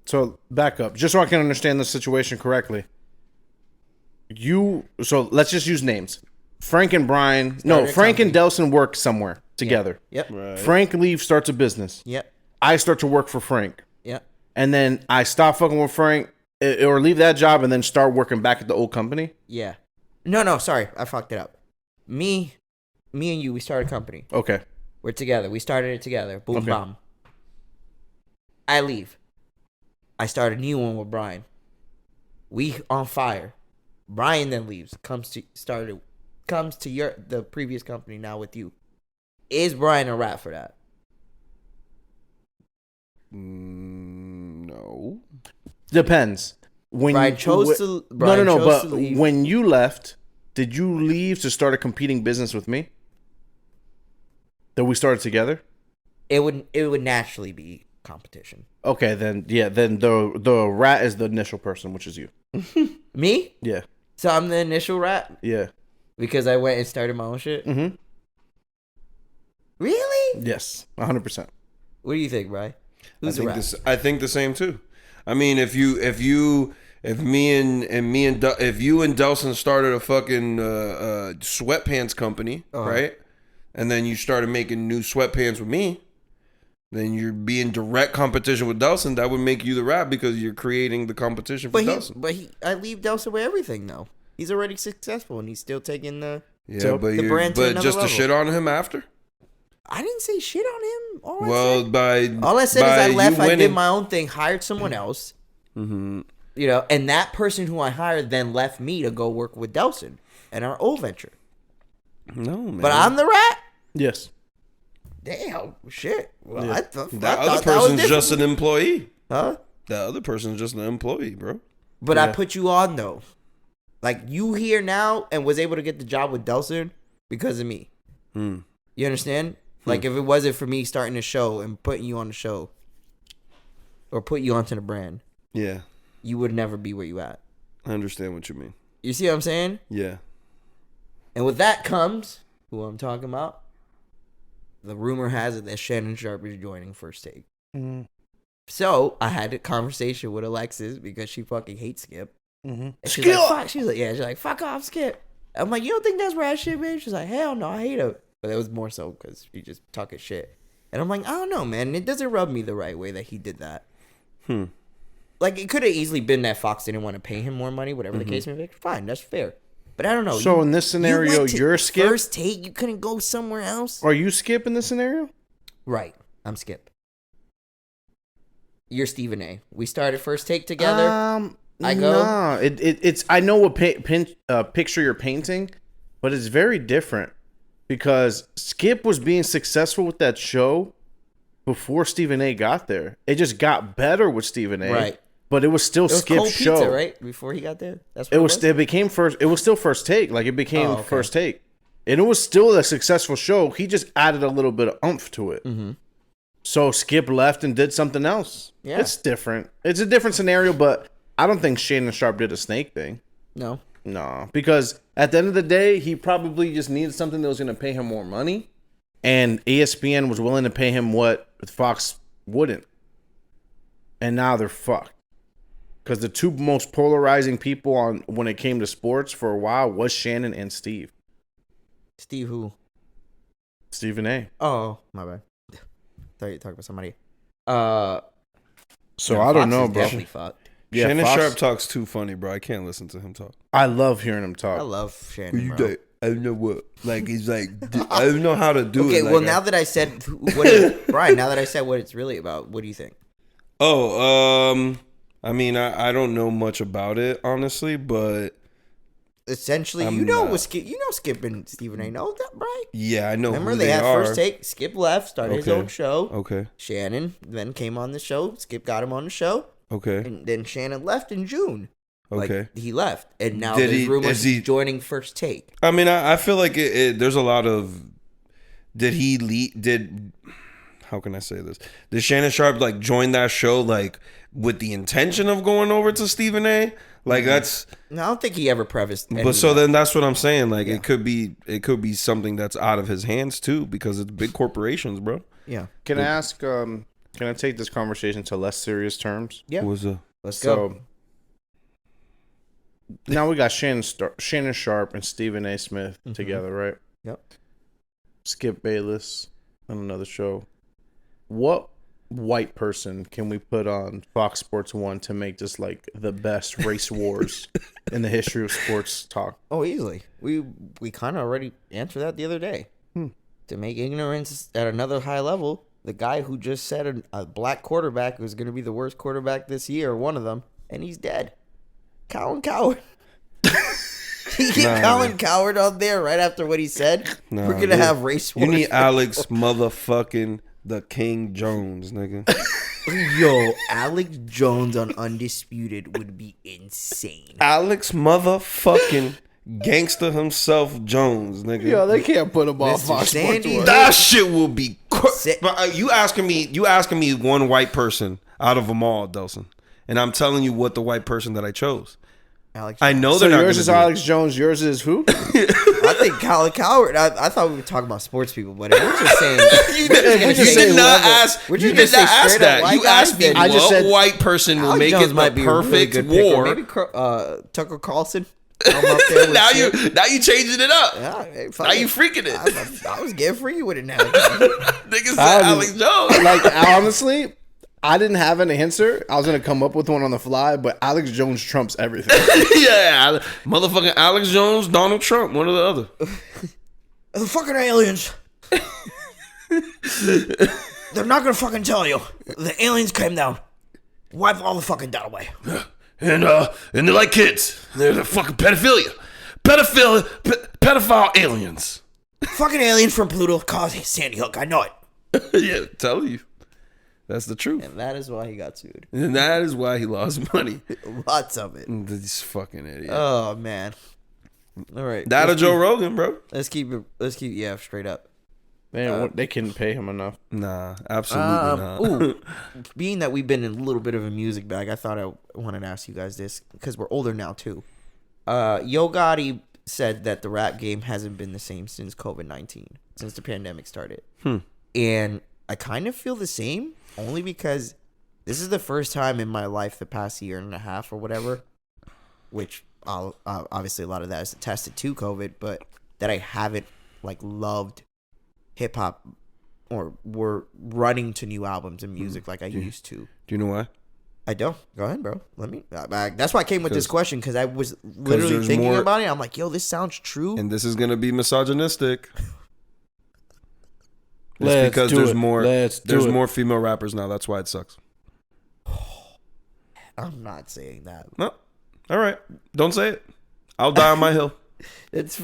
Speaker 3: So back up, just so I can understand the situation correctly. So let's just use names. Frank and Bryan. No,
Speaker 1: a
Speaker 3: Frank and
Speaker 1: company.
Speaker 3: Delson work somewhere together.
Speaker 1: Yep.
Speaker 2: Right.
Speaker 3: Frank leaves, starts a business.
Speaker 1: Yep.
Speaker 3: I start to work for Frank.
Speaker 1: Yep.
Speaker 3: And then I stop fucking with Frank or leave that job and then start working back at the old company.
Speaker 1: Yeah. No, sorry. I fucked it up. Me and you, we started a company.
Speaker 3: Okay.
Speaker 1: We're together. We started it together. Boom,
Speaker 3: Okay.
Speaker 1: bomb. I leave. I start a new one with Bryan. We on fire. Bryan then leaves. Comes to the previous company now with you. Is Bryan a rat for that?
Speaker 2: No.
Speaker 3: Depends. When
Speaker 1: Bryan chose to. Bryan
Speaker 3: no.
Speaker 1: chose
Speaker 3: But
Speaker 1: to leave.
Speaker 3: when you left, did you leave to start a competing business with me? That we started together?
Speaker 1: It would naturally be competition.
Speaker 3: Okay, then the rat is the initial person, which is you.
Speaker 1: Me?
Speaker 3: Yeah.
Speaker 1: So I'm the initial rat
Speaker 3: Yeah.
Speaker 1: because I went and started my own shit.
Speaker 3: Mm-hmm.
Speaker 1: Really?
Speaker 3: Yes. 100%.
Speaker 1: What do you think, Bryan? Who's the rat?
Speaker 2: I think the same too. I mean, if you and Delson started a fucking sweatpants company, right? And then you started making new sweatpants with me, then you're being direct competition with Delson. That would make you the rat because you're creating the competition for Delson.
Speaker 1: I leave Delson with everything though. He's already successful and he's still taking the.
Speaker 2: Yeah, but
Speaker 1: the brand to another
Speaker 2: just to
Speaker 1: level.
Speaker 2: shit on him after.
Speaker 1: I didn't say shit on him.
Speaker 2: All
Speaker 1: I said is I left. I did
Speaker 2: winning.
Speaker 1: my own thing. Hired someone else.
Speaker 2: Mm-hmm.
Speaker 1: You know, and that person who I hired then left me to go work with Delson and our old venture.
Speaker 2: No, man.
Speaker 1: But I'm the rat.
Speaker 3: Yes.
Speaker 1: Damn, shit. Well,
Speaker 3: Yeah.
Speaker 1: I thought
Speaker 2: That
Speaker 1: that
Speaker 2: other
Speaker 1: was
Speaker 2: person's
Speaker 1: different.
Speaker 2: just an employee.
Speaker 1: Huh?
Speaker 2: That other person's just an employee, bro.
Speaker 1: But I
Speaker 3: Yeah.
Speaker 1: put you on though. Like you here now and was able to get the job with Delson because of me.
Speaker 2: Hmm.
Speaker 1: You understand? Like if it wasn't for me starting the show and putting you on the show or put you onto the brand,
Speaker 2: Yeah,
Speaker 1: you would never be where you at.
Speaker 2: I understand what you mean.
Speaker 1: You see what I'm saying?
Speaker 2: Yeah.
Speaker 1: And with that comes who I'm talking about. The rumor has it that Shannon Sharpe is joining First Take.
Speaker 3: Mm-hmm.
Speaker 1: So I had a conversation with Alexis because she fucking hates Skip.
Speaker 3: Mm-hmm.
Speaker 1: And she's like, fuck. She's like, fuck off, Skip. I'm like, you don't think that's rat shit, man? She's like, hell no, I hate him. But it was more so because she just talking shit. And I'm like, I don't know, man. It doesn't rub me the right way that he did that. Like, it could have easily been that Fox didn't want to pay him more money, whatever the case may be. Fine, that's fair. But I don't know.
Speaker 3: So in this scenario,
Speaker 1: went to
Speaker 3: you're Skip?
Speaker 1: First Take, you couldn't go somewhere else?
Speaker 3: Are you Skip in this scenario?
Speaker 1: Right. I'm Skip. You're Stephen A. We started First Take together. I go.
Speaker 3: Nah, it's. I know what picture you're painting, but it's very different because Skip was being successful with that show before Stephen A. got there. It just got better with Stephen A.
Speaker 1: Right.
Speaker 3: but it was still
Speaker 1: It was
Speaker 3: Skip's
Speaker 1: cold
Speaker 3: show,
Speaker 1: pizza, right? Before he got there, that's what
Speaker 3: It was. It became first. It was still first take. Like it became first take, and it was still a successful show. He just added a little bit of oomph to it. Mm-hmm. So Skip left and did something else. Yeah, it's different. It's a different scenario, but I don't think Shannon Sharpe did a snake thing.
Speaker 1: No,
Speaker 3: because at the end of the day, he probably just needed something that was going to pay him more money, and ESPN was willing to pay him what Fox wouldn't, and now they're fucked. Because the two most polarizing people on when it came to sports for a while was Shannon and Steve.
Speaker 1: Steve who?
Speaker 3: Stephen A.
Speaker 1: Oh, my bad. Thought you were talking about somebody.
Speaker 3: So I don't know, bro.
Speaker 1: Definitely fucked.
Speaker 2: Yeah, Shannon Sharpe talks too funny, bro. I can't listen to him talk.
Speaker 3: I love hearing him talk.
Speaker 1: I love Shannon, bro.
Speaker 2: I don't know what. Like, he's like, I don't know how to do it.
Speaker 1: Okay, well, now that I said Bryan, now that I said what it's really about, what do you think?
Speaker 2: I mean, I don't know much about it, honestly, but
Speaker 1: essentially, Skip and Stephen A. know that, right?
Speaker 2: Yeah, I know.
Speaker 1: Remember, they had first take. Skip left, started his own show.
Speaker 2: Okay.
Speaker 1: Shannon then came on the show. Skip got him on the show.
Speaker 2: Okay.
Speaker 1: And then Shannon left in June.
Speaker 2: Okay.
Speaker 1: Like, he left, and now there's rumors he's joining First Take.
Speaker 2: I mean, I feel like there's a lot of. Did he lead? How can I say this? Did Shannon Sharpe like join that show like with the intention of going over to Stephen A? Like that's.
Speaker 1: No, I don't think he ever prefaced.
Speaker 2: But so then that's what I'm saying. Like it could be something that's out of his hands too, because it's big corporations, bro.
Speaker 1: Yeah.
Speaker 3: Can I ask? Can I take this conversation to less serious terms?
Speaker 1: Yeah.
Speaker 3: Let's go. Now we got Shannon Sharpe and Stephen A. Smith together, right?
Speaker 1: Yep.
Speaker 3: Skip Bayless on another show. What white person can we put on Fox Sports 1 to make this like the best race wars in the history of sports talk?
Speaker 1: Oh, easily. We kind of already answered that the other day. To make ignorance at another high level, the guy who just said a black quarterback was going to be the worst quarterback this year, one of them, and he's dead. Colin Cowherd. Colin Cowherd out there right after what he said. We're going to have race wars.
Speaker 2: You need Alex motherfucking the King Jones, nigga.
Speaker 1: Yo, Alex Jones on Undisputed would be insane.
Speaker 2: Alex motherfucking gangster himself Jones, nigga.
Speaker 3: Yo, they can't put him on Fox Sports 1.
Speaker 2: That shit will be you asking me one white person out of them all, Delson. And I'm telling you what the white person that I chose.
Speaker 1: Alex
Speaker 2: I know
Speaker 3: so
Speaker 2: they're not.
Speaker 3: Yours is Alex Jones. Yours is who?
Speaker 1: I think Colin Cowherd. I thought we were talking about sports people, but we're just saying.
Speaker 2: You did not ask that. You asked me what white person will make it the perfect war.
Speaker 1: Maybe Tucker Carlson. Now
Speaker 2: you changing it up.
Speaker 1: Yeah,
Speaker 2: now you freaking it.
Speaker 1: I was getting freaky with it now.
Speaker 2: Niggas said Alex Jones.
Speaker 3: Like honestly, I didn't have an answer. I was gonna come up with one on the fly, but Alex Jones trumps everything.
Speaker 2: Yeah, motherfucking Alex Jones, Donald Trump, one or the other.
Speaker 1: The fucking aliens. They're not gonna fucking tell you. The aliens came down, wiped all the fucking doubt away.
Speaker 2: And they're like kids. They're the fucking pedophile aliens.
Speaker 1: Fucking aliens from Pluto caused Sandy Hook. I know it.
Speaker 2: Yeah, tell you. That's the truth.
Speaker 1: And that is why he got sued.
Speaker 2: And that is why he lost money.
Speaker 1: Lots of it.
Speaker 2: This fucking idiot.
Speaker 1: Oh, man. All right.
Speaker 2: That or Joe Rogan, bro.
Speaker 1: Let's keep straight up.
Speaker 3: Man, they couldn't pay him enough.
Speaker 2: Nah, absolutely not.
Speaker 1: Being that we've been in a little bit of a music bag, I thought I wanted to ask you guys this because we're older now too. Yo Gotti said that the rap game hasn't been the same since COVID-19, since the pandemic started. And I kind of feel the same, only because this is the first time in my life the past year and a half or whatever, which obviously a lot of that is attested to COVID, but that I haven't like loved hip hop or were running to new albums and music like I used to.
Speaker 2: Do you know why?
Speaker 1: I don't. Go ahead, bro. Let me. That's why I came with this question, because I was literally thinking about it. I'm like, yo, this sounds true.
Speaker 2: And this is gonna be misogynistic.
Speaker 3: Because there's
Speaker 2: more female rappers now. That's why it sucks.
Speaker 1: I'm not saying that.
Speaker 2: No. All right. Don't say it. I'll die on my hill.
Speaker 1: It's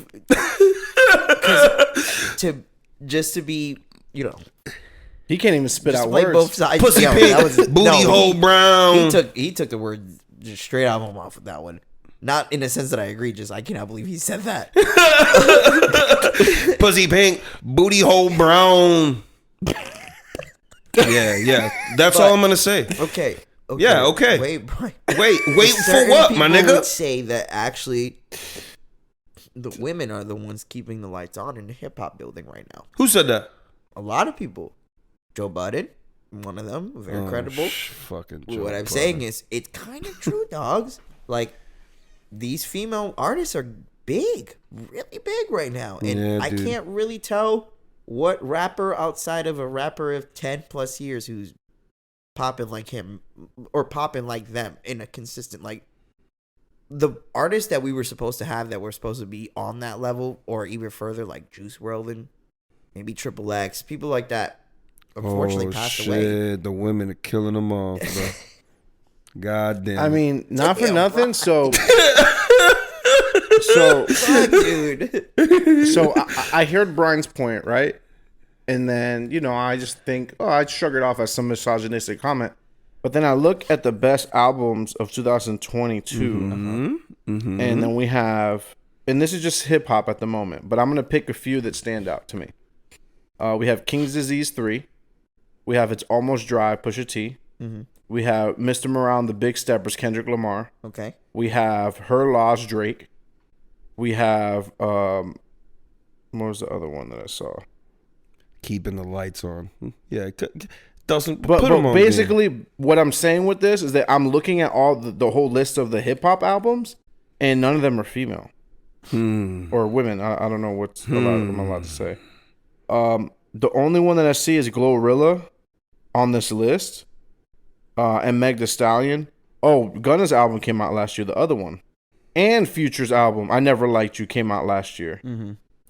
Speaker 1: to be,
Speaker 3: He can't even spit
Speaker 1: Just
Speaker 3: out
Speaker 1: play
Speaker 3: words.
Speaker 1: both sides.
Speaker 2: Pussy
Speaker 1: Yo,
Speaker 2: pink,
Speaker 1: that was-
Speaker 2: booty
Speaker 1: no,
Speaker 2: hole brown.
Speaker 1: He took the word just straight out of my mouth with that one. Not in the sense that I agree. Just I cannot believe he said that.
Speaker 2: Pussy pink, booty hole brown. Yeah. That's all I'm gonna say.
Speaker 1: Okay.
Speaker 2: Yeah, okay.
Speaker 1: Wait, Bryan.
Speaker 2: Wait for
Speaker 1: Certain
Speaker 2: what, my
Speaker 1: people
Speaker 2: nigga?
Speaker 1: would say that actually the women are the ones keeping the lights on in the hip hop building right now.
Speaker 2: Who said that?
Speaker 1: A lot of people. Joe Budden, one of them, very credible.
Speaker 2: Fucking
Speaker 1: What
Speaker 2: Joe
Speaker 1: I'm
Speaker 2: Budden.
Speaker 1: saying is, it's kind of true, dogs. Like, these female artists are big, really big right now. And
Speaker 2: Yeah,
Speaker 1: I
Speaker 2: dude.
Speaker 1: can't really tell what rapper outside of a rapper of 10 plus years who's popping like him or popping like them in a consistent, like, the artists that we were supposed to have that were supposed to be on that level or even further, like Juice WRLD and maybe Triple X, people like that, unfortunately passed away.
Speaker 2: The women are killing them off, bro. God damn.
Speaker 3: I mean, not for
Speaker 1: Damn,
Speaker 3: nothing.
Speaker 1: Bryan. Fuck, dude.
Speaker 3: So I heard Brian's point, right? And then, I just think, I shrug it off as some misogynistic comment. But then I look at the best albums of 2022. And then we have, and this is just hip hop at the moment, but I'm going to pick a few that stand out to me. We have King's Disease 3. We have It's Almost Dry, Pusha T. We have Mr. Morale and the Big Steppers, Kendrick Lamar.
Speaker 1: Okay.
Speaker 3: We have Her Loss, Drake. We have, what was the other one that I saw?
Speaker 2: Keeping the lights on. Yeah, doesn't
Speaker 3: But
Speaker 2: put them on.
Speaker 3: basically, what I'm saying with this is that I'm looking at all the whole list of the hip hop albums, and none of them are female or women. I don't know what's I'm allowed to say. The only one that I see is Glorilla on this list, and Meg Thee Stallion. Oh, Gunna's album came out last year. The other one, and Future's album, I Never Liked You, came out last year.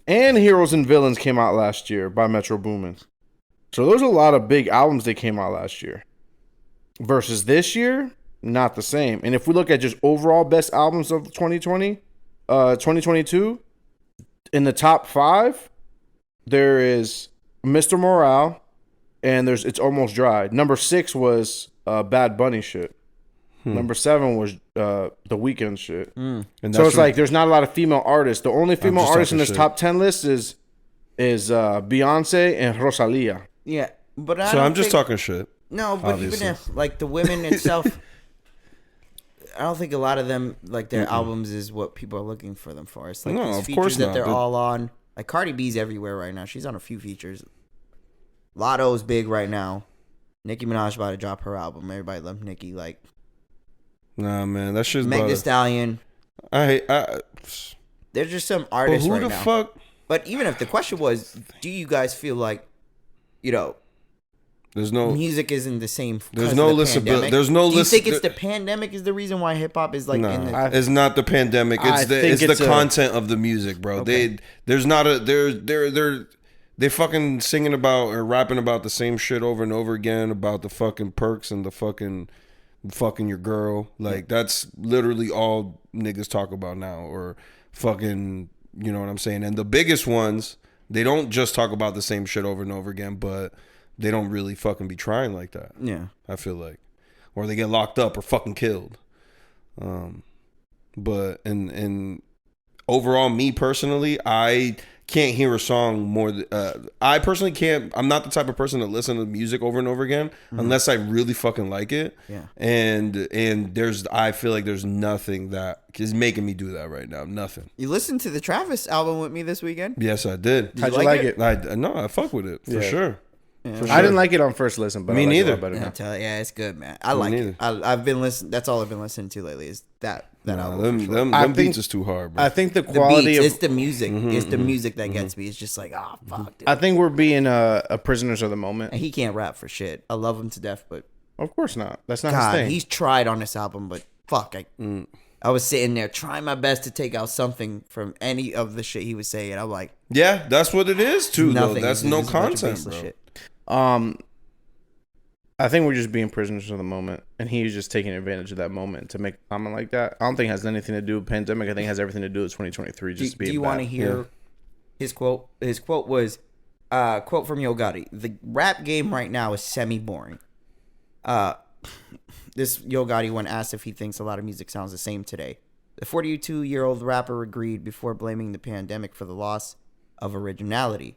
Speaker 3: And Heroes and Villains came out last year by Metro Boomin. So there's a lot of big albums that came out last year. Versus this year, not the same. And if we look at just overall best albums of 2022, in the top 5, there is Mr. Morale, and there's It's Almost Dry. Number 6 was Bad Bunny shit. Number 7 was The Weeknd shit.
Speaker 2: And
Speaker 3: So it's like there's not a lot of female artists. The only female
Speaker 2: just
Speaker 3: artist in
Speaker 2: talking
Speaker 3: this
Speaker 2: shit.
Speaker 3: top 10 list is Beyonce and Rosalia.
Speaker 1: Yeah, but
Speaker 2: I'm just talking shit.
Speaker 1: No, but
Speaker 2: obviously.
Speaker 1: even if, like, the women itself, I don't think a lot of them, like, their albums is what people are looking for them for. It's like
Speaker 2: No,
Speaker 1: these
Speaker 2: of
Speaker 1: features
Speaker 2: course
Speaker 1: that
Speaker 2: not.
Speaker 1: they're
Speaker 2: They're-
Speaker 1: all on. Like, Cardi B's everywhere right now. She's on a few features. Lotto's big right now. Nicki Minaj about to drop her album. Everybody loves Nicki. Like,
Speaker 2: Nah, man, that shit's
Speaker 1: Meg
Speaker 2: about
Speaker 1: Thee
Speaker 2: to-
Speaker 1: Stallion.
Speaker 2: I
Speaker 1: There's just some
Speaker 2: but
Speaker 1: artists
Speaker 2: who
Speaker 1: right
Speaker 2: the
Speaker 1: now.
Speaker 2: fuck?
Speaker 1: But even if the question was, do you guys feel like,
Speaker 2: There's no.
Speaker 1: music isn't the same?
Speaker 2: There's
Speaker 1: 'cause
Speaker 2: no
Speaker 1: of the
Speaker 2: listen-
Speaker 1: pandemic?
Speaker 2: there's no
Speaker 1: Do you
Speaker 2: listen-
Speaker 1: think it's the pandemic is the reason why hip hop is like in the?
Speaker 2: Nah, it's not the pandemic.
Speaker 3: I
Speaker 2: It's
Speaker 3: think
Speaker 2: the
Speaker 3: it's a-
Speaker 2: content of the music, bro.
Speaker 1: Okay.
Speaker 2: There's not a they fucking singing about or rapping about the same shit over and over again about the fucking perks and the fucking your girl. Like that's literally all niggas talk about now, or fucking, you know what I'm saying? And the biggest ones, they don't just talk about the same shit over and over again, but they don't really fucking be trying like that.
Speaker 1: Yeah.
Speaker 2: I feel like, or they get locked up or fucking killed. But in overall, me personally, I can't hear a song more. I personally can't. I'm not the type of person to listen to music over and over again unless I really fucking like it.
Speaker 1: Yeah.
Speaker 2: And I feel like there's nothing that is making me do that right now. Nothing.
Speaker 1: You listened to the Travis album with me this weekend?
Speaker 2: Yes, I did.
Speaker 3: How'd you like it?
Speaker 2: I fuck with it for
Speaker 3: Yeah.
Speaker 2: sure.
Speaker 1: Yeah.
Speaker 2: For sure.
Speaker 3: I didn't like it on first listen, but
Speaker 2: Me
Speaker 3: I like
Speaker 2: neither.
Speaker 3: it a lot better now.
Speaker 1: Yeah, it's good, man. I like it. I've been listening. That's all I've been listening to lately. Is that album?
Speaker 2: Them,
Speaker 1: for sure.
Speaker 2: them,
Speaker 3: I
Speaker 2: them
Speaker 3: think-
Speaker 2: beats is too hard, bro.
Speaker 3: I think the
Speaker 1: The
Speaker 3: quality
Speaker 1: beats,
Speaker 3: of
Speaker 1: it's the music. It's the music that gets me. It's just like, oh fuck, dude.
Speaker 3: I think we're being a prisoners of the moment.
Speaker 1: And he can't rap for shit. I love him to death, but
Speaker 3: Of course not. That's not
Speaker 1: God,
Speaker 3: his thing.
Speaker 1: he's tried on this album, but fuck, I was sitting there trying my best to take out something from any of the shit he was saying. I'm like,
Speaker 2: Yeah, that's what it is too. Though.
Speaker 1: nothing.
Speaker 2: That's
Speaker 1: It's
Speaker 2: no
Speaker 1: just a bunch of
Speaker 2: content,
Speaker 1: baseless
Speaker 2: bro.
Speaker 1: shit.
Speaker 3: I think we're just being prisoners of the moment, and he's just taking advantage of that moment to make a comment like that. I don't think it has anything to do with pandemic. I think it has everything to do with 2023. Just
Speaker 1: Do
Speaker 3: being
Speaker 1: you want to
Speaker 3: bad.
Speaker 1: hear his quote? His quote was, Quote from Yo Gotti: "The rap game right now is semi-boring." This Yo Gotti, when asked if he thinks a lot of music sounds the same today, the 42-year-old rapper agreed before blaming the pandemic for the loss of originality.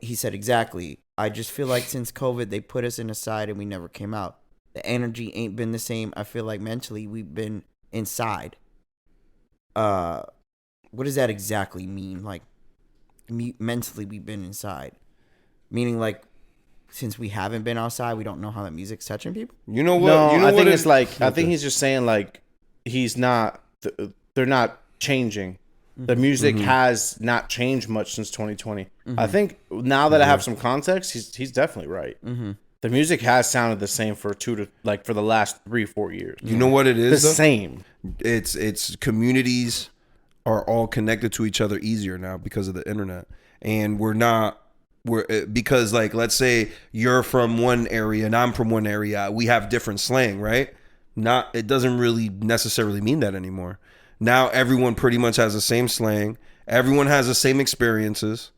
Speaker 1: He said, "Exactly. I just feel like since COVID, they put us in a side and we never came out. The energy ain't been the same. I feel like mentally we've been inside." What does that exactly mean? Like, mentally we've been inside, meaning like since we haven't been outside, we don't know how that music's touching people.
Speaker 2: You know what?
Speaker 3: No,
Speaker 2: you know
Speaker 3: I
Speaker 2: what
Speaker 3: think
Speaker 2: it-
Speaker 3: it's like I think he's just saying like he's not. They're not changing. The music has not changed much since 2020. I think now that I have some context, he's definitely right. The music has sounded the same for for the last 3-4 years.
Speaker 2: You know what it
Speaker 3: The
Speaker 2: is? though?
Speaker 3: same.
Speaker 2: It's communities are all connected to each other easier now because of the internet, and because like let's say you're from one area and I'm from one area, we have different slang, right? It doesn't really necessarily mean that anymore. Now everyone pretty much has the same slang. Everyone has the same experiences.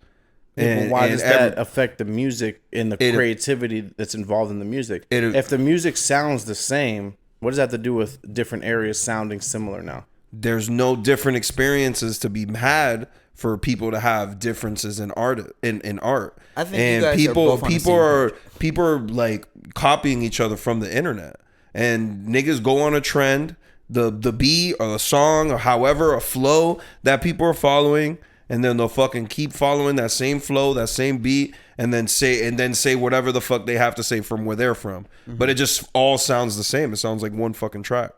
Speaker 3: But why does that affect the music and the creativity that's involved in the music? If the music sounds the same, what does that have to do with different areas sounding similar now?
Speaker 2: There's no different experiences to be had for people to have differences in art. In art,
Speaker 1: I think you guys are both on the same page.
Speaker 2: People are like copying each other from the internet, and niggas go on a trend, the beat or the song or however a flow that people are following, and then they'll fucking keep following that same flow, that same beat, and then say whatever the fuck they have to say from where they're from. But it just all sounds the same. It sounds like one fucking track.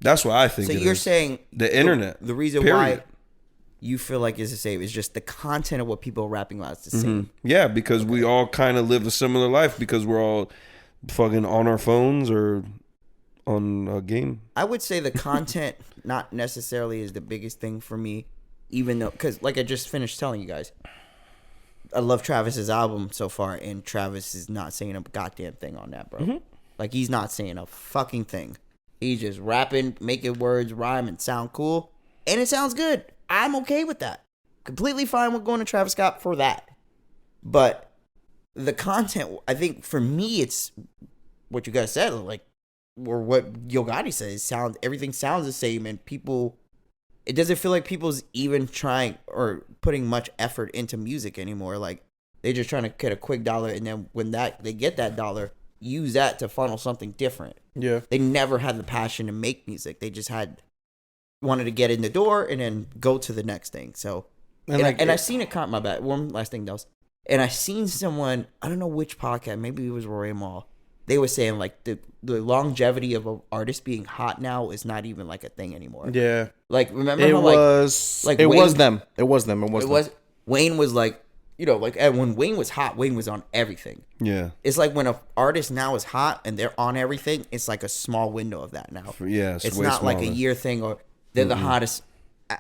Speaker 2: That's what I think.
Speaker 1: So you're saying
Speaker 2: the internet.
Speaker 1: The reason why you feel like it's the same is just the content of what people are rapping about is the same.
Speaker 2: Yeah, because we all kind of live a similar life because we're all fucking on our phones or on a game.
Speaker 1: I would say the content not necessarily is the biggest thing for me, even though, because like I just finished telling you guys, I love Travis's album so far, and Travis is not saying a goddamn thing on that, bro. Like, he's not saying a fucking thing. He's just rapping, making words rhyme and sound cool, and it sounds good. I'm okay with that. Completely fine with going to Travis Scott for that. But the content, I think for me, it's what you guys said, like, or what Yo Gotti says. Everything sounds the same, and people, it doesn't feel like people's even trying or putting much effort into music anymore. Like, they're just trying to get a quick dollar, and then when they get that dollar, use that to funnel something different.
Speaker 3: Yeah.
Speaker 1: They never had the passion to make music. They just wanted to get in the door and then go to the next thing. So, and I seen it. My bad. One last thing, Delson. And I seen someone, I don't know which podcast, maybe it was Roy Mall. They were saying like the longevity of an artist being hot now is not even like a thing anymore.
Speaker 3: Yeah.
Speaker 1: Like, remember
Speaker 3: It
Speaker 1: how
Speaker 3: was
Speaker 1: like
Speaker 3: it
Speaker 1: Wayne,
Speaker 3: was them. It was them.
Speaker 1: Wayne was like, you know, like when Wayne was hot, Wayne was on everything.
Speaker 2: Yeah.
Speaker 1: It's like when an artist now is hot and they're on everything, it's like a small window of that now.
Speaker 2: Yeah,
Speaker 1: it's
Speaker 2: way
Speaker 1: not like a
Speaker 2: smaller.
Speaker 1: year thing, or they're the hottest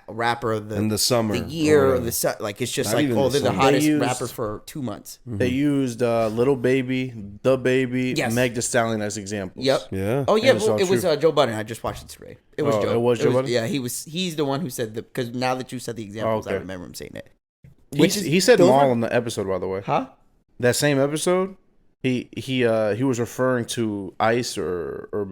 Speaker 1: rapper of
Speaker 2: in the summer,
Speaker 1: the year,
Speaker 2: or
Speaker 1: or the like. It's just
Speaker 2: Not
Speaker 1: like,
Speaker 2: even
Speaker 1: oh,
Speaker 2: the
Speaker 1: they're the
Speaker 2: summer.
Speaker 1: hottest
Speaker 3: They used-
Speaker 1: rapper for 2 months.
Speaker 3: They used Little Baby, The Baby,
Speaker 1: Yes.
Speaker 3: Meg Thee Stallion as examples.
Speaker 1: Yep.
Speaker 2: Yeah.
Speaker 1: Oh yeah,
Speaker 3: And it's all
Speaker 1: it was
Speaker 3: true.
Speaker 1: Joe Budden. I just watched it today. It was
Speaker 3: Oh,
Speaker 1: Joe.
Speaker 3: it was Joe Budden?
Speaker 1: Yeah, he's the one who said because now that you said the examples, I
Speaker 3: okay.
Speaker 1: remember him saying it.
Speaker 3: He said
Speaker 1: those
Speaker 3: Maul
Speaker 1: were-
Speaker 3: in the episode, by the way.
Speaker 1: Huh?
Speaker 3: That same episode, he was referring to Ice or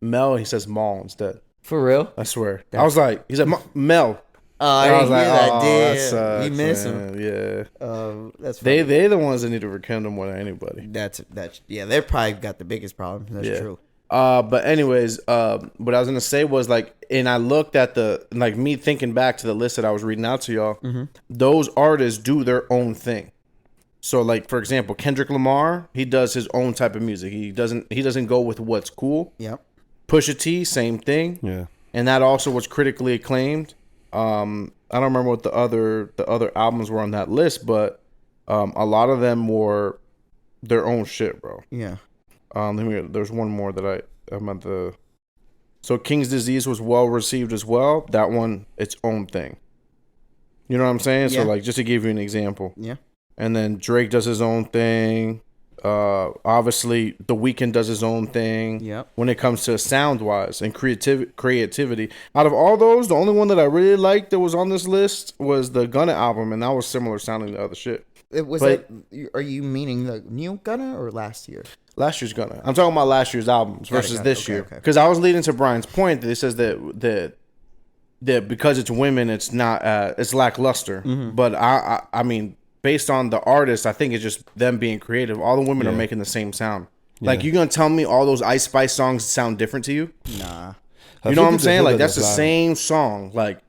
Speaker 3: Mel. He says Maul instead.
Speaker 1: For real?
Speaker 3: I swear. I was like, he said Mel.
Speaker 1: Oh, I
Speaker 3: And
Speaker 1: didn't
Speaker 3: was like,
Speaker 1: hear that.
Speaker 3: "Oh,
Speaker 1: Damn,
Speaker 3: sucks,
Speaker 1: we miss
Speaker 3: man."
Speaker 1: him.
Speaker 3: Yeah,
Speaker 1: That's funny.
Speaker 3: they're the ones that need to rekindle more than anybody.
Speaker 1: That's yeah. They're probably got the biggest problem. That's
Speaker 3: Yeah.
Speaker 1: true.
Speaker 3: But anyways, what I was gonna say was like, and I looked at me thinking back to the list that I was reading out to y'all. Those artists do their own thing. So like, for example, Kendrick Lamar, he does his own type of music. He doesn't go with what's cool.
Speaker 1: Yep.
Speaker 3: Pusha T, same thing.
Speaker 2: Yeah.
Speaker 3: And that also was critically acclaimed. I don't remember what the other albums were on that list, but a lot of them were their own shit, bro.
Speaker 1: Yeah.
Speaker 3: There's one more that I'm at the. So King's Disease was well received as well. That one, its own thing. You know what I'm saying?
Speaker 1: Yeah.
Speaker 3: So like, just to give you an example.
Speaker 1: Yeah.
Speaker 3: And then Drake does his own thing. Obviously, The Weeknd does his own thing.
Speaker 1: Yep.
Speaker 3: When it comes to sound wise and creativity, out of all those, the only one that I really liked that was on this list was the Gunna album, and that was similar sounding to other shit.
Speaker 1: Are you meaning the new Gunna or last year?
Speaker 3: Last year's Gunna. I'm talking about last year's albums versus this year. Because I was leading to Bryan's point that he says that because it's women, it's not it's lackluster. Mm-hmm. But I mean, based on the artist, I think it's just them being creative. All the women are making the same sound. Yeah. Like, you gonna tell me all those Ice Spice songs sound different to you?
Speaker 1: Nah.
Speaker 3: You know what I'm saying? Like, that's the same song. Like,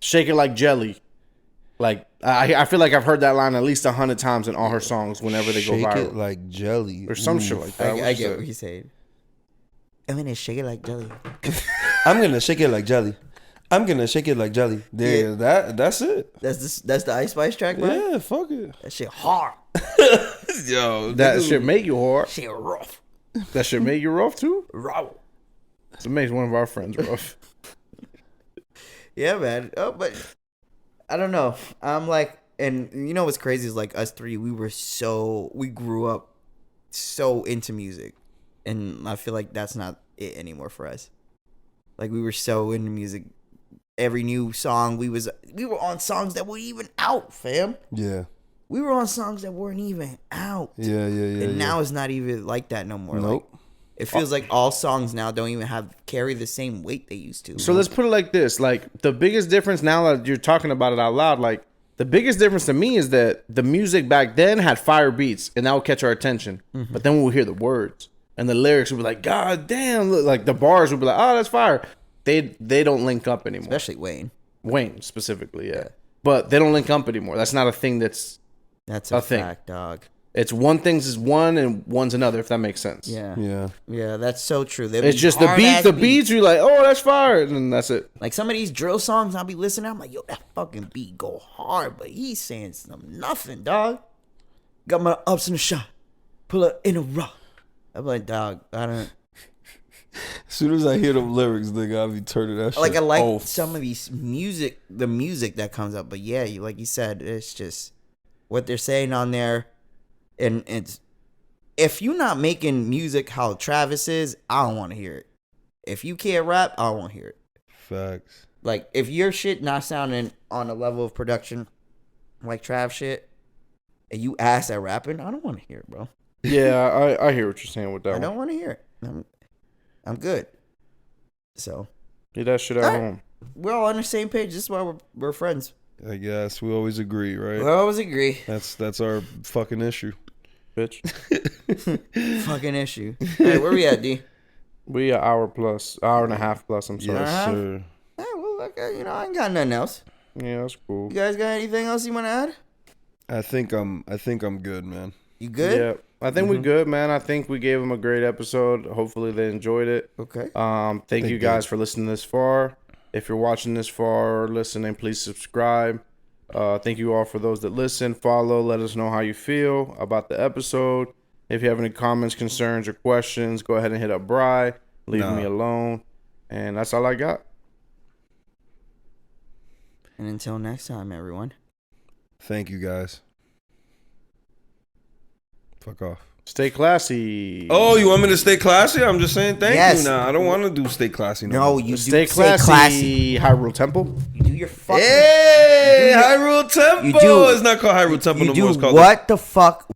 Speaker 3: Shake It Like Jelly. Like, I feel like I've heard that line at least 100 times in all her songs whenever they go viral.
Speaker 2: Shake it like jelly.
Speaker 3: Or some shit like that.
Speaker 1: I get what he's saying. I'm gonna shake it like jelly.
Speaker 2: I'm gonna shake it like jelly. I'm gonna shake it like jelly. There, that's it.
Speaker 1: That's the Ice Spice track, bro?
Speaker 2: Yeah, fuck it.
Speaker 1: That shit hard.
Speaker 2: Yo,
Speaker 3: that shit make you hard.
Speaker 1: Shit rough.
Speaker 3: That shit make you rough too?
Speaker 1: Raw.
Speaker 3: It makes one of our friends rough.
Speaker 1: Yeah, man. Oh, but I don't know. I'm like, and you know what's crazy is like us three, we grew up so into music, and I feel like that's not it anymore for us. Like, we were so into music. Every new song, we were on songs that weren't even out, fam.
Speaker 2: Yeah.
Speaker 1: We were on songs that weren't even out.
Speaker 2: Yeah.
Speaker 1: And now it's not even like that no more.
Speaker 2: Nope.
Speaker 1: Like, it feels like all songs now don't even carry the same weight they used to.
Speaker 3: So let's put it like this. Like, the biggest difference now that you're talking about it out loud, like, the biggest difference to me is that the music back then had fire beats, and that would catch our attention. Mm-hmm. But then we would hear the words, and the lyrics would be like, God damn. Like, the bars would be like, oh, that's fire. They don't link up anymore.
Speaker 1: Especially Wayne.
Speaker 3: Wayne, specifically, yeah. But they don't link up anymore. That's not a thing that's
Speaker 1: a
Speaker 3: thing.
Speaker 1: Fact, dog.
Speaker 3: It's one thing's is one and one's another, if that makes sense.
Speaker 1: Yeah, that's so true.
Speaker 3: It's just the beats. You're like, oh, that's fire, and then that's it.
Speaker 1: Like, some of these drill songs, I'll be listening. I'm like, yo, that fucking beat go hard, but he's saying nothing, dog. Got my ups in the shot, pull up in a rock. I'm like, dog, I don't.
Speaker 2: As soon as I hear them lyrics, nigga, I'll be turning that shit.
Speaker 1: Like, I like some of these the music that comes up, but yeah, like you said, it's just what they're saying on there. And it's, if you're not making music how Travis is, I don't want to hear it. If you can't rap, I don't want to hear it.
Speaker 2: Facts.
Speaker 1: Like, if your shit not sounding on a level of production like Trav shit, and you ass at rapping, I don't want to hear it, bro.
Speaker 3: Yeah, I hear what you're saying with that.
Speaker 1: I don't want to hear it. I'm good. So
Speaker 3: get that shit at home.
Speaker 1: We're all on the same page. This is why we're friends.
Speaker 2: I guess we always agree, right?
Speaker 1: We always agree.
Speaker 2: That's our fucking issue.
Speaker 3: Bitch.
Speaker 1: Fucking issue. Hey, where we at, D?
Speaker 3: We an hour and a half plus. I'm sorry.
Speaker 2: Yes, sir.
Speaker 1: Hey, well, okay, I ain't got nothing else.
Speaker 3: Yeah, that's cool.
Speaker 1: You guys got anything else you want to add?
Speaker 2: I think I'm good, man.
Speaker 1: You good?
Speaker 3: Yeah, I think we're good, man. I think we gave them a great episode. Hopefully they enjoyed it.
Speaker 1: Okay.
Speaker 3: Thank you guys for listening this far. If you're watching this far or listening, please subscribe. Thank you all for those that listen, follow, let us know how you feel about the episode. If you have any comments, concerns, or questions, go ahead and hit up Bryan. Leave me alone. And that's all I got.
Speaker 1: And until next time, everyone.
Speaker 2: Thank you, guys. Fuck off.
Speaker 3: Stay classy.
Speaker 2: Oh, you want me to stay classy? I'm just saying thank you now. I don't want to do stay classy no more.
Speaker 1: No, you
Speaker 3: stay classy. Hyrule Temple.
Speaker 1: You do your fucking...
Speaker 2: Hey, Hyrule Temple.
Speaker 1: You do.
Speaker 2: It's not called Hyrule Temple no more. It's called
Speaker 1: what the fuck?